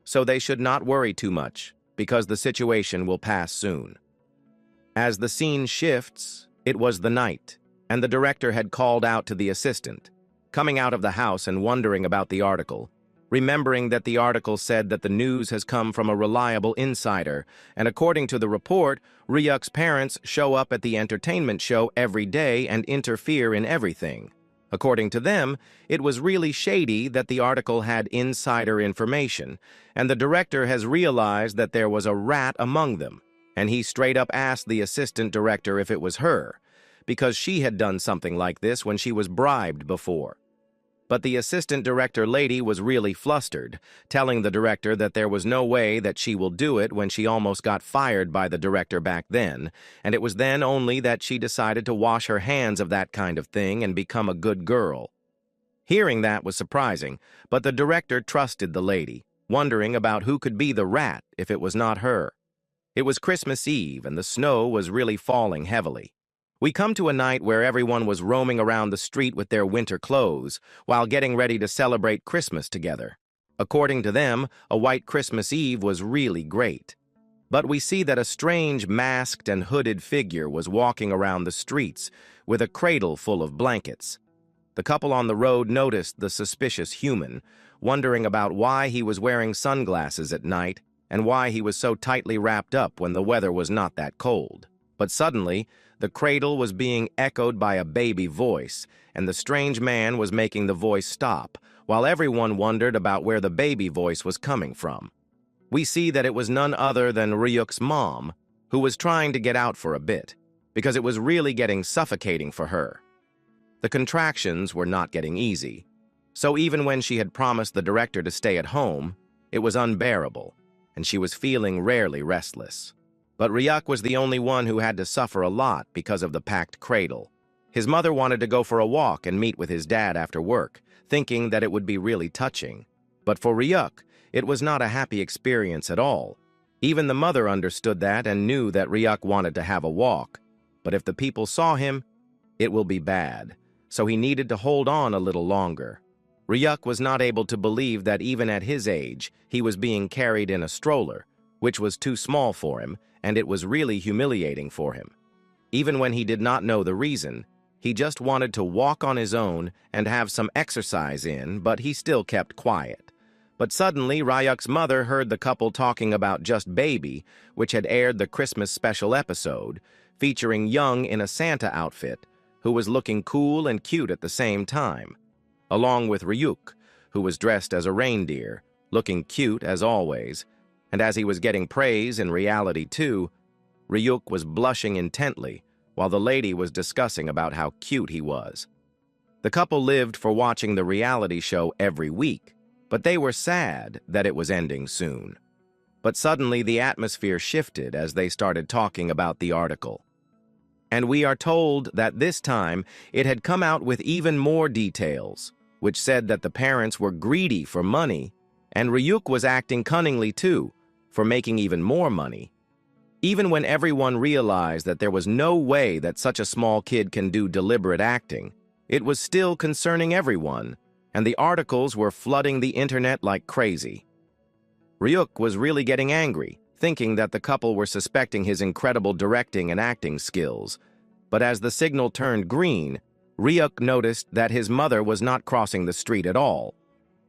So they should not worry too much, because the situation will pass soon. As the scene shifts, it was the night, and the director had called out to the assistant, coming out of the house and wondering about the article, remembering that the article said that the news has come from a reliable insider, and according to the report, Ryuk's parents show up at the entertainment show every day and interfere in everything. According to them, it was really shady that the article had insider information, and the director has realized that there was a rat among them, and he straight up asked the assistant director if it was her, because she had done something like this when she was bribed before. But the assistant director lady was really flustered, telling the director that there was no way that she will do it when she almost got fired by the director back then, and it was then only that she decided to wash her hands of that kind of thing and become a good girl. Hearing that was surprising, but the director trusted the lady, wondering about who could be the rat if it was not her. It was Christmas Eve, and the snow was really falling heavily. We come to a night where everyone was roaming around the street with their winter clothes while getting ready to celebrate Christmas together. According to them, a white Christmas Eve was really great. But we see that a strange masked and hooded figure was walking around the streets with a cradle full of blankets. The couple on the road noticed the suspicious human, wondering about why he was wearing sunglasses at night and why he was so tightly wrapped up when the weather was not that cold. But suddenly, the cradle was being echoed by a baby voice, and the strange man was making the voice stop, while everyone wondered about where the baby voice was coming from. We see that it was none other than Ryuk's mom, who was trying to get out for a bit, because it was really getting suffocating for her. The contractions were not getting easy, so even when she had promised the director to stay at home, it was unbearable, and she was feeling rarely restless. But Ryuk was the only one who had to suffer a lot because of the packed cradle. His mother wanted to go for a walk and meet with his dad after work, thinking that it would be really touching. But for Ryuk, it was not a happy experience at all. Even the mother understood that and knew that Ryuk wanted to have a walk. But if the people saw him, it will be bad. So he needed to hold on a little longer. Ryuk was not able to believe that even at his age, he was being carried in a stroller, which was too small for him, and it was really humiliating for him. Even when he did not know the reason, he just wanted to walk on his own and have some exercise in, but he still kept quiet. But suddenly, Ryuk's mother heard the couple talking about Just Baby, which had aired the Christmas special episode, featuring Young in a Santa outfit, who was looking cool and cute at the same time, along with Ryuk, who was dressed as a reindeer, looking cute as always. And as he was getting praise in reality too, Ryuk was blushing intently while the lady was discussing about how cute he was. The couple lived for watching the reality show every week, but they were sad that it was ending soon. But suddenly the atmosphere shifted as they started talking about the article. And we are told that this time it had come out with even more details, which said that the parents were greedy for money, and Ryuk was acting cunningly too, for making even more money. Even when everyone realized that there was no way that such a small kid can do deliberate acting, it was still concerning everyone, and the articles were flooding the internet like crazy. Ryuk was really getting angry, thinking that the couple were suspecting his incredible directing and acting skills. But as the signal turned green, Ryuk noticed that his mother was not crossing the street at all.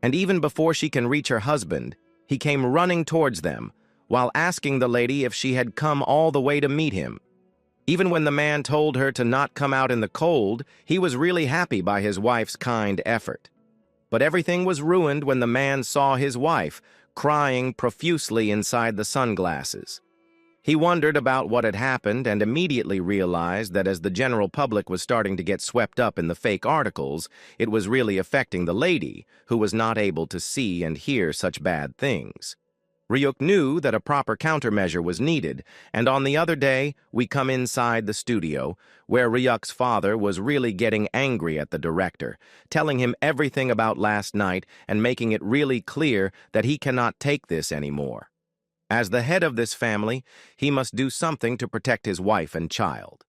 And even before she can reach her husband, he came running towards them, while asking the lady if she had come all the way to meet him. Even when the man told her to not come out in the cold, he was really happy by his wife's kind effort. But everything was ruined when the man saw his wife crying profusely inside the sunglasses. He wondered about what had happened and immediately realized that as the general public was starting to get swept up in the fake articles, it was really affecting the lady, who was not able to see and hear such bad things. Ryuk knew that a proper countermeasure was needed, and on the other day, we come inside the studio, where Ryuk's father was really getting angry at the director, telling him everything about last night and making it really clear that he cannot take this anymore. As the head of this family, he must do something to protect his wife and child.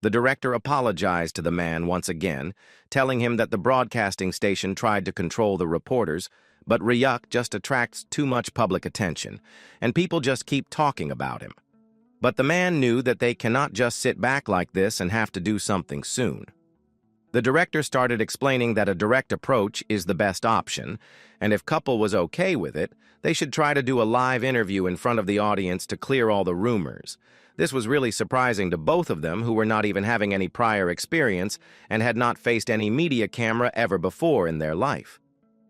The director apologized to the man once again, telling him that the broadcasting station tried to control the reporters, but Ryuk just attracts too much public attention, and people just keep talking about him. But the man knew that they cannot just sit back like this and have to do something soon. The director started explaining that a direct approach is the best option, and if couple was okay with it, they should try to do a live interview in front of the audience to clear all the rumors. This was really surprising to both of them, who were not even having any prior experience and had not faced any media camera ever before in their life.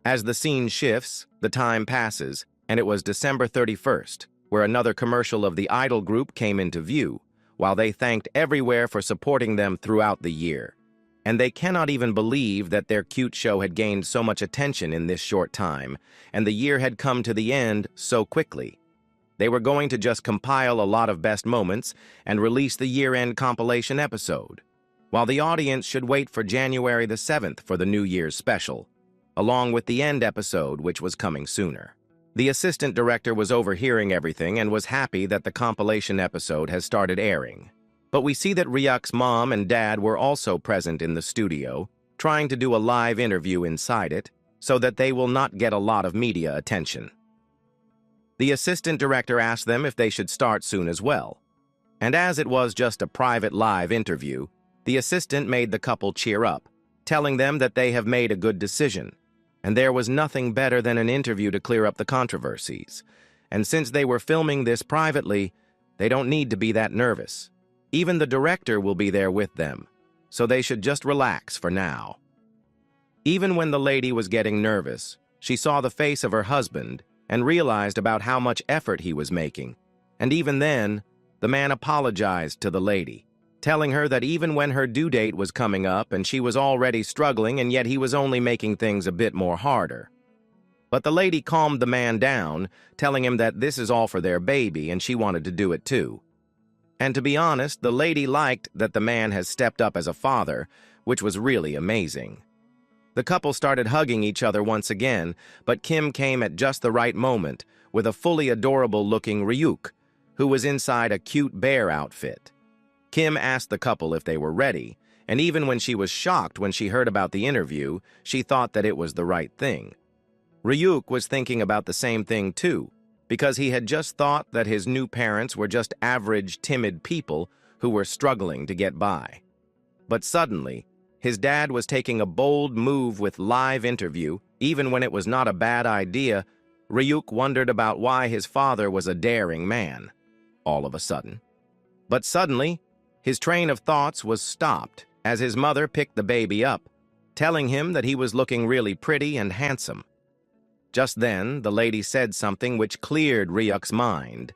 As the scene shifts, the time passes, and it was December 31st, where another commercial of the idol group came into view, while they thanked everywhere for supporting them throughout the year. And they cannot even believe that their cute show had gained so much attention in this short time, and the year had come to the end so quickly. They were going to just compile a lot of best moments and release the year-end compilation episode, while the audience should wait for January the 7th for the New Year's special, along with the end episode, which was coming sooner. The assistant director was overhearing everything and was happy that the compilation episode has started airing. But we see that Ryuk's mom and dad were also present in the studio, trying to do a live interview inside it, so that they will not get a lot of media attention. The assistant director asked them if they should start soon as well. And as it was just a private live interview, the assistant made the couple cheer up, telling them that they have made a good decision, and there was nothing better than an interview to clear up the controversies. And since they were filming this privately, they don't need to be that nervous. Even the director will be there with them, so they should just relax for now. Even when the lady was getting nervous, she saw the face of her husband and realized about how much effort he was making. And even then, the man apologized to the lady, telling her that even when her due date was coming up and she was already struggling, and yet he was only making things a bit more harder. But the lady calmed the man down, telling him that this is all for their baby and she wanted to do it too. And to be honest, the lady liked that the man has stepped up as a father, which was really amazing. The couple started hugging each other once again, but Kim came at just the right moment with a fully adorable-looking Ryuk, who was inside a cute bear outfit. Kim asked the couple if they were ready, and even when she was shocked when she heard about the interview, she thought that it was the right thing. Ryuk was thinking about the same thing too, because he had just thought that his new parents were just average, timid people who were struggling to get by. But suddenly, his dad was taking a bold move with live interview. Even when it was not a bad idea, Ryuk wondered about why his father was a daring man, all of a sudden. But suddenly, his train of thoughts was stopped as his mother picked the baby up, telling him that he was looking really pretty and handsome. Just then, the lady said something which cleared Ryuk's mind,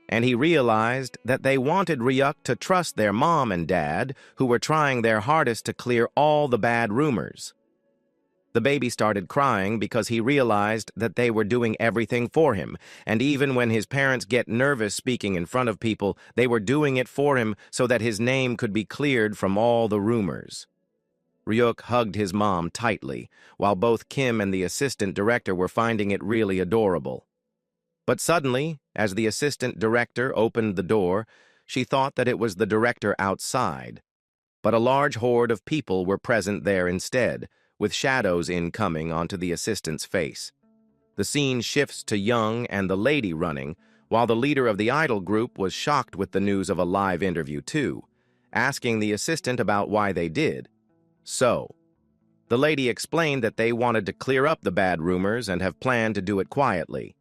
and he realized that they wanted Ryuk to trust their mom and dad, who were trying their hardest to clear all the bad rumors. The baby started crying because he realized that they were doing everything for him, and even when his parents get nervous speaking in front of people, they were doing it for him so that his name could be cleared from all the rumors. Ryuk hugged his mom tightly, while both Kim and the assistant director were finding it really adorable. But suddenly, as the assistant director opened the door, she thought that it was the director outside. But a large horde of people were present there instead, with shadows incoming onto the assistant's face. The scene shifts to Young and the lady running, while the leader of the idol group was shocked with the news of a live interview too, asking the assistant about why they did. So, the lady explained that they wanted to clear up the bad rumors and have planned to do it quietly.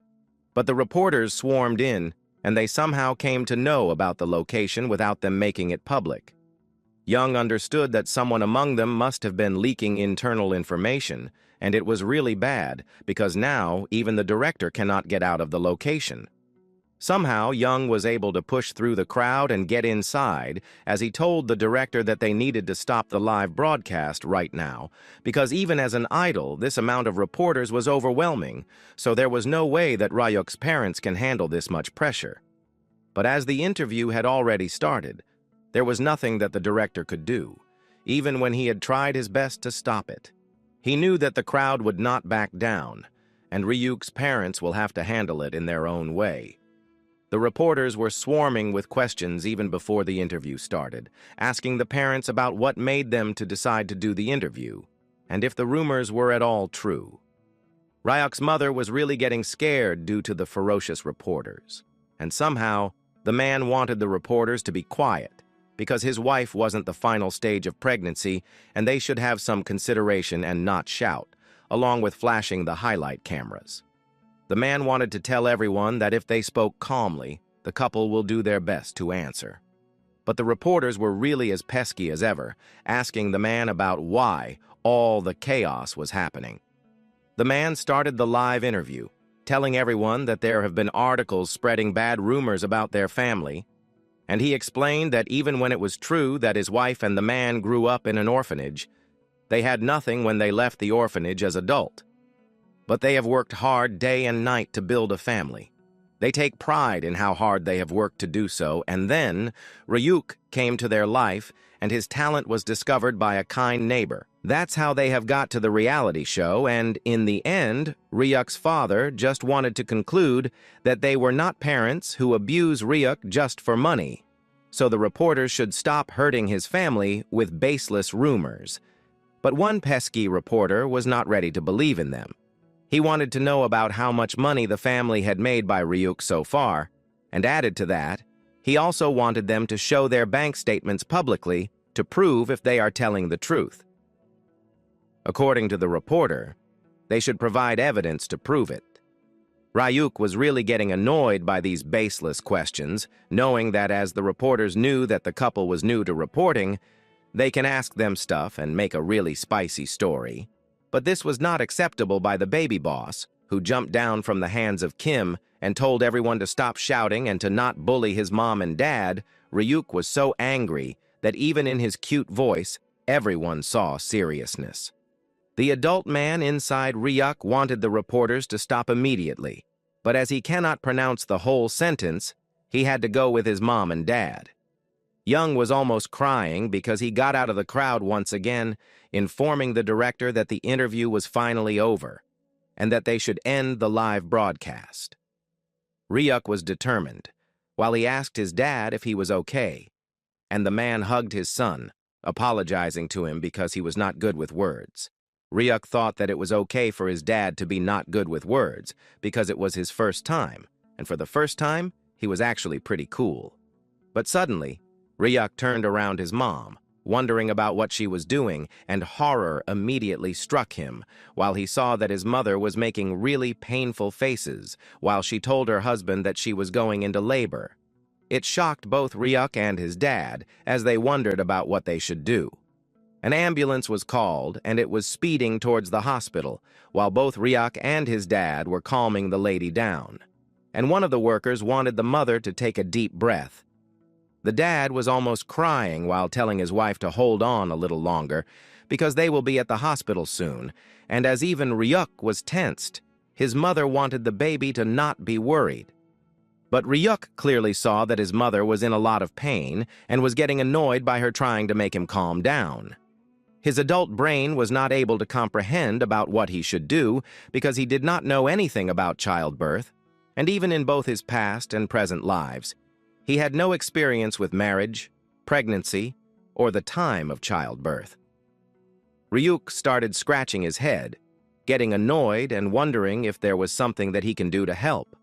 But the reporters swarmed in, and they somehow came to know about the location without them making it public. Young understood that someone among them must have been leaking internal information, and it was really bad, because now even the director cannot get out of the location. Somehow, Young was able to push through the crowd and get inside, as he told the director that they needed to stop the live broadcast right now, because even as an idol, this amount of reporters was overwhelming, so there was no way that Ryuk's parents can handle this much pressure. But as the interview had already started, there was nothing that the director could do, even when he had tried his best to stop it. He knew that the crowd would not back down, and Ryuk's parents will have to handle it in their own way. The reporters were swarming with questions even before the interview started, asking the parents about what made them to decide to do the interview, and if the rumors were at all true. Ryuk's mother was really getting scared due to the ferocious reporters, and somehow the man wanted the reporters to be quiet, because his wife wasn't the final stage of pregnancy and they should have some consideration and not shout, along with flashing the highlight cameras. The man wanted to tell everyone that if they spoke calmly, the couple will do their best to answer. But the reporters were really as pesky as ever, asking the man about why all the chaos was happening. The man started the live interview, telling everyone that there have been articles spreading bad rumors about their family, And he explained that even when it was true that his wife and the man grew up in an orphanage, they had nothing when they left the orphanage as adult. But they have worked hard day and night to build a family. They take pride in how hard they have worked to do so, and then Ryuk came to their life, and his talent was discovered by a kind neighbor. That's how they have got to the reality show, and in the end, Ryuk's father just wanted to conclude that they were not parents who abuse Ryuk just for money, so the reporters should stop hurting his family with baseless rumors. But one pesky reporter was not ready to believe in them. He wanted to know about how much money the family had made by Ryuk so far, and added to that, he also wanted them to show their bank statements publicly to prove if they are telling the truth. According to the reporter, they should provide evidence to prove it. Ryuk was really getting annoyed by these baseless questions, knowing that as the reporters knew that the couple was new to reporting, they can ask them stuff and make a really spicy story. But this was not acceptable by the baby boss, who jumped down from the hands of Kim and told everyone to stop shouting and to not bully his mom and dad. Ryuk was so angry that even in his cute voice, everyone saw seriousness. The adult man inside Ryuk wanted the reporters to stop immediately, but as he cannot pronounce the whole sentence, he had to go with his mom and dad. Young was almost crying because he got out of the crowd once again, informing the director that the interview was finally over and that they should end the live broadcast. Ryuk was determined, while he asked his dad if he was okay, and the man hugged his son, apologizing to him because he was not good with words. Ryuk thought that it was okay for his dad to be not good with words because it was his first time, and for the first time, he was actually pretty cool. But suddenly, Ryuk turned around his mom, wondering about what she was doing, and horror immediately struck him while he saw that his mother was making really painful faces while she told her husband that she was going into labor. It shocked both Ryuk and his dad as they wondered about what they should do. An ambulance was called, and it was speeding towards the hospital, while both Ryuk and his dad were calming the lady down. And one of the workers wanted the mother to take a deep breath. The dad was almost crying while telling his wife to hold on a little longer, because they will be at the hospital soon, and as even Ryuk was tensed, his mother wanted the baby to not be worried. But Ryuk clearly saw that his mother was in a lot of pain and was getting annoyed by her trying to make him calm down. His adult brain was not able to comprehend about what he should do because he did not know anything about childbirth, and even in both his past and present lives, he had no experience with marriage, pregnancy, or the time of childbirth. Ryuk started scratching his head, getting annoyed and wondering if there was something that he can do to help.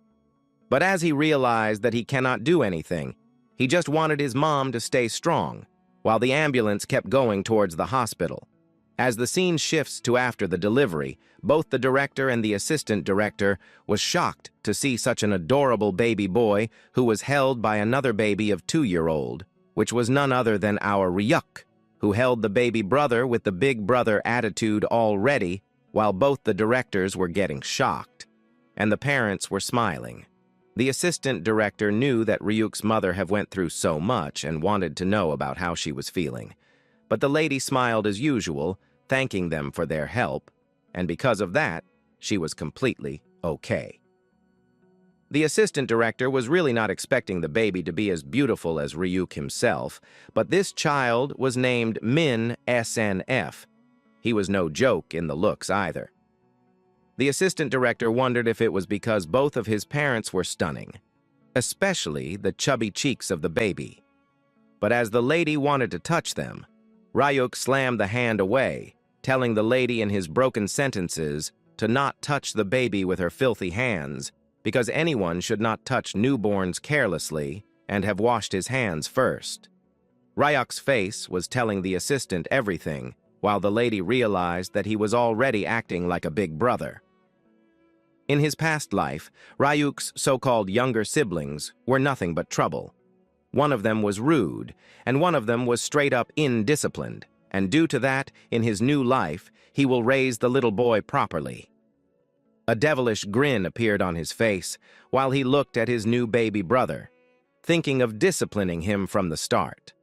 But as he realized that he cannot do anything, he just wanted his mom to stay strong, while the ambulance kept going towards the hospital. As the scene shifts to after the delivery, both the director and the assistant director was shocked to see such an adorable baby boy who was held by another baby of 2-year-old, which was none other than our Ryuk, who held the baby brother with the big brother attitude already, while both the directors were getting shocked, and the parents were smiling. The assistant director knew that Ryuk's mother had went through so much and wanted to know about how she was feeling. But the lady smiled as usual, thanking them for their help, and because of that, she was completely okay. The assistant director was really not expecting the baby to be as beautiful as Ryuk himself, but this child was named Min SNF. He was no joke in the looks either. The assistant director wondered if it was because both of his parents were stunning, especially the chubby cheeks of the baby. But as the lady wanted to touch them, Ryuk slammed the hand away, telling the lady in his broken sentences to not touch the baby with her filthy hands, because anyone should not touch newborns carelessly and have washed his hands first. Ryuk's face was telling the assistant everything, while the lady realized that he was already acting like a big brother. In his past life, Ryuk's so-called younger siblings were nothing but trouble. One of them was rude, and one of them was straight-up indisciplined, and due to that, in his new life, he will raise the little boy properly. A devilish grin appeared on his face while he looked at his new baby brother. thinking of disciplining him from the start.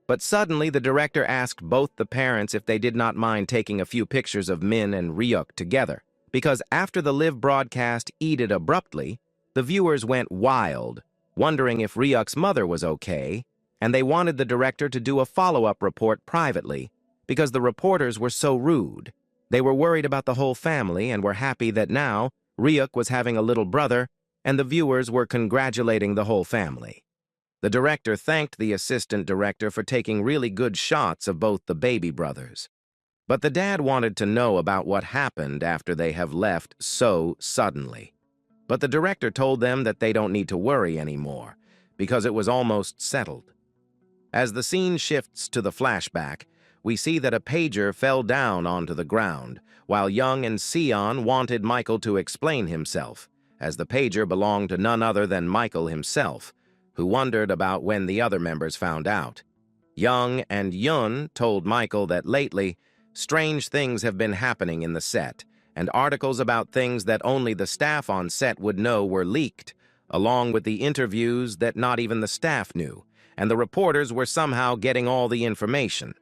But suddenly the director asked both the parents if they did not mind taking a few pictures of Min and Ryuk together, because after the live broadcast ended abruptly, the viewers went wild, wondering if Ryuk's mother was okay, and they wanted the director to do a follow-up report privately, because the reporters were so rude. They were worried about the whole family and were happy that now Ryuk was having a little brother, and the viewers were congratulating the whole family. The director thanked the assistant director for taking really good shots of both the baby brothers. But the dad wanted to know about what happened after they have left so suddenly. But the director told them that they don't need to worry anymore, because it was almost settled. As the scene shifts to the flashback, we see that a pager fell down onto the ground, while Young and Sion wanted Michael to explain himself, as the pager belonged to none other than Michael himself, who wondered about when the other members found out. Young and Yun told Michael that lately, strange things have been happening in the set, and articles about things that only the staff on set would know were leaked, along with the interviews that not even the staff knew, and the reporters were somehow getting all the information.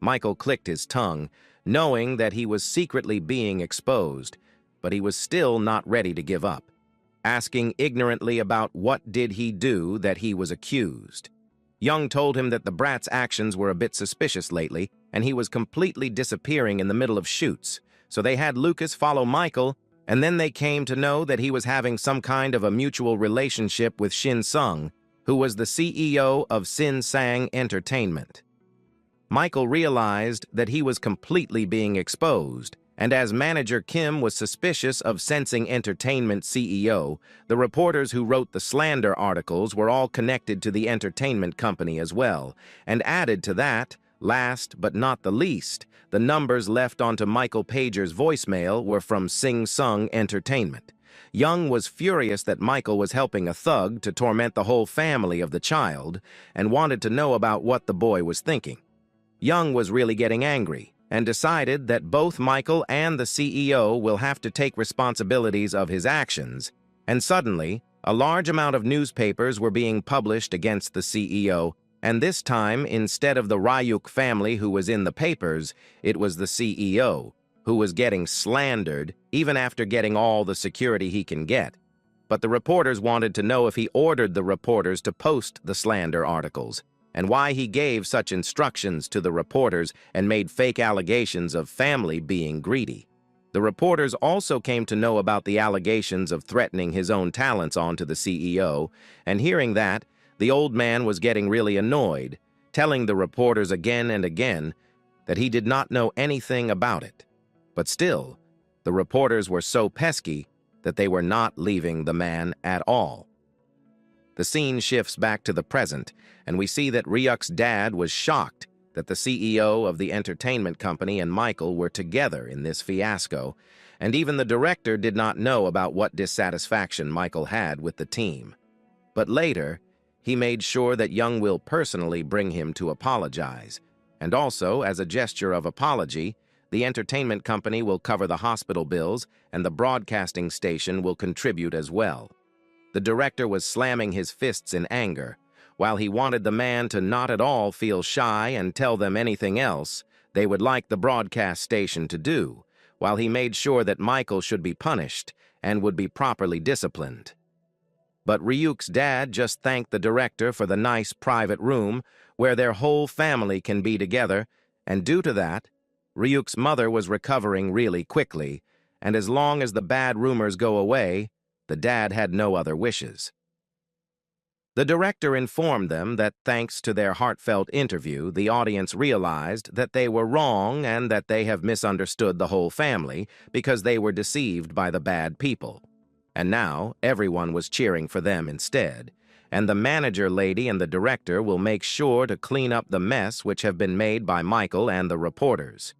Michael clicked his tongue, knowing that he was secretly being exposed, but he was still not ready to give up, asking ignorantly about what did he do that he was accused. Young told him that the brat's actions were a bit suspicious lately, and he was completely disappearing in the middle of shoots, so they had Lucas follow Michael, and then they came to know that he was having some kind of a mutual relationship with Shin Sung, who was the CEO of Sin Sang Entertainment. Michael realized that he was completely being exposed, and as manager Kim was suspicious of Sensing Entertainment CEO, the reporters who wrote the slander articles were all connected to the entertainment company as well, and added to that, last but not the least, the numbers left onto Michael Pager's voicemail were from Sing Sung Entertainment. Young was furious that Michael was helping a thug to torment the whole family of the child, and wanted to know about what the boy was thinking. Young was really getting angry, and decided that both Michael and the CEO will have to take responsibilities of his actions, and suddenly, a large amount of newspapers were being published against the CEO, and this time, instead of the Ryuk family who was in the papers, it was the CEO, who was getting slandered even after getting all the security he can get. But the reporters wanted to know if he ordered the reporters to post the slander articles, and why he gave such instructions to the reporters and made fake allegations of family being greedy. The reporters also came to know about the allegations of threatening his own talents onto the CEO, and hearing that, the old man was getting really annoyed, telling the reporters again and again that he did not know anything about it. But still, the reporters were so pesky that they were not leaving the man at all. The scene shifts back to the present, and we see that Ryuk's dad was shocked that the CEO of the entertainment company and Michael were together in this fiasco, and even the director did not know about what dissatisfaction Michael had with the team. But later, he made sure that Young will personally bring him to apologize, and also, as a gesture of apology, the entertainment company will cover the hospital bills and the broadcasting station will contribute as well. The director was slamming his fists in anger. While he wanted the man to not at all feel shy and tell them anything else they would like the broadcast station to do, while he made sure that Michael should be punished and would be properly disciplined. But Ryuk's dad just thanked the director for the nice private room where their whole family can be together, and due to that, Ryuk's mother was recovering really quickly, and as long as the bad rumors go away, the dad had no other wishes. The director informed them that thanks to their heartfelt interview, the audience realized that they were wrong and that they have misunderstood the whole family because they were deceived by the bad people. And now everyone was cheering for them instead, and the manager lady and the director will make sure to clean up the mess which have been made by Michael and the reporters.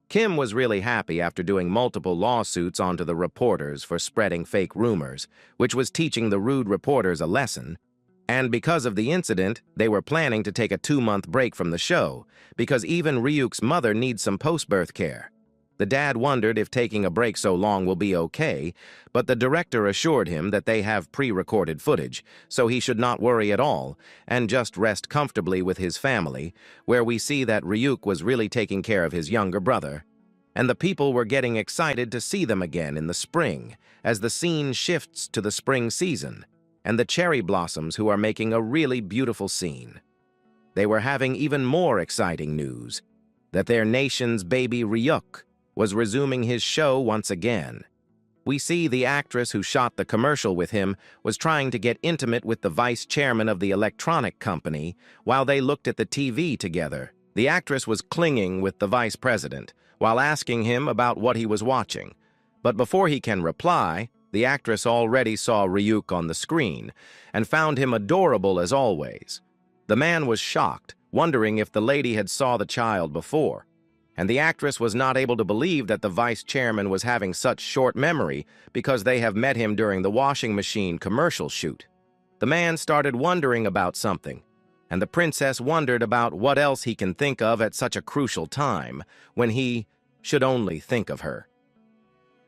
Kim was really happy after doing multiple lawsuits onto the reporters for spreading fake rumors, which was teaching the rude reporters a lesson. And because of the incident, they were planning to take a 2-month break from the show, because even Ryuk's mother needs some post-birth care. The dad wondered if taking a break so long will be okay, but the director assured him that they have pre-recorded footage, so he should not worry at all, and just rest comfortably with his family, where we see that Ryuk was really taking care of his younger brother. And the people were getting excited to see them again in the spring, as the scene shifts to the spring season, and the cherry blossoms who are making a really beautiful scene. They were having even more exciting news, that their nation's baby Ryuk was resuming his show once again. We see the actress who shot the commercial with him was trying to get intimate with the vice chairman of the electronic company while they looked at the TV together. The actress was clinging with the vice president while asking him about what he was watching. But before he can reply, the actress already saw Ryuk on the screen and found him adorable as always. The man was shocked, wondering if the lady had saw the child before. And the actress was not able to believe that the vice chairman was having such short memory because they have met him during the washing machine commercial shoot. The man started wondering about something, and the princess wondered about what else he can think of at such a crucial time when he should only think of her.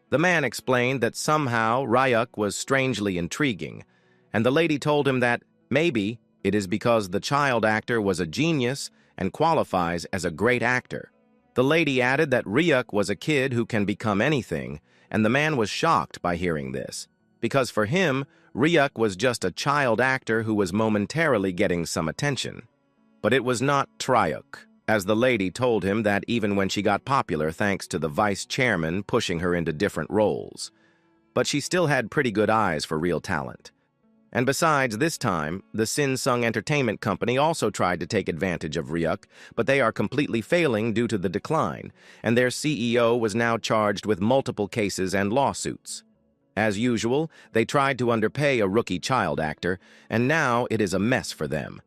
The man explained that somehow Ryuk was strangely intriguing, and the lady told him that maybe it is because the child actor was a genius and qualifies as a great actor. The lady added that Ryuk was a kid who can become anything, and the man was shocked by hearing this, because for him, Ryuk was just a child actor who was momentarily getting some attention. But it was not Tryuk, as the lady told him that even when she got popular thanks to the vice chairman pushing her into different roles. But she still had pretty good eyes for real talent. And besides, this time, the Sinsung Entertainment Company also tried to take advantage of Ryuk, but they are completely failing due to the decline, and their CEO was now charged with multiple cases and lawsuits. As usual, they tried to underpay a rookie child actor, and now it is a mess for them.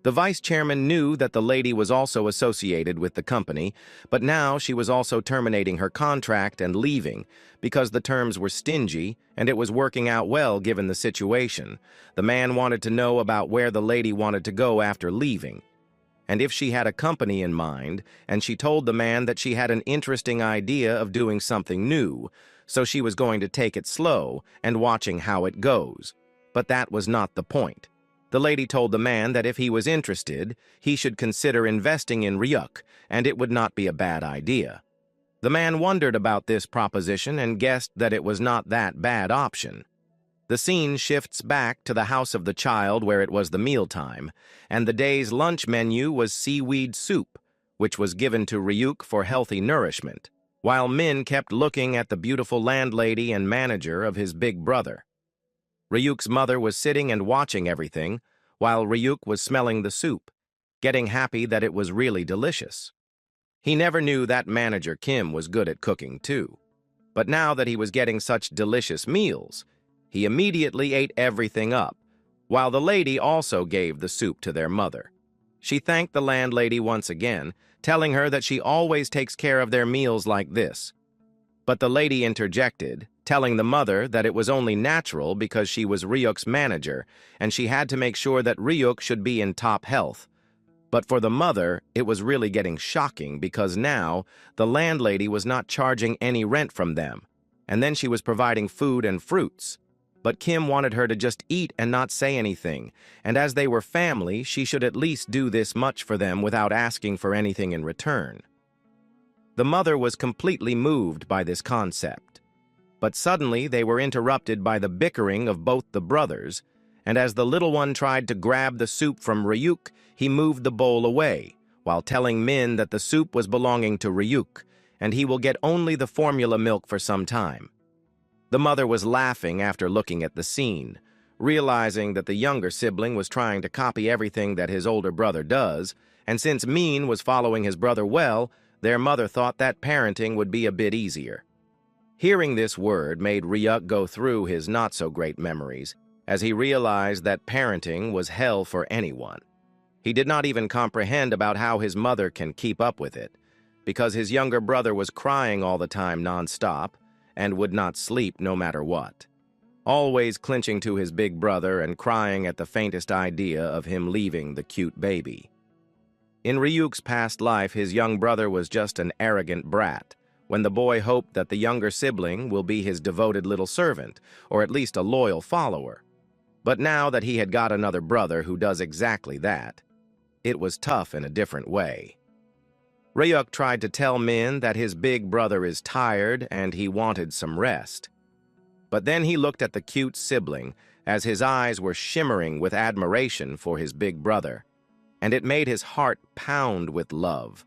The vice chairman knew that the lady was also associated with the company, but now she was also terminating her contract and leaving because the terms were stingy and it was working out well given the situation. The man wanted to know about where the lady wanted to go after leaving, and if she had a company in mind, and she told the man that she had an interesting idea of doing something new, so she was going to take it slow and watching how it goes. But that was not the point. The lady told the man that if he was interested, he should consider investing in Ryuk, and it would not be a bad idea. The man wondered about this proposition and guessed that it was not that bad option. The scene shifts back to the house of the child where it was the mealtime, and the day's lunch menu was seaweed soup, which was given to Ryuk for healthy nourishment, while Min kept looking at the beautiful landlady and manager of his big brother. Ryuk's mother was sitting and watching everything, while Ryuk was smelling the soup, getting happy that it was really delicious. He never knew that manager Kim was good at cooking too. But now that he was getting such delicious meals, he immediately ate everything up, while the lady also gave the soup to their mother. She thanked the landlady once again, telling her that she always takes care of their meals like this. But the lady interjected, telling the mother that it was only natural because she was Ryuk's manager, and she had to make sure that Ryuk should be in top health. But for the mother, it was really getting shocking because now the landlady was not charging any rent from them, and then she was providing food and fruits. But Kim wanted her to just eat and not say anything, and as they were family, she should at least do this much for them without asking for anything in return. The mother was completely moved by this concept. But suddenly they were interrupted by the bickering of both the brothers, and as the little one tried to grab the soup from Ryuk, he moved the bowl away, while telling Min that the soup was belonging to Ryuk, and he will get only the formula milk for some time. The mother was laughing after looking at the scene, realizing that the younger sibling was trying to copy everything that his older brother does, and since Min was following his brother well, their mother thought that parenting would be a bit easier. Hearing this word made Ryuk go through his not-so-great memories, as he realized that parenting was hell for anyone. He did not even comprehend about how his mother can keep up with it, because his younger brother was crying all the time non-stop and would not sleep no matter what, always clinching to his big brother and crying at the faintest idea of him leaving the cute baby. In Ryuk's past life, his young brother was just an arrogant brat, when the boy hoped that the younger sibling will be his devoted little servant, or at least a loyal follower. But now that he had got another brother who does exactly that, it was tough in a different way. Ryuk tried to tell Min that his big brother is tired and he wanted some rest. But then he looked at the cute sibling as his eyes were shimmering with admiration for his big brother, and it made his heart pound with love,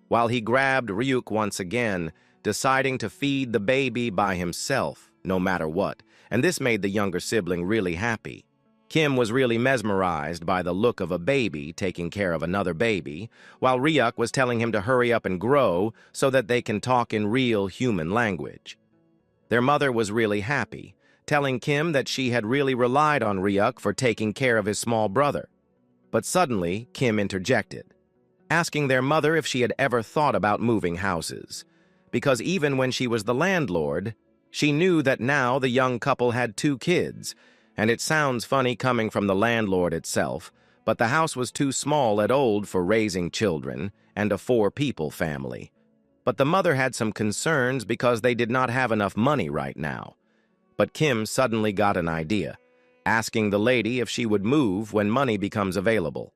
while he grabbed Ryuk once again, deciding to feed the baby by himself, no matter what, and this made the younger sibling really happy. Kim was really mesmerized by the look of a baby taking care of another baby, while Ryuk was telling him to hurry up and grow so that they can talk in real human language. Their mother was really happy, telling Kim that she had really relied on Ryuk for taking care of his small brother. But suddenly, Kim interjected, asking their mother if she had ever thought about moving houses, because even when she was the landlord, she knew that now the young couple had 2 kids, and it sounds funny coming from the landlord itself, but the house was too small and old for raising children and a 4-people family. But the mother had some concerns because they did not have enough money right now. But Kim suddenly got an idea, asking the lady if she would move when money becomes available.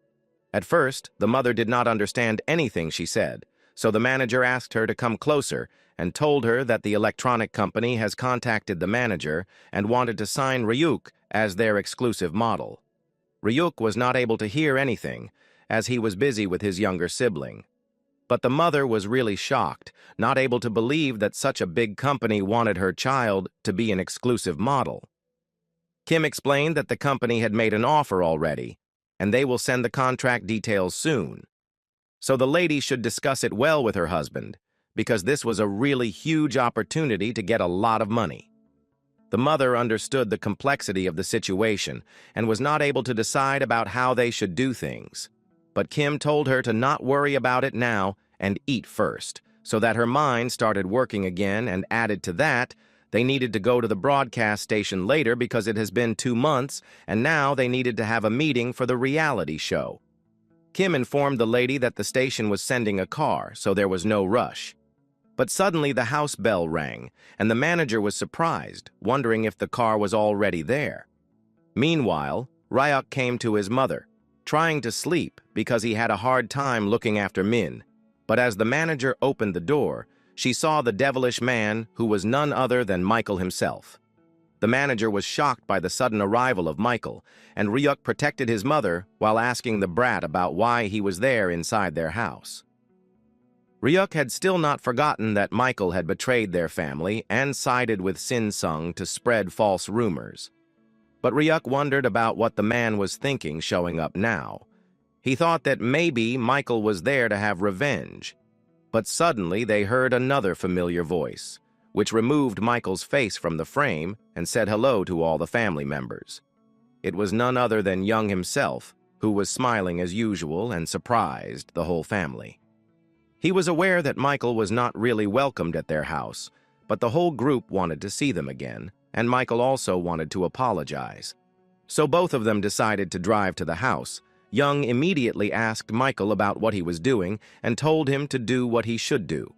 At first, the mother did not understand anything she said, so the manager asked her to come closer and told her that the electronic company has contacted the manager and wanted to sign Ryuk as their exclusive model. Ryuk was not able to hear anything, as he was busy with his younger sibling. But the mother was really shocked, not able to believe that such a big company wanted her child to be an exclusive model. Kim explained that the company had made an offer already, and they will send the contract details soon. So the lady should discuss it well with her husband, because this was a really huge opportunity to get a lot of money. The mother understood the complexity of the situation and was not able to decide about how they should do things. But Kim told her to not worry about it now and eat first, so that her mind started working again, and added to that, they needed to go to the broadcast station later because it has been 2 months, and now they needed to have a meeting for the reality show. Kim informed the lady that the station was sending a car, so there was no rush. But suddenly the house bell rang, and the manager was surprised, wondering if the car was already there. Meanwhile, Ryuk came to his mother, trying to sleep because he had a hard time looking after Min. But as the manager opened the door, she saw the devilish man who was none other than Michael himself. The manager was shocked by the sudden arrival of Michael, and Ryuk protected his mother while asking the brat about why he was there inside their house. Ryuk had still not forgotten that Michael had betrayed their family and sided with Sin-sung to spread false rumors. But Ryuk wondered about what the man was thinking showing up now. He thought that maybe Michael was there to have revenge. But suddenly they heard another familiar voice, which removed Michael's face from the frame and said hello to all the family members. It was none other than Young himself, who was smiling as usual and surprised the whole family. He was aware that Michael was not really welcomed at their house, but the whole group wanted to see them again, and Michael also wanted to apologize. So both of them decided to drive to the house. Young immediately asked Michael about what he was doing and told him to do what he should do.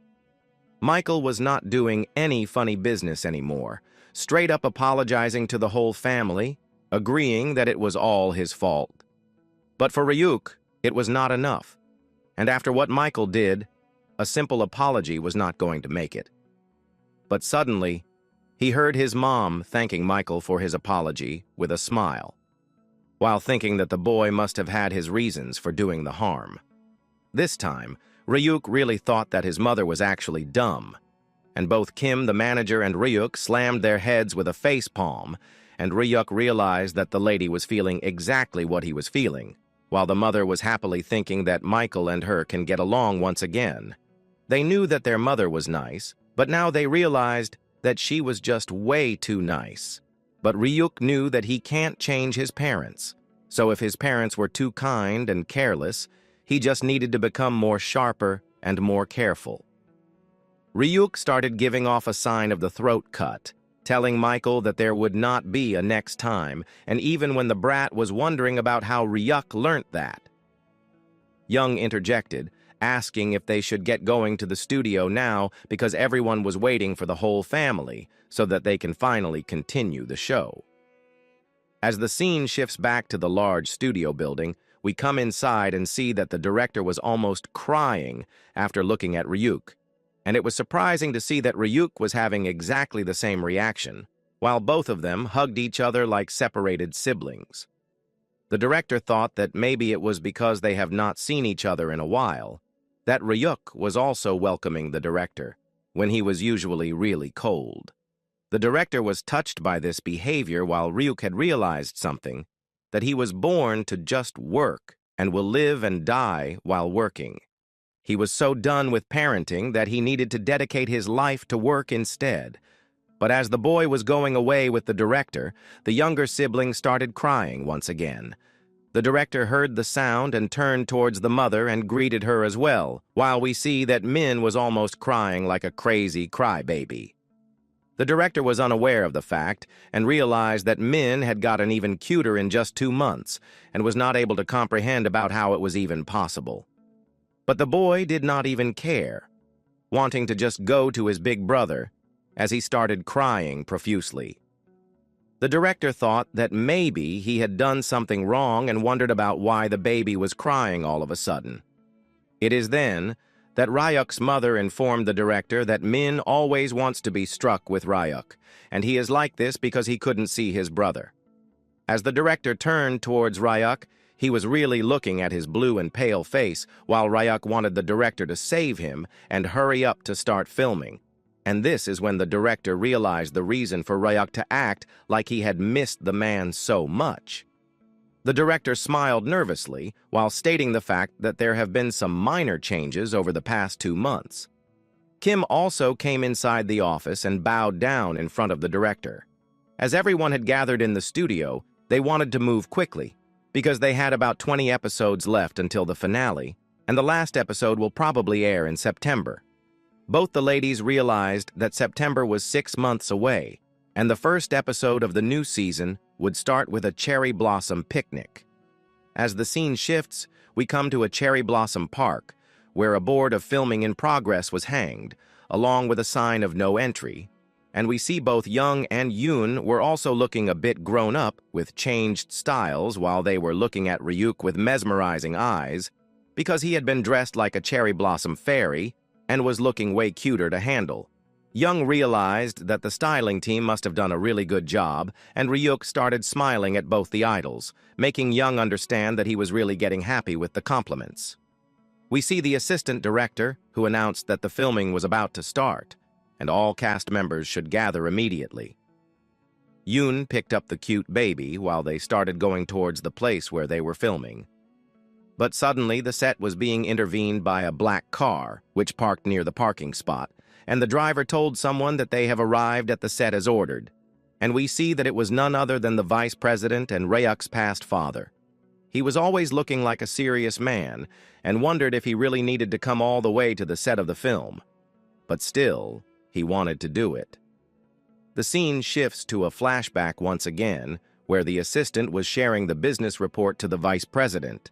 Michael was not doing any funny business anymore, straight up apologizing to the whole family, agreeing that it was all his fault. But for Ryuk, it was not enough. And after what Michael did, a simple apology was not going to make it. But suddenly, he heard his mom thanking Michael for his apology with a smile, while thinking that the boy must have had his reasons for doing the harm. This time, Ryuk really thought that his mother was actually dumb, and both Kim, the manager, and Ryuk slammed their heads with a facepalm, and Ryuk realized that the lady was feeling exactly what he was feeling, while the mother was happily thinking that Michael and her can get along once again. They knew that their mother was nice, but now they realized that she was just way too nice. But Ryuk knew that he can't change his parents, so if his parents were too kind and careless, he just needed to become more sharper and more careful. Ryuk started giving off a sign of the throat cut, telling Michael that there would not be a next time, and even when the brat was wondering about how Ryuk learnt that. Young interjected, asking if they should get going to the studio now because everyone was waiting for the whole family so that they can finally continue the show. As the scene shifts back to the large studio building, we come inside and see that the director was almost crying after looking at Ryuk, and it was surprising to see that Ryuk was having exactly the same reaction, while both of them hugged each other like separated siblings. The director thought that maybe it was because they have not seen each other in a while, that Ryuk was also welcoming the director, when he was usually really cold. The director was touched by this behavior while Ryuk had realized something, that he was born to just work and will live and die while working. He was so done with parenting that he needed to dedicate his life to work instead. But as the boy was going away with the director, the younger sibling started crying once again. The director heard the sound and turned towards the mother and greeted her as well, while we see that Min was almost crying like a crazy crybaby. The director was unaware of the fact and realized that Min had gotten even cuter in just 2 months and was not able to comprehend about how it was even possible. But the boy did not even care, wanting to just go to his big brother as he started crying profusely. The director thought that maybe he had done something wrong and wondered about why the baby was crying all of a sudden. It is then that Ryuk's mother informed the director that Min always wants to be struck with Ryuk, and he is like this because he couldn't see his brother. As the director turned towards Ryuk, he was really looking at his blue and pale face while Ryuk wanted the director to save him and hurry up to start filming. And this is when the director realized the reason for Ryuk to act like he had missed the man so much. The director smiled nervously while stating the fact that there have been some minor changes over the past 2 months. Kim also came inside the office and bowed down in front of the director. As everyone had gathered in the studio, they wanted to move quickly because they had about 20 episodes left until the finale, and the last episode will probably air in September. Both the ladies realized that September was 6 months away, and the first episode of the new season would start with a cherry blossom picnic. As the scene shifts, we come to a cherry blossom park, where a board of filming in progress was hanged, along with a sign of no entry, and we see both Young and Yoon were also looking a bit grown up with changed styles while they were looking at Ryuk with mesmerizing eyes, because he had been dressed like a cherry blossom fairy and was looking way cuter to handle. Young realized that the styling team must have done a really good job, and Ryuk started smiling at both the idols, making Young understand that he was really getting happy with the compliments. We see the assistant director, who announced that the filming was about to start, and all cast members should gather immediately. Yoon picked up the cute baby while they started going towards the place where they were filming. But suddenly the set was being intervened by a black car, which parked near the parking spot, and the driver told someone that they have arrived at the set as ordered. And we see that it was none other than the vice president and Ryuk's past father. He was always looking like a serious man, and wondered if he really needed to come all the way to the set of the film. But still, he wanted to do it. The scene shifts to a flashback once again, where the assistant was sharing the business report to the vice president,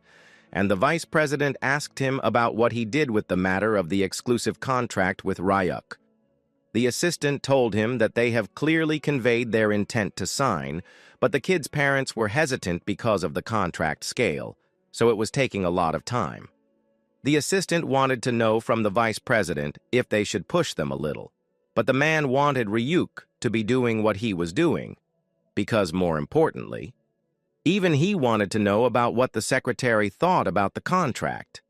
and the vice president asked him about what he did with the matter of the exclusive contract with Ryuk. The assistant told him that they have clearly conveyed their intent to sign, but the kids' parents were hesitant because of the contract scale, so it was taking a lot of time. The assistant wanted to know from the vice president if they should push them a little, but the man wanted Ryuk to be doing what he was doing, because more importantly, even he wanted to know about what the secretary thought about the contract.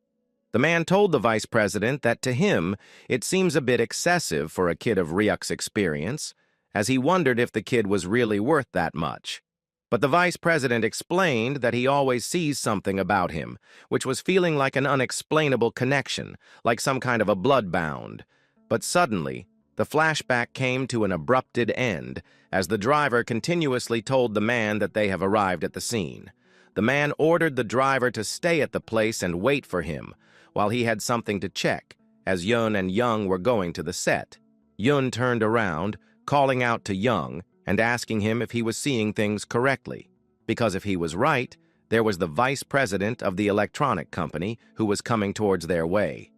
The man told the vice president that to him, it seems a bit excessive for a kid of Ryuk's experience, as he wondered if the kid was really worth that much. But the vice president explained that he always sees something about him, which was feeling like an unexplainable connection, like some kind of a bloodbound. But suddenly, the flashback came to an abrupted end, as the driver continuously told the man that they have arrived at the scene. The man ordered the driver to stay at the place and wait for him, while he had something to check, as Yoon and Young were going to the set. Yoon turned around, calling out to Young and asking him if he was seeing things correctly, because if he was right, there was the vice president of the electronic company who was coming towards their way.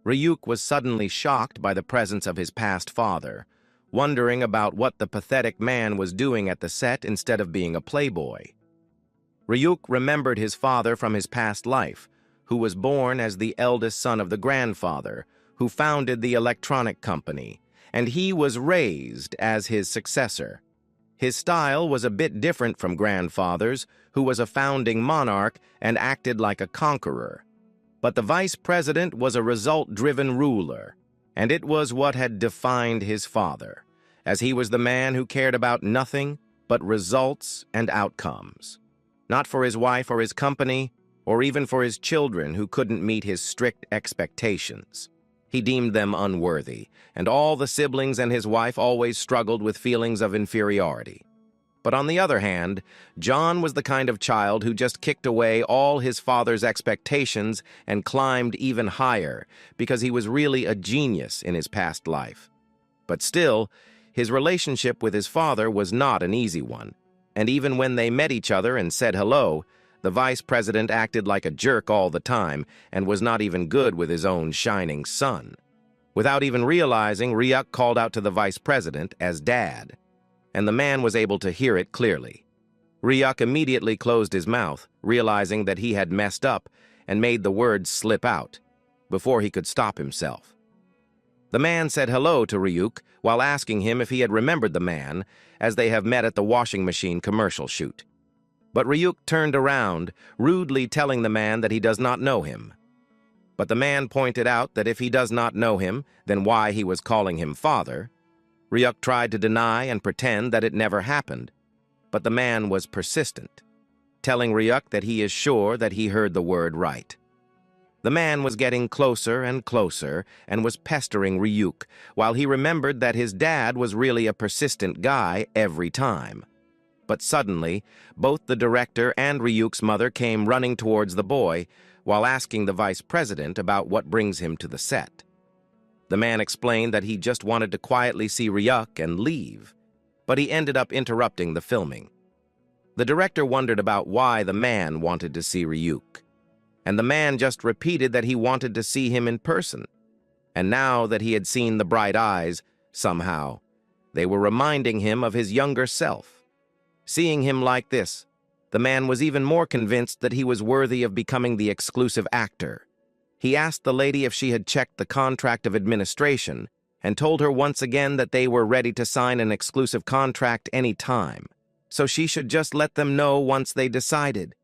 Ryuk was suddenly shocked by the presence of his past father, wondering about what the pathetic man was doing at the set instead of being a playboy. Ryuk remembered his father from his past life, who was born as the eldest son of the grandfather, who founded the electronic company, and he was raised as his successor. His style was a bit different from grandfather's, who was a founding monarch and acted like a conqueror. But the vice president was a result-driven ruler, and it was what had defined his father, as he was the man who cared about nothing but results and outcomes. Not for his wife or his company, or even for his children who couldn't meet his strict expectations. He deemed them unworthy, and all the siblings and his wife always struggled with feelings of inferiority. But on the other hand, John was the kind of child who just kicked away all his father's expectations and climbed even higher, because he was really a genius in his past life. But still, his relationship with his father was not an easy one, and even when they met each other and said hello, the vice president acted like a jerk all the time and was not even good with his own shining son. Without even realizing, Ryuk called out to the vice president as Dad, and the man was able to hear it clearly. Ryuk immediately closed his mouth, realizing that he had messed up and made the words slip out before he could stop himself. The man said hello to Ryuk while asking him if he had remembered the man, as they have met at the washing machine commercial shoot. But Ryuk turned around, rudely telling the man that he does not know him. But the man pointed out that if he does not know him, then why he was calling him father. Ryuk tried to deny and pretend that it never happened, but the man was persistent, telling Ryuk that he is sure that he heard the word right. The man was getting closer and closer and was pestering Ryuk, while he remembered that his dad was really a persistent guy every time. But suddenly, both the director and Ryuk's mother came running towards the boy while asking the vice president about what brings him to the set. The man explained that he just wanted to quietly see Ryuk and leave, but he ended up interrupting the filming. The director wondered about why the man wanted to see Ryuk, and the man just repeated that he wanted to see him in person. And now that he had seen the bright eyes, somehow, they were reminding him of his younger self. Seeing him like this, the man was even more convinced that he was worthy of becoming the exclusive actor. He asked the lady if she had checked the contract of administration and told her once again that they were ready to sign an exclusive contract any time, so she should just let them know once they decided.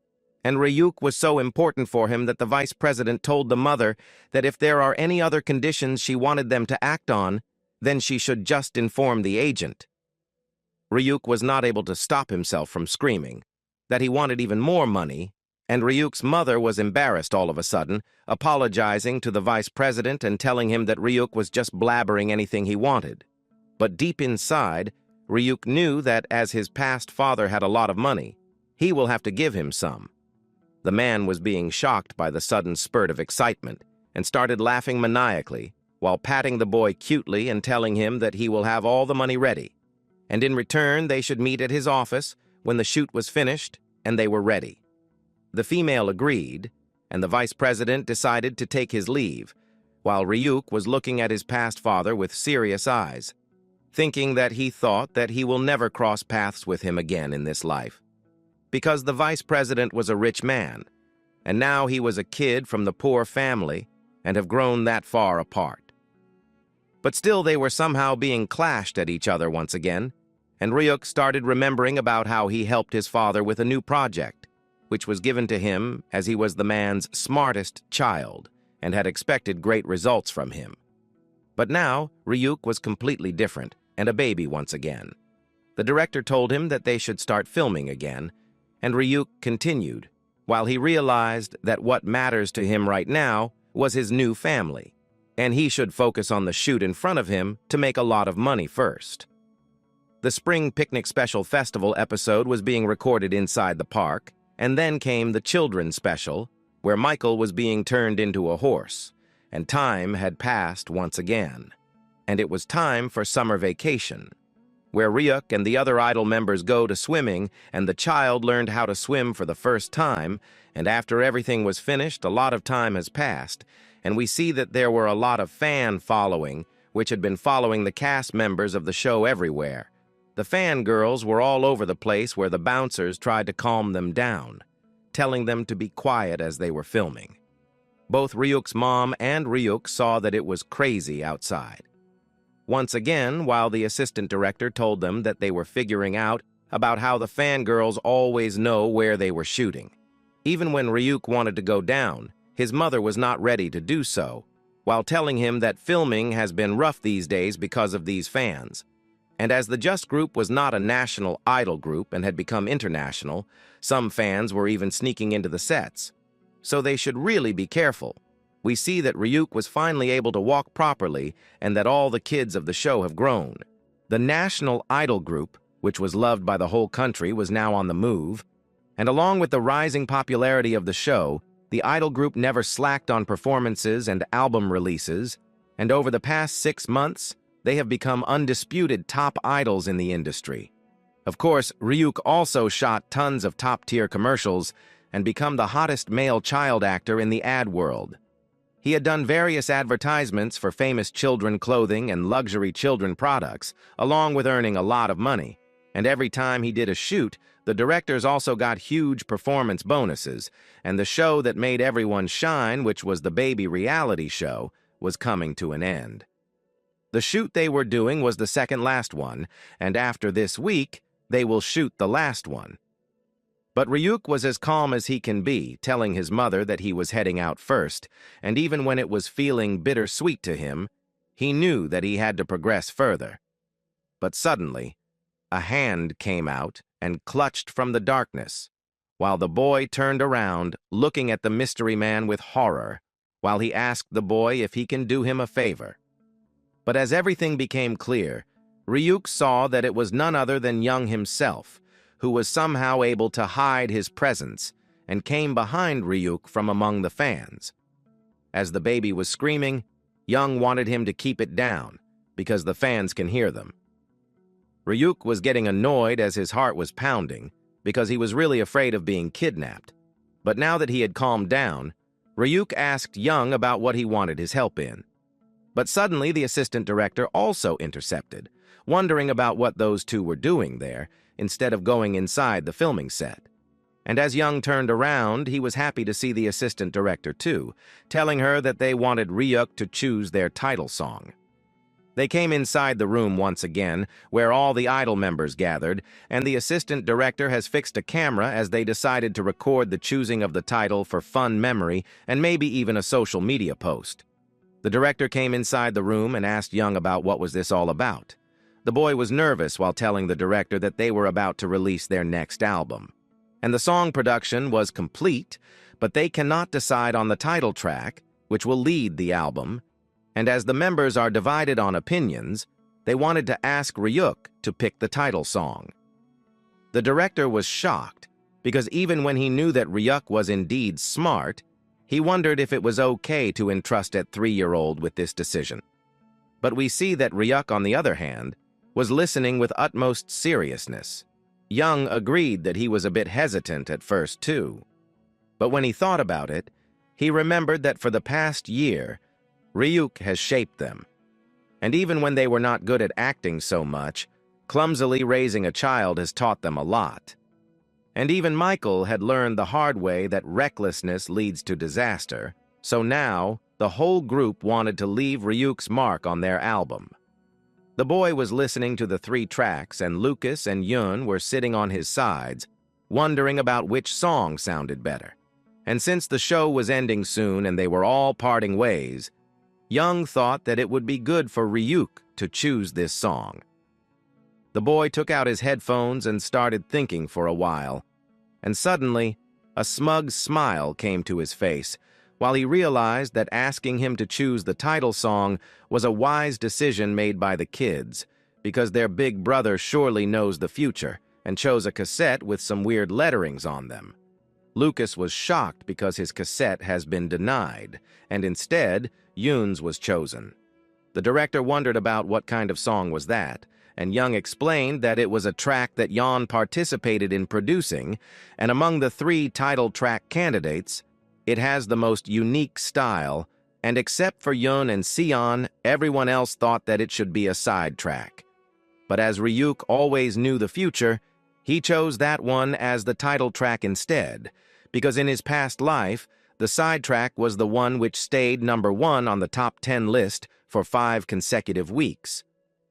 And Ryuk was so important for him that the vice president told the mother that if there are any other conditions she wanted them to act on, then she should just inform the agent. Ryuk was not able to stop himself from screaming that he wanted even more money, and Ryuk's mother was embarrassed all of a sudden, apologizing to the vice president and telling him that Ryuk was just blabbering anything he wanted. But deep inside, Ryuk knew that as his past father had a lot of money, he will have to give him some. The man was being shocked by the sudden spurt of excitement and started laughing maniacally while patting the boy cutely and telling him that he will have all the money ready, and in return they should meet at his office when the shoot was finished and they were ready. The female agreed, and the vice president decided to take his leave, while Ryuk was looking at his past father with serious eyes, thinking that he thought that he will never cross paths with him again in this life, because the vice president was a rich man, and now he was a kid from the poor family and have grown that far apart. But still they were somehow being clashed at each other once again, and Ryuk started remembering about how he helped his father with a new project, which was given to him as he was the man's smartest child and had expected great results from him. But now Ryuk was completely different and a baby once again. The director told him that they should start filming again, and Ryuk continued, while he realized that what matters to him right now was his new family, and he should focus on the shoot in front of him to make a lot of money first. The Spring Picnic Special Festival episode was being recorded inside the park, and then came the Children's Special, where Michael was being turned into a horse, and time had passed once again, and it was time for summer vacation. where Ryuk and the other idol members go to swimming, and the child learned how to swim for the first time, and after everything was finished, a lot of time has passed, and we see that there were a lot of fan following, which had been following the cast members of the show everywhere. The fangirls were all over the place where the bouncers tried to calm them down, telling them to be quiet as they were filming. Both Ryuk's mom and Ryuk saw that it was crazy outside. Once again, while the assistant director told them that they were figuring out about how the fangirls always know where they were shooting. Even when Ryuk wanted to go down, his mother was not ready to do so, while telling him that filming has been rough these days because of these fans. And as the Just group was not a national idol group and had become international, some fans were even sneaking into the sets. So they should really be careful. We see that Ryuk was finally able to walk properly and that all the kids of the show have grown. The national idol group, which was loved by the whole country, was now on the move. And along with the rising popularity of the show, the idol group never slacked on performances and album releases, and over the past 6 months, they have become undisputed top idols in the industry. Of course, Ryuk also shot tons of top-tier commercials and become the hottest male child actor in the ad world. He had done various advertisements for famous children clothing and luxury children products, along with earning a lot of money. And every time he did a shoot, the directors also got huge performance bonuses, and the show that made everyone shine, which was the baby reality show, was coming to an end. The shoot they were doing was the second last one, and after this week, they will shoot the last one. But Ryuk was as calm as he can be, telling his mother that he was heading out first, and even when it was feeling bittersweet to him, he knew that he had to progress further. But suddenly, a hand came out and clutched from the darkness, while the boy turned around, looking at the mystery man with horror, while he asked the boy if he can do him a favor. But as everything became clear, Ryuk saw that it was none other than Young himself, who was somehow able to hide his presence and came behind Ryuk from among the fans. As the baby was screaming, Young wanted him to keep it down, because the fans can hear them. Ryuk was getting annoyed as his heart was pounding, because he was really afraid of being kidnapped. But now that he had calmed down, Ryuk asked Young about what he wanted his help in. But suddenly the assistant director also intercepted, wondering about what those two were doing there, instead of going inside the filming set. And as Young turned around, he was happy to see the assistant director too, telling her that they wanted Ryuk to choose their title song. They came inside the room once again, where all the idol members gathered, and the assistant director has fixed a camera as they decided to record the choosing of the title for fun memory and maybe even a social media post. The director came inside the room and asked Young about what was this all about. The boy was nervous while telling the director that they were about to release their next album. And the song production was complete, but they cannot decide on the title track, which will lead the album. And as the members are divided on opinions, they wanted to ask Ryuk to pick the title song. The director was shocked, because even when he knew that Ryuk was indeed smart, he wondered if it was okay to entrust a 3-year-old with this decision. But we see that Ryuk, on the other hand, was listening with utmost seriousness. Young agreed that he was a bit hesitant at first, too. But when he thought about it, he remembered that for the past year, Ryuk has shaped them. And even when they were not good at acting so much, clumsily raising a child has taught them a lot. And even Michael had learned the hard way that recklessness leads to disaster, so now the whole group wanted to leave Ryuk's mark on their album. The boy was listening to the 3 tracks, and Lucas and Yun were sitting on his sides, wondering about which song sounded better. And since the show was ending soon and they were all parting ways, Young thought that it would be good for Ryuk to choose this song. The boy took out his headphones and started thinking for a while, and suddenly, a smug smile came to his face, while he realized that asking him to choose the title song was a wise decision made by the kids, because their big brother surely knows the future, and chose a cassette with some weird letterings on them. Lucas was shocked because his cassette has been denied, and instead, Yoon's was chosen. The director wondered about what kind of song was that, and Young explained that it was a track that Yeon participated in producing, and among the 3 title track candidates, it has the most unique style, and except for Yeon and Seon, everyone else thought that it should be a side track. But as Ryuk always knew the future, he chose that one as the title track instead, because in his past life, the side track was the one which stayed #1 on the top 10 list for 5 consecutive weeks.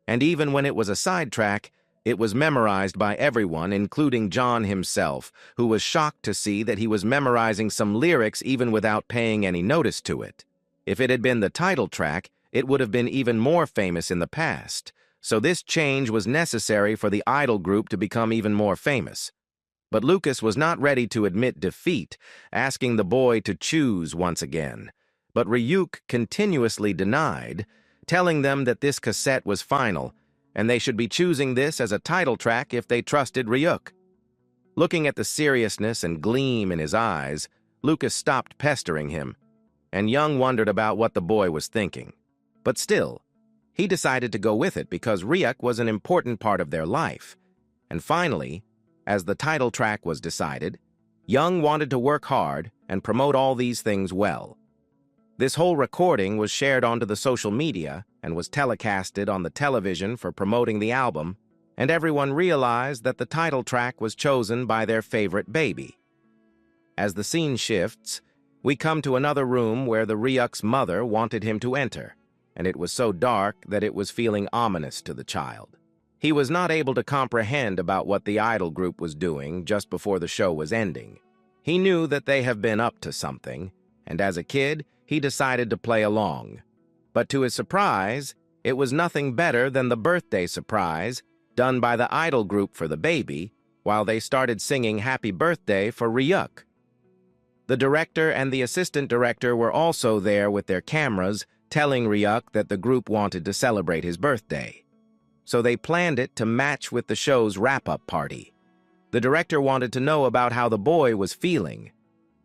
And even when it was a side track, it was memorized by everyone, including John himself, who was shocked to see that he was memorizing some lyrics even without paying any notice to it. If it had been the title track, it would have been even more famous in the past, so this change was necessary for the idol group to become even more famous. But Lucas was not ready to admit defeat, asking the boy to choose once again. But Ryuk continuously denied, telling them that this cassette was final, and they should be choosing this as a title track if they trusted Ryuk. Looking at the seriousness and gleam in his eyes, Lucas stopped pestering him, and Young wondered about what the boy was thinking. But still, he decided to go with it because Ryuk was an important part of their life. And finally, as the title track was decided, Young wanted to work hard and promote all these things well. This whole recording was shared onto the social media and was telecasted on the television for promoting the album, and everyone realized that the title track was chosen by their favorite baby. As the scene shifts, we come to another room where the Ryuk's mother wanted him to enter, and it was so dark that it was feeling ominous to the child. He was not able to comprehend about what the idol group was doing just before the show was ending. He knew that they have been up to something, and as a kid, he decided to play along. But to his surprise, it was nothing better than the birthday surprise done by the idol group for the baby, while they started singing Happy Birthday for Ryuk. The director and the assistant director were also there with their cameras, telling Ryuk that the group wanted to celebrate his birthday. So they planned it to match with the show's wrap-up party. The director wanted to know about how the boy was feeling,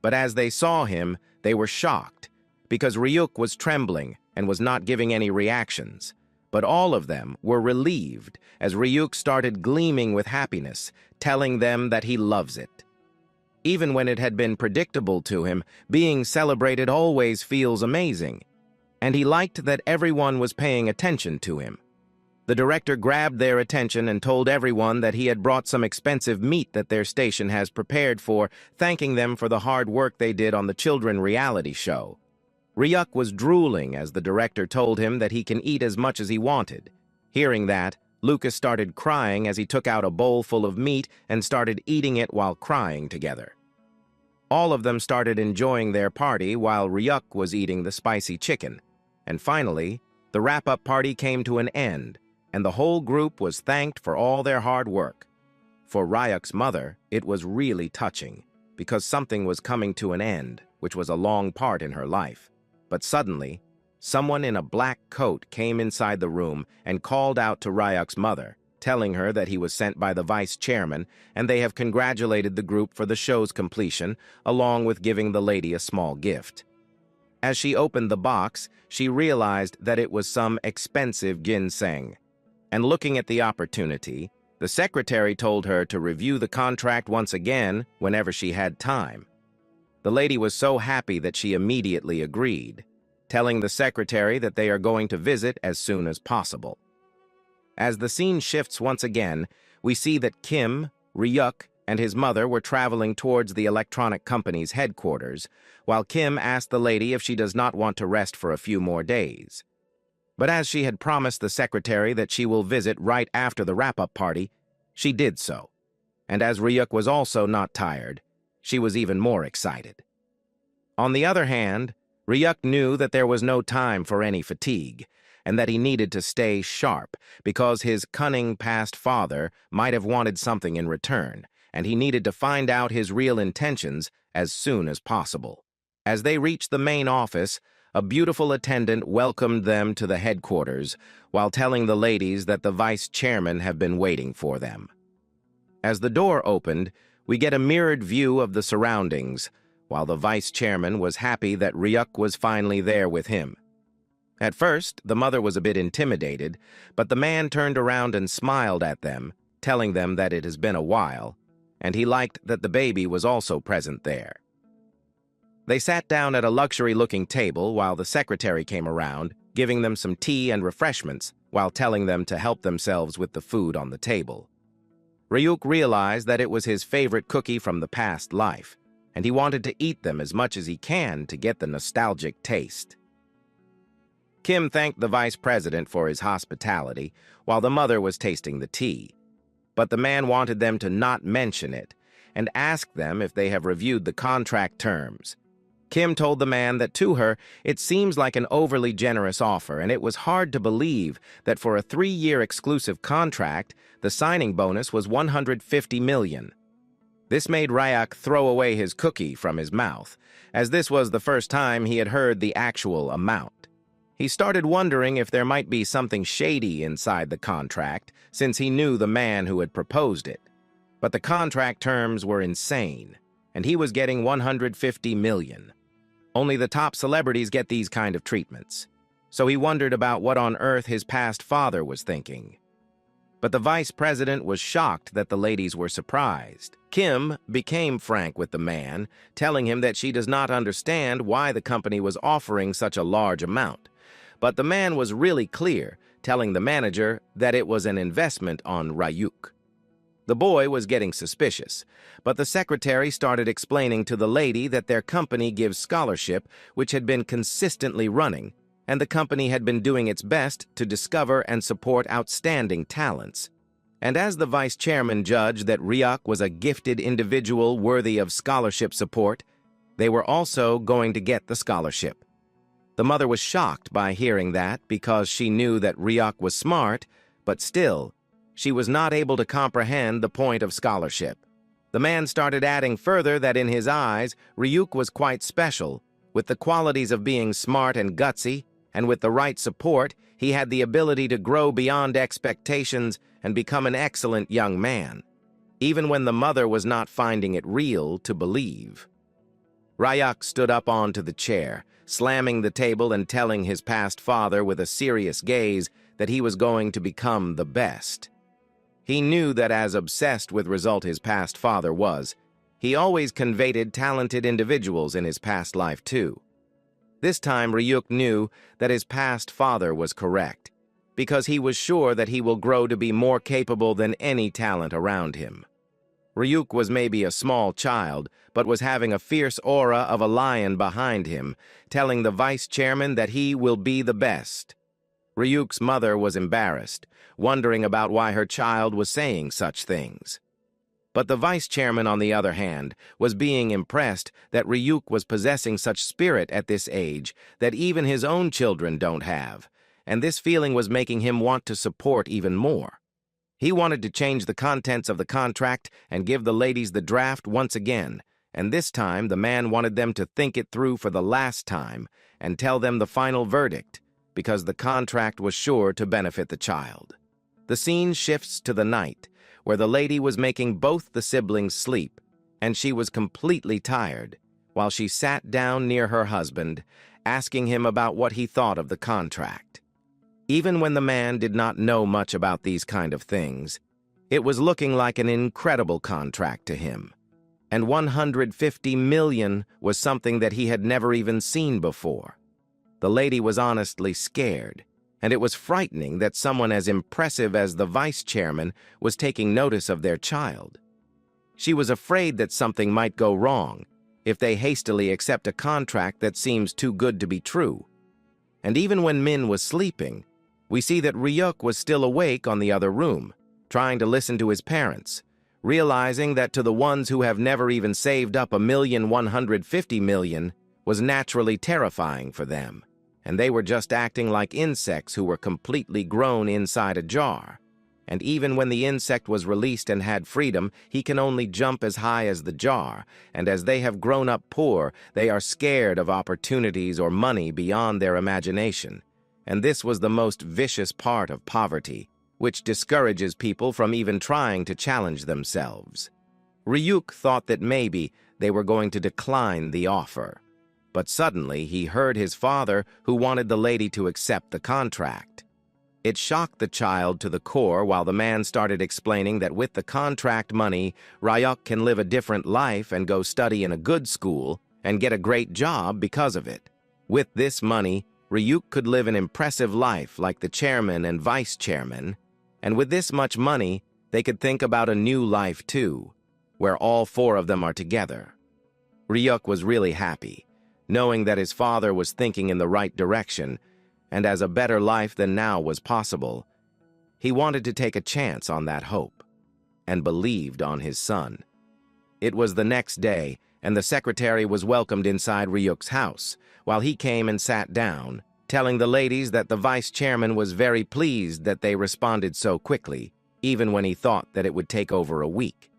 but as they saw him, they were shocked, because Ryuk was trembling and was not giving any reactions. But all of them were relieved as Ryuk started gleaming with happiness, telling them that he loves it. Even when it had been predictable to him, being celebrated always feels amazing, and he liked that everyone was paying attention to him. The director grabbed their attention and told everyone that he had brought some expensive meat that their station has prepared for, thanking them for the hard work they did on the children reality show. Ryuk was drooling as the director told him that he can eat as much as he wanted. Hearing that, Lucas started crying as he took out a bowl full of meat and started eating it while crying together. All of them started enjoying their party while Ryuk was eating the spicy chicken. And finally, the wrap-up party came to an end, and the whole group was thanked for all their hard work. For Ryuk's mother, it was really touching, because something was coming to an end, which was a long part in her life. But suddenly, someone in a black coat came inside the room and called out to Ryuk's mother, telling her that he was sent by the vice chairman, and they have congratulated the group for the show's completion, along with giving the lady a small gift. As she opened the box, she realized that it was some expensive ginseng. And looking at the opportunity, the secretary told her to review the contract once again whenever she had time. The lady was so happy that she immediately agreed, telling the secretary that they are going to visit as soon as possible. As the scene shifts once again, we see that Kim, Ryuk, and his mother were traveling towards the electronic company's headquarters, while Kim asked the lady if she does not want to rest for a few more days. But as she had promised the secretary that she will visit right after the wrap-up party, she did so. And as Ryuk was also not tired, she was even more excited. On the other hand, Ryuk knew that there was no time for any fatigue, and that he needed to stay sharp because his cunning past father might have wanted something in return, and he needed to find out his real intentions as soon as possible. As they reached the main office, a beautiful attendant welcomed them to the headquarters while telling the ladies that the vice chairman have been waiting for them. As the door opened, we get a mirrored view of the surroundings, while the vice chairman was happy that Ryuk was finally there with him. At first, the mother was a bit intimidated, but the man turned around and smiled at them, telling them that it has been a while, and he liked that the baby was also present there. They sat down at a luxury-looking table while the secretary came around, giving them some tea and refreshments while telling them to help themselves with the food on the table. Ryuk realized that it was his favorite cookie from the past life, and he wanted to eat them as much as he can to get the nostalgic taste. Kim thanked the vice president for his hospitality while the mother was tasting the tea, but the man wanted them to not mention it and asked them if they have reviewed the contract terms. Kim told the man that to her, it seems like an overly generous offer, and it was hard to believe that for a 3-year exclusive contract, the signing bonus was 150 million. This made Ryak throw away his cookie from his mouth, as this was the first time he had heard the actual amount. He started wondering if there might be something shady inside the contract, since he knew the man who had proposed it. But the contract terms were insane, and he was getting 150 million. Only the top celebrities get these kind of treatments. So he wondered about what on earth his past father was thinking. But the vice president was shocked that the ladies were surprised. Kim became frank with the man, telling him that she does not understand why the company was offering such a large amount. But the man was really clear, telling the manager that it was an investment on Ryuk. The boy was getting suspicious, but the secretary started explaining to the lady that their company gives scholarship, which had been consistently running, and the company had been doing its best to discover and support outstanding talents. And as the vice chairman judged that Ryuk was a gifted individual worthy of scholarship support, they were also going to get the scholarship. The mother was shocked by hearing that because she knew that Ryuk was smart, but still, she was not able to comprehend the point of scholarship. The man started adding further that in his eyes, Ryuk was quite special. With the qualities of being smart and gutsy, and with the right support, he had the ability to grow beyond expectations and become an excellent young man, even when the mother was not finding it real to believe. Ryuk stood up onto the chair, slamming the table and telling his past father with a serious gaze that he was going to become the best. He knew that as obsessed with result his past father was, he always conveyed talented individuals in his past life too. This time Ryuk knew that his past father was correct, because he was sure that he will grow to be more capable than any talent around him. Ryuk was maybe a small child, but was having a fierce aura of a lion behind him, telling the vice chairman that he will be the best. Ryuk's mother was embarrassed, wondering about why her child was saying such things. But the vice chairman, on the other hand, was being impressed that Ryuk was possessing such spirit at this age that even his own children don't have, and this feeling was making him want to support even more. He wanted to change the contents of the contract and give the ladies the draft once again, and this time the man wanted them to think it through for the last time and tell them the final verdict, because the contract was sure to benefit the child. The scene shifts to the night, where the lady was making both the siblings sleep, and she was completely tired, while she sat down near her husband, asking him about what he thought of the contract. Even when the man did not know much about these kind of things, it was looking like an incredible contract to him. And 150 million was something that he had never even seen before. The lady was honestly scared, and it was frightening that someone as impressive as the vice chairman was taking notice of their child. She was afraid that something might go wrong if they hastily accept a contract that seems too good to be true. And even when Min was sleeping, we see that Ryuk was still awake on the other room, trying to listen to his parents, realizing that to the ones who have never even saved up 1,150 million was naturally terrifying for them, and they were just acting like insects who were completely grown inside a jar. And even when the insect was released and had freedom, he can only jump as high as the jar, and as they have grown up poor, they are scared of opportunities or money beyond their imagination. And this was the most vicious part of poverty, which discourages people from even trying to challenge themselves. Ryuk thought that maybe they were going to decline the offer. But suddenly he heard his father, who wanted the lady to accept the contract. It shocked the child to the core while the man started explaining that with the contract money, Ryuk can live a different life and go study in a good school and get a great job because of it. With this money, Ryuk could live an impressive life like the chairman and vice chairman, and with this much money, they could think about a new life too, where all four of them are together. Ryuk was really happy, knowing that his father was thinking in the right direction, and as a better life than now was possible. He wanted to take a chance on that hope, and believed on his son. It was the next day, and the secretary was welcomed inside Ryuk's house, while he came and sat down, telling the ladies that the vice chairman was very pleased that they responded so quickly, even when he thought that it would take over a week.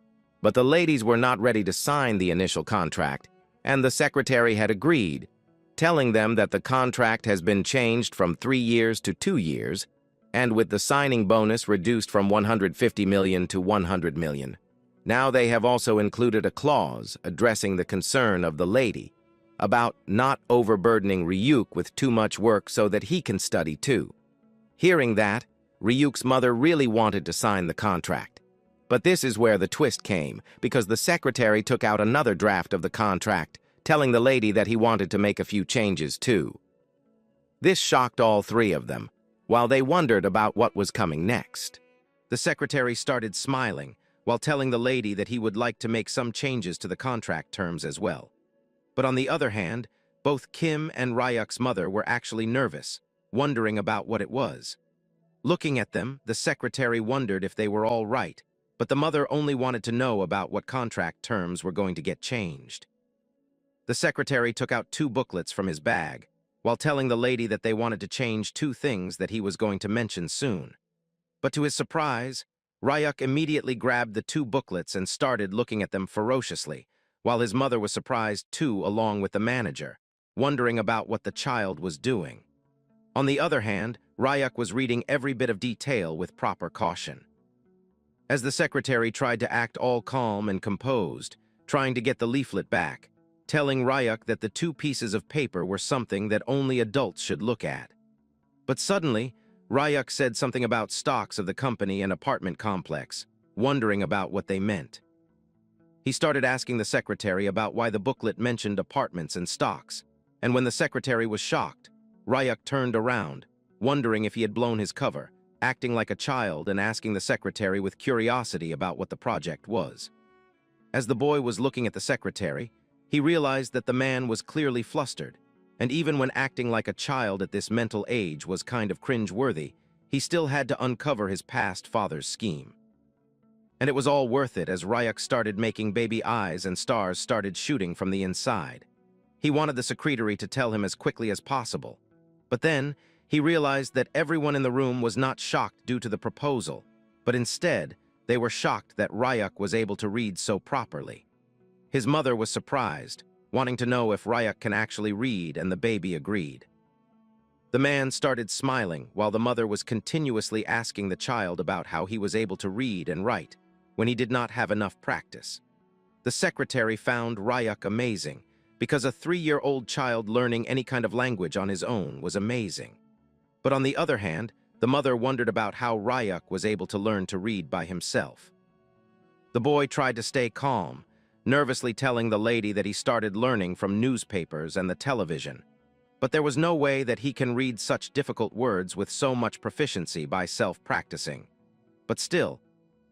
But the ladies were not ready to sign the initial contract, and the secretary had agreed, telling them that the contract has been changed from 3 years to 2 years, and with the signing bonus reduced from 150 million to 100 million. Now they have also included a clause addressing the concern of the lady about not overburdening Ryuk with too much work so that he can study too. Hearing that, Ryuk's mother really wanted to sign the contract. But this is where the twist came, because the secretary took out another draft of the contract, telling the lady that he wanted to make a few changes too. This shocked all three of them, while they wondered about what was coming next. The secretary started smiling, while telling the lady that he would like to make some changes to the contract terms as well. But on the other hand, both Kim and Ryuk's mother were actually nervous, wondering about what it was. Looking at them, the secretary wondered if they were all right, but the mother only wanted to know about what contract terms were going to get changed. The secretary took out 2 booklets from his bag, while telling the lady that they wanted to change 2 things that he was going to mention soon. But to his surprise, Ryuk immediately grabbed the 2 booklets and started looking at them ferociously, while his mother was surprised too along with the manager, wondering about what the child was doing. On the other hand, Ryuk was reading every bit of detail with proper caution. As the secretary tried to act all calm and composed, trying to get the leaflet back, telling Ryuk that the 2 pieces of paper were something that only adults should look at. But suddenly, Ryuk said something about stocks of the company and apartment complex, wondering about what they meant. He started asking the secretary about why the booklet mentioned apartments and stocks, and when the secretary was shocked, Ryuk turned around, wondering if he had blown his cover, acting like a child and asking the secretary with curiosity about what the project was. As the boy was looking at the secretary, he realized that the man was clearly flustered, and even when acting like a child at this mental age was kind of cringe-worthy, he still had to uncover his past father's scheme. And it was all worth it as Ryuk started making baby eyes and stars started shooting from the inside. He wanted the secretary to tell him as quickly as possible. But then, he realized that everyone in the room was not shocked due to the proposal, but instead, they were shocked that Ryuk was able to read so properly. His mother was surprised, wanting to know if Ryuk can actually read, and the baby agreed. The man started smiling while the mother was continuously asking the child about how he was able to read and write when he did not have enough practice. The secretary found Ryuk amazing because a 3-year-old child learning any kind of language on his own was amazing. But on the other hand, the mother wondered about how Ryuk was able to learn to read by himself. The boy tried to stay calm, nervously telling the lady that he started learning from newspapers and the television. But there was no way that he can read such difficult words with so much proficiency by self-practicing. But still,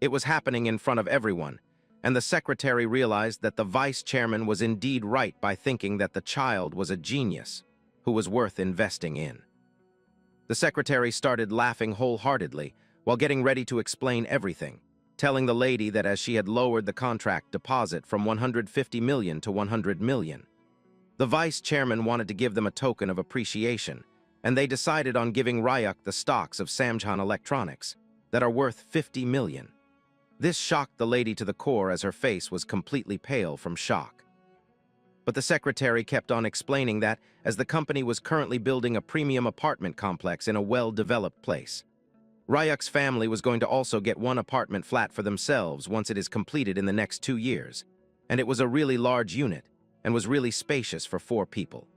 it was happening in front of everyone, and the secretary realized that the vice chairman was indeed right by thinking that the child was a genius who was worth investing in. The secretary started laughing wholeheartedly while getting ready to explain everything, telling the lady that as she had lowered the contract deposit from 150 million to 100 million. The vice chairman wanted to give them a token of appreciation, and they decided on giving Ryuk the stocks of Samsung Electronics that are worth 50 million. This shocked the lady to the core as her face was completely pale from shock. But the secretary kept on explaining that as the company was currently building a premium apartment complex in a well-developed place, Ryuk's family was going to also get 1 apartment flat for themselves once it is completed in the next 2 years, and it was a really large unit and was really spacious for 4 people.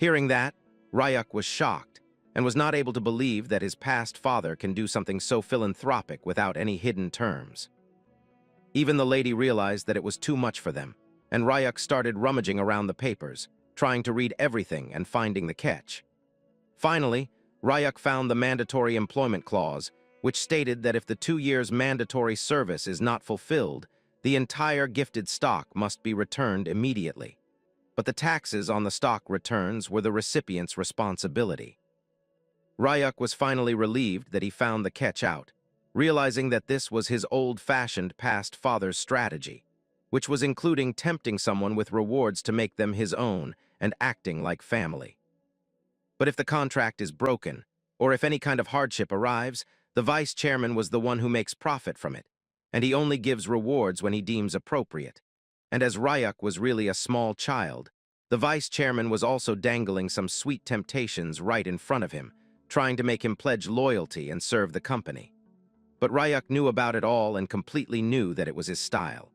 Hearing that, Ryuk was shocked and was not able to believe that his past father can do something so philanthropic without any hidden terms. Even the lady realized that it was too much for them, and Ryuk started rummaging around the papers, trying to read everything and finding the catch. Finally, Ryuk found the mandatory employment clause, which stated that if the 2 years mandatory service is not fulfilled, the entire gifted stock must be returned immediately. But the taxes on the stock returns were the recipient's responsibility. Ryuk was finally relieved that he found the catch out, realizing that this was his old-fashioned past father's strategy, which was including tempting someone with rewards to make them his own and acting like family. But if the contract is broken, or if any kind of hardship arrives, the vice chairman was the one who makes profit from it, and he only gives rewards when he deems appropriate. And as Ryuk was really a small child, the vice chairman was also dangling some sweet temptations right in front of him, trying to make him pledge loyalty and serve the company. But Ryuk knew about it all and completely knew that it was his style.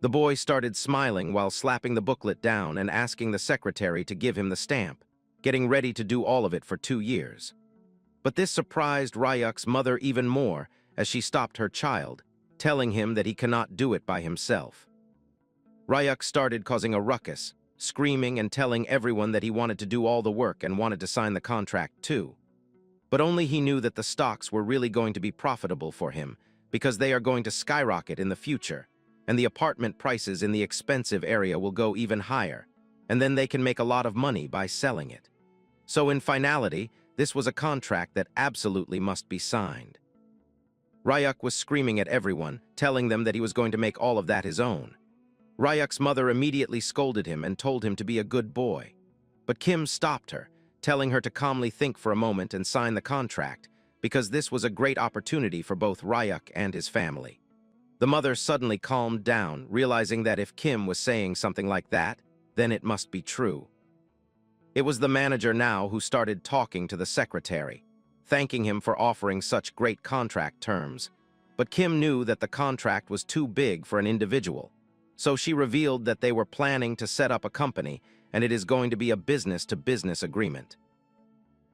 The boy started smiling while slapping the booklet down and asking the secretary to give him the stamp, getting ready to do all of it for 2 years. But this surprised Ryuk's mother even more as she stopped her child, telling him that he cannot do it by himself. Ryuk started causing a ruckus, screaming and telling everyone that he wanted to do all the work and wanted to sign the contract too. But only he knew that the stocks were really going to be profitable for him because they are going to skyrocket in the future, and the apartment prices in the expensive area will go even higher, and then they can make a lot of money by selling it. So in finality, this was a contract that absolutely must be signed. Ryuk was screaming at everyone, telling them that he was going to make all of that his own. Ryuk's mother immediately scolded him and told him to be a good boy. But Kim stopped her, telling her to calmly think for a moment and sign the contract, because this was a great opportunity for both Ryuk and his family. The mother suddenly calmed down, realizing that if Kim was saying something like that, then it must be true. It was the manager now who started talking to the secretary, thanking him for offering such great contract terms. But Kim knew that the contract was too big for an individual, so she revealed that they were planning to set up a company and it is going to be a business-to-business agreement.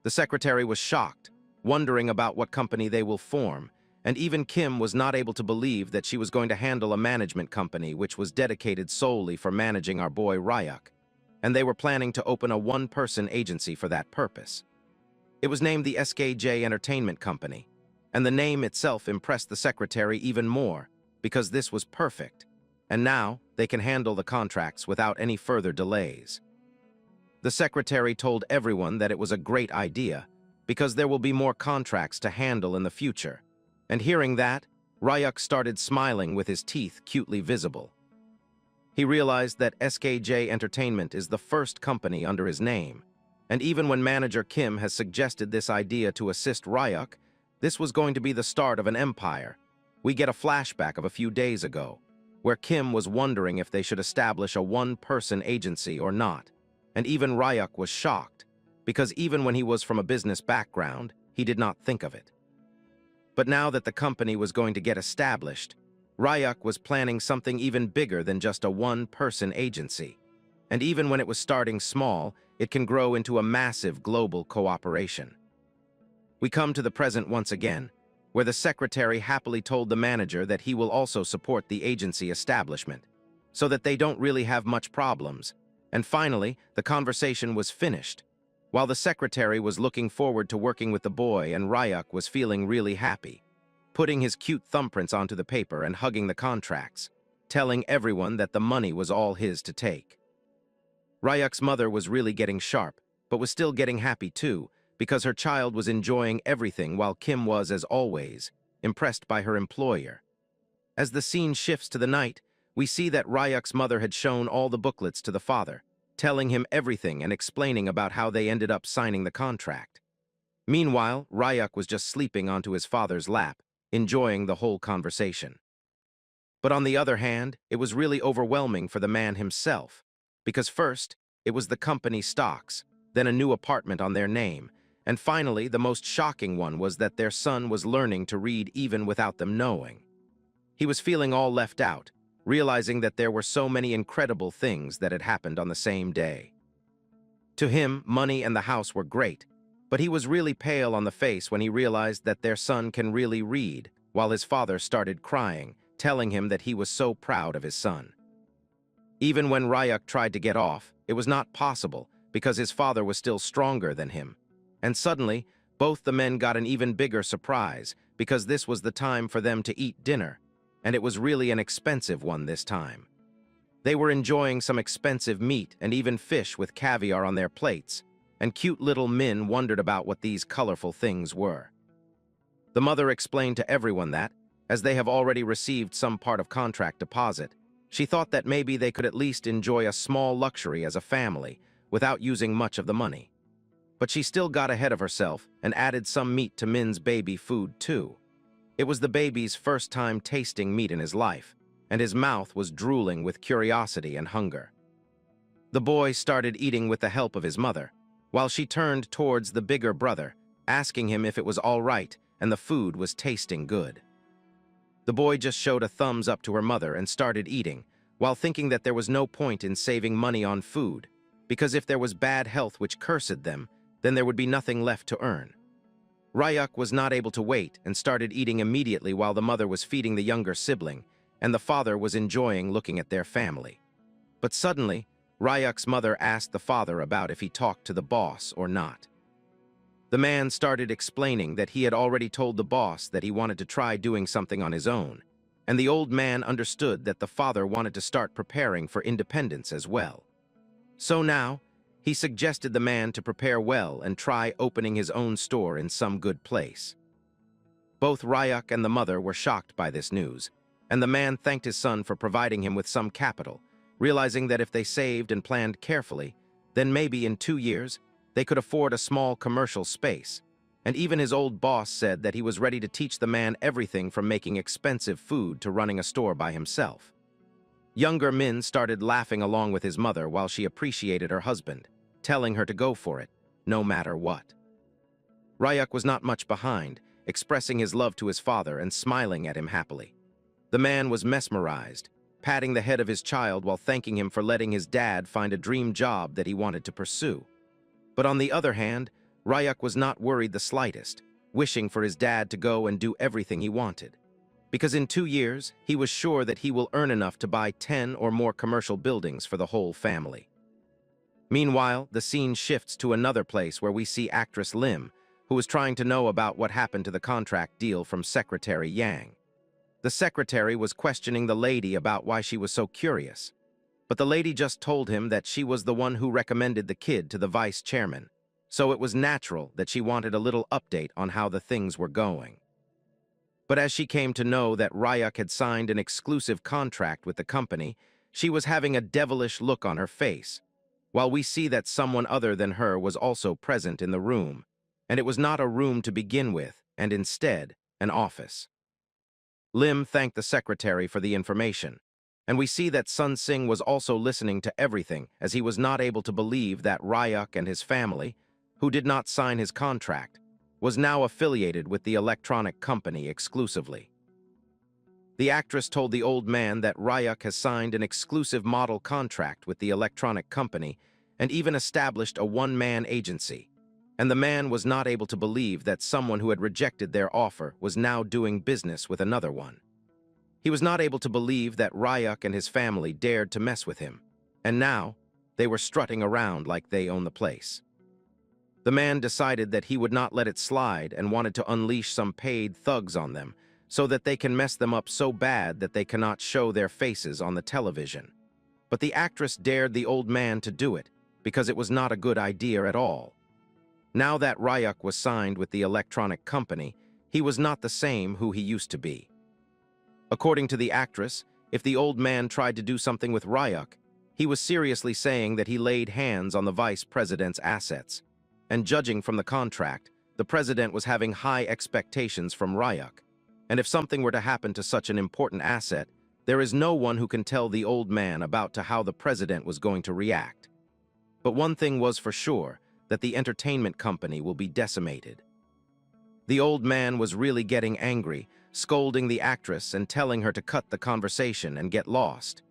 The secretary was shocked, wondering about what company they will form, and even Kim was not able to believe that she was going to handle a management company which was dedicated solely for managing our boy Ryuk, and they were planning to open a one-person agency for that purpose. It was named the SKJ Entertainment Company, and the name itself impressed the secretary even more because this was perfect, and now they can handle the contracts without any further delays. The secretary told everyone that it was a great idea because there will be more contracts to handle in the future, and hearing that, Ryuk started smiling with his teeth cutely visible. He realized that SKJ Entertainment is the first company under his name, and even when manager Kim has suggested this idea to assist Ryuk, this was going to be the start of an empire. We get a flashback of a few days ago, where Kim was wondering if they should establish a one-person agency or not, and even Ryuk was shocked, because even when he was from a business background, he did not think of it. But now that the company was going to get established, Ryuk was planning something even bigger than just a one-person agency, and even when it was starting small, it can grow into a massive global cooperation. We come to the present once again, where the secretary happily told the manager that he will also support the agency establishment, so that they don't really have much problems. And finally, the conversation was finished, while the secretary was looking forward to working with the boy and Ryuk was feeling really happy, putting his cute thumbprints onto the paper and hugging the contracts, telling everyone that the money was all his to take. Ryuk's mother was really getting sharp, but was still getting happy too, because her child was enjoying everything while Kim was, as always, impressed by her employer. As the scene shifts to the night, we see that Ryuk's mother had shown all the booklets to the father, telling him everything and explaining about how they ended up signing the contract. Meanwhile, Ryuk was just sleeping onto his father's lap, enjoying the whole conversation. But on the other hand, it was really overwhelming for the man himself, because first, it was the company stocks, then a new apartment on their name, and finally, the most shocking one was that their son was learning to read even without them knowing. He was feeling all left out, realizing that there were so many incredible things that had happened on the same day. To him, money and the house were great, but he was really pale on the face when he realized that their son can really read, while his father started crying, telling him that he was so proud of his son. Even when Ryuk tried to get off, it was not possible because his father was still stronger than him. And suddenly, both the men got an even bigger surprise because this was the time for them to eat dinner, and it was really an expensive one this time. They were enjoying some expensive meat and even fish with caviar on their plates, and cute little Min wondered about what these colorful things were. The mother explained to everyone that, as they have already received some part of contract deposit, she thought that maybe they could at least enjoy a small luxury as a family without using much of the money. But she still got ahead of herself and added some meat to Min's baby food too. It was the baby's first time tasting meat in his life, and his mouth was drooling with curiosity and hunger. The boy started eating with the help of his mother, while she turned towards the bigger brother, asking him if it was all right and the food was tasting good. The boy just showed a thumbs up to her mother and started eating, while thinking that there was no point in saving money on food, because if there was bad health which cursed them, then there would be nothing left to earn. Ryuk was not able to wait and started eating immediately while the mother was feeding the younger sibling, and the father was enjoying looking at their family. But suddenly, Ryuk's mother asked the father about if he talked to the boss or not. The man started explaining that he had already told the boss that he wanted to try doing something on his own, and the old man understood that the father wanted to start preparing for independence as well. So now, he suggested the man to prepare well and try opening his own store in some good place. Both Ryuk and the mother were shocked by this news, and the man thanked his son for providing him with some capital, realizing that if they saved and planned carefully, then maybe in 2 years, they could afford a small commercial space. And even his old boss said that he was ready to teach the man everything from making expensive food to running a store by himself. Younger Min started laughing along with his mother while she appreciated her husband, telling her to go for it, no matter what. Ryuk was not much behind, expressing his love to his father and smiling at him happily. The man was mesmerized, patting the head of his child while thanking him for letting his dad find a dream job that he wanted to pursue. But on the other hand, Ryuk was not worried the slightest, wishing for his dad to go and do everything he wanted. Because in 2 years, he was sure that he will earn enough to buy 10 or more commercial buildings for the whole family. Meanwhile, the scene shifts to another place where we see actress Lim, who is trying to know about what happened to the contract deal from Secretary Yang. The secretary was questioning the lady about why she was so curious, but the lady just told him that she was the one who recommended the kid to the vice chairman, so it was natural that she wanted a little update on how the things were going. But as she came to know that Ryuk had signed an exclusive contract with the company, she was having a devilish look on her face, while we see that someone other than her was also present in the room, and it was not a room to begin with, and instead, an office. Lim thanked the secretary for the information, and we see that Sun Sing was also listening to everything as he was not able to believe that Ryuk and his family, who did not sign his contract, was now affiliated with the electronic company exclusively. The actress told the old man that Ryuk has signed an exclusive model contract with the electronic company and even established a one-man agency, and the man was not able to believe that someone who had rejected their offer was now doing business with another one. He was not able to believe that Ryuk and his family dared to mess with him, and now they were strutting around like they own the place. The man decided that he would not let it slide and wanted to unleash some paid thugs on them so that they can mess them up so bad that they cannot show their faces on the television. But the actress dared the old man to do it because it was not a good idea at all. Now that Ryuk was signed with the electronic company, he was not the same who he used to be. According to the actress, if the old man tried to do something with Ryuk, he was seriously saying that he laid hands on the vice president's assets. And judging from the contract, the president was having high expectations from Ryuk. And if something were to happen to such an important asset, there is no one who can tell the old man about to how the president was going to react. But one thing was for sure, that the entertainment company will be decimated. The old man was really getting angry, scolding the actress and telling her to cut the conversation and get lost.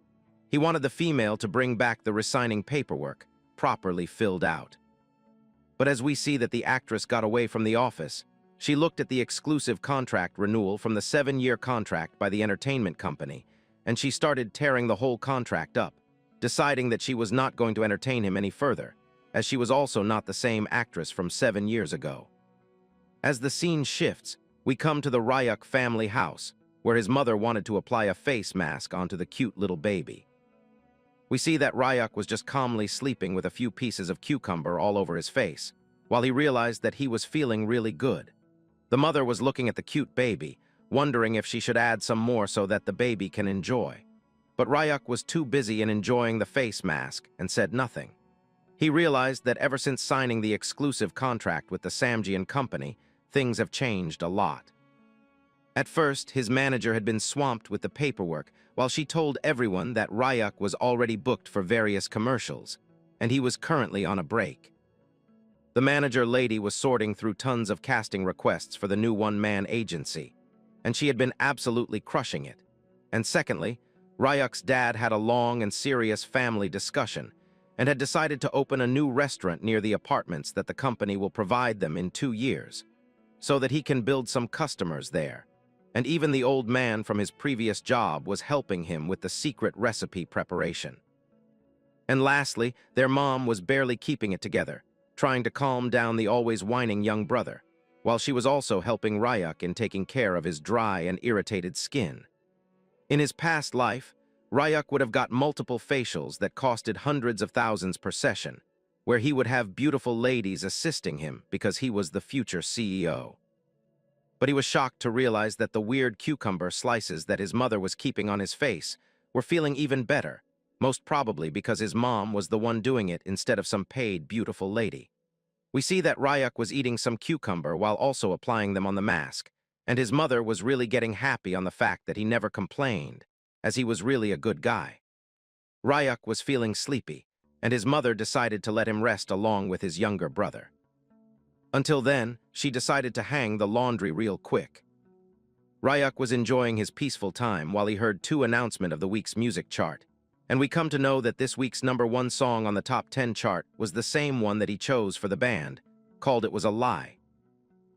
He wanted the female to bring back the resigning paperwork, properly filled out. But as we see that the actress got away from the office, she looked at the exclusive contract renewal from the 7-year contract by the entertainment company, and she started tearing the whole contract up, deciding that she was not going to entertain him any further, as she was also not the same actress from 7 years ago. As the scene shifts, we come to the Ryuk family house, where his mother wanted to apply a face mask onto the cute little baby. We see that Ryuk was just calmly sleeping with a few pieces of cucumber all over his face, while he realized that he was feeling really good. The mother was looking at the cute baby, wondering if she should add some more so that the baby can enjoy. But Ryuk was too busy in enjoying the face mask and said nothing. He realized that ever since signing the exclusive contract with the Samjian company, things have changed a lot. At first, his manager had been swamped with the paperwork, while she told everyone that Ryuk was already booked for various commercials, and he was currently on a break. The manager lady was sorting through tons of casting requests for the new one-man agency, and she had been absolutely crushing it. And secondly, Ryuk's dad had a long and serious family discussion, and had decided to open a new restaurant near the apartments that the company will provide them in 2 years, so that he can build some customers there. And even the old man from his previous job was helping him with the secret recipe preparation. And lastly, their mom was barely keeping it together, trying to calm down the always whining young brother, while she was also helping Ryuk in taking care of his dry and irritated skin. In his past life, Ryuk would have got multiple facials that costed hundreds of thousands per session, where he would have beautiful ladies assisting him because he was the future CEO. But he was shocked to realize that the weird cucumber slices that his mother was keeping on his face were feeling even better, most probably because his mom was the one doing it instead of some paid, beautiful lady. We see that Ryuk was eating some cucumber while also applying them on the mask, and his mother was really getting happy on the fact that he never complained, as he was really a good guy. Ryuk was feeling sleepy, and his mother decided to let him rest along with his younger brother. Until then, she decided to hang the laundry real quick. Ryuk was enjoying his peaceful time while he heard 2 announcements of the week's music chart, and we come to know that this week's #1 song on the top 10 chart was the same one that he chose for the band, called It Was a Lie.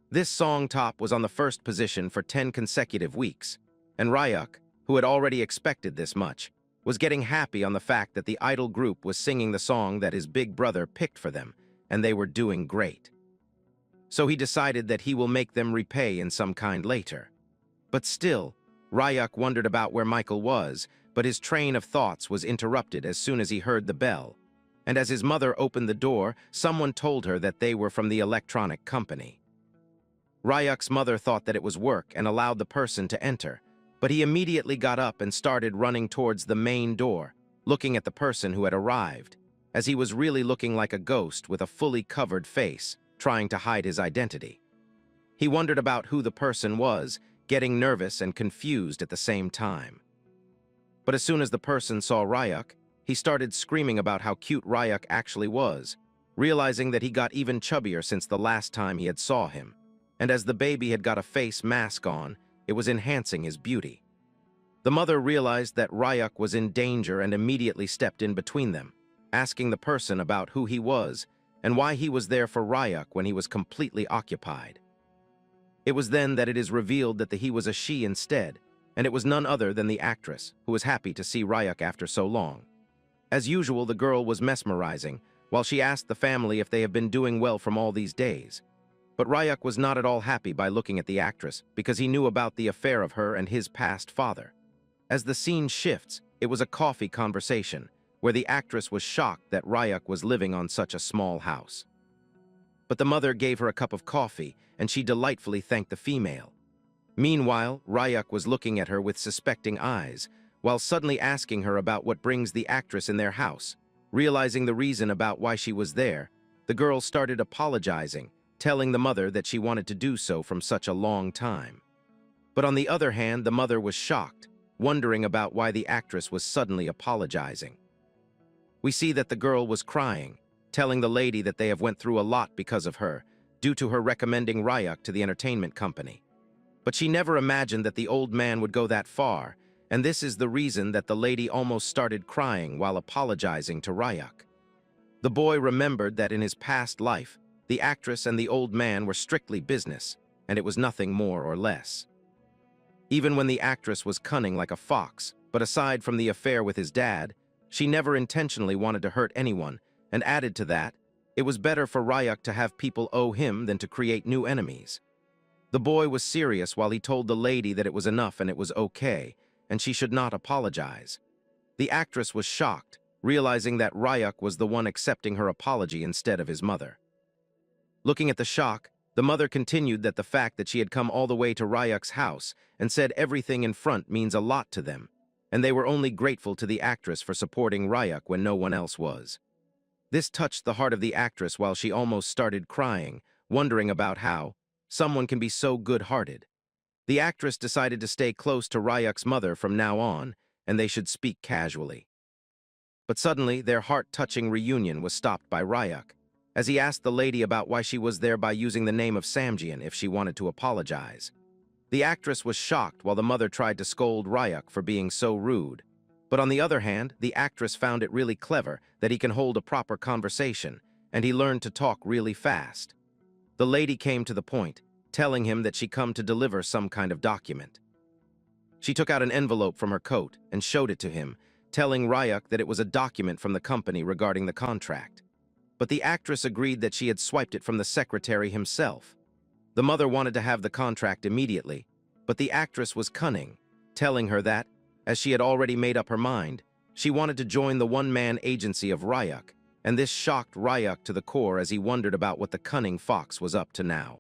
This song top was on the first position for 10 consecutive weeks, and Ryuk, who had already expected this much, was getting happy on the fact that the idol group was singing the song that his big brother picked for them, and they were doing great. So he decided that he will make them repay in some kind later. But still, Ryuk wondered about where Michael was, but his train of thoughts was interrupted as soon as he heard the bell, and as his mother opened the door, someone told her that they were from the electronic company. Ryuk's mother thought that it was work and allowed the person to enter, but he immediately got up and started running towards the main door, looking at the person who had arrived, as he was really looking like a ghost with a fully covered face, trying to hide his identity. He wondered about who the person was, getting nervous and confused at the same time. But as soon as the person saw Ryuk, he started screaming about how cute Ryuk actually was, realizing that he got even chubbier since the last time he had saw him, and as the baby had got a face mask on, it was enhancing his beauty. The mother realized that Ryuk was in danger and immediately stepped in between them, asking the person about who he was and why he was there for Ryuk when he was completely occupied. It was then that it is revealed that he was a she instead, and it was none other than the actress, who was happy to see Ryuk after so long. As usual, the girl was mesmerizing, while she asked the family if they have been doing well from all these days. But Ryuk was not at all happy by looking at the actress, because he knew about the affair of her and his past father. As the scene shifts, it was a coffee conversation, where the actress was shocked that Ryuk was living on such a small house. But the mother gave her a cup of coffee, and she delightfully thanked the female. Meanwhile, Ryuk was looking at her with suspecting eyes, while suddenly asking her about what brings the actress in their house. Realizing the reason about why she was there, the girl started apologizing, telling the mother that she wanted to do so from such a long time. But on the other hand, the mother was shocked, wondering about why the actress was suddenly apologizing. We see that the girl was crying, telling the lady that they have went through a lot because of her, due to her recommending Ryuk to the entertainment company. But she never imagined that the old man would go that far, and this is the reason that the lady almost started crying while apologizing to Ryuk. The boy remembered that in his past life, the actress and the old man were strictly business, and it was nothing more or less. Even when the actress was cunning like a fox, but aside from the affair with his dad, she never intentionally wanted to hurt anyone, and added to that, it was better for Ryuk to have people owe him than to create new enemies. The boy was serious while he told the lady that it was enough and it was okay, and she should not apologize. The actress was shocked, realizing that Ryuk was the one accepting her apology instead of his mother. Looking at the shock, the mother continued that the fact that she had come all the way to Ryuk's house and said everything in front means a lot to them, and they were only grateful to the actress for supporting Ryuk when no one else was. This touched the heart of the actress while she almost started crying, wondering about how someone can be so good-hearted. The actress decided to stay close to Ryuk's mother from now on, and they should speak casually. But suddenly, their heart-touching reunion was stopped by Ryuk, as he asked the lady about why she was there by using the name of Samjian if she wanted to apologize. The actress was shocked while the mother tried to scold Ryuk for being so rude. But on the other hand, the actress found it really clever that he can hold a proper conversation, and he learned to talk really fast. The lady came to the point, telling him that she come to deliver some kind of document. She took out an envelope from her coat and showed it to him, telling Ryuk that it was a document from the company regarding the contract. But the actress agreed that she had swiped it from the secretary himself. The mother wanted to have the contract immediately, but the actress was cunning, telling her that, as she had already made up her mind, she wanted to join the one-man agency of Ryuk, and this shocked Ryuk to the core as he wondered about what the cunning fox was up to now.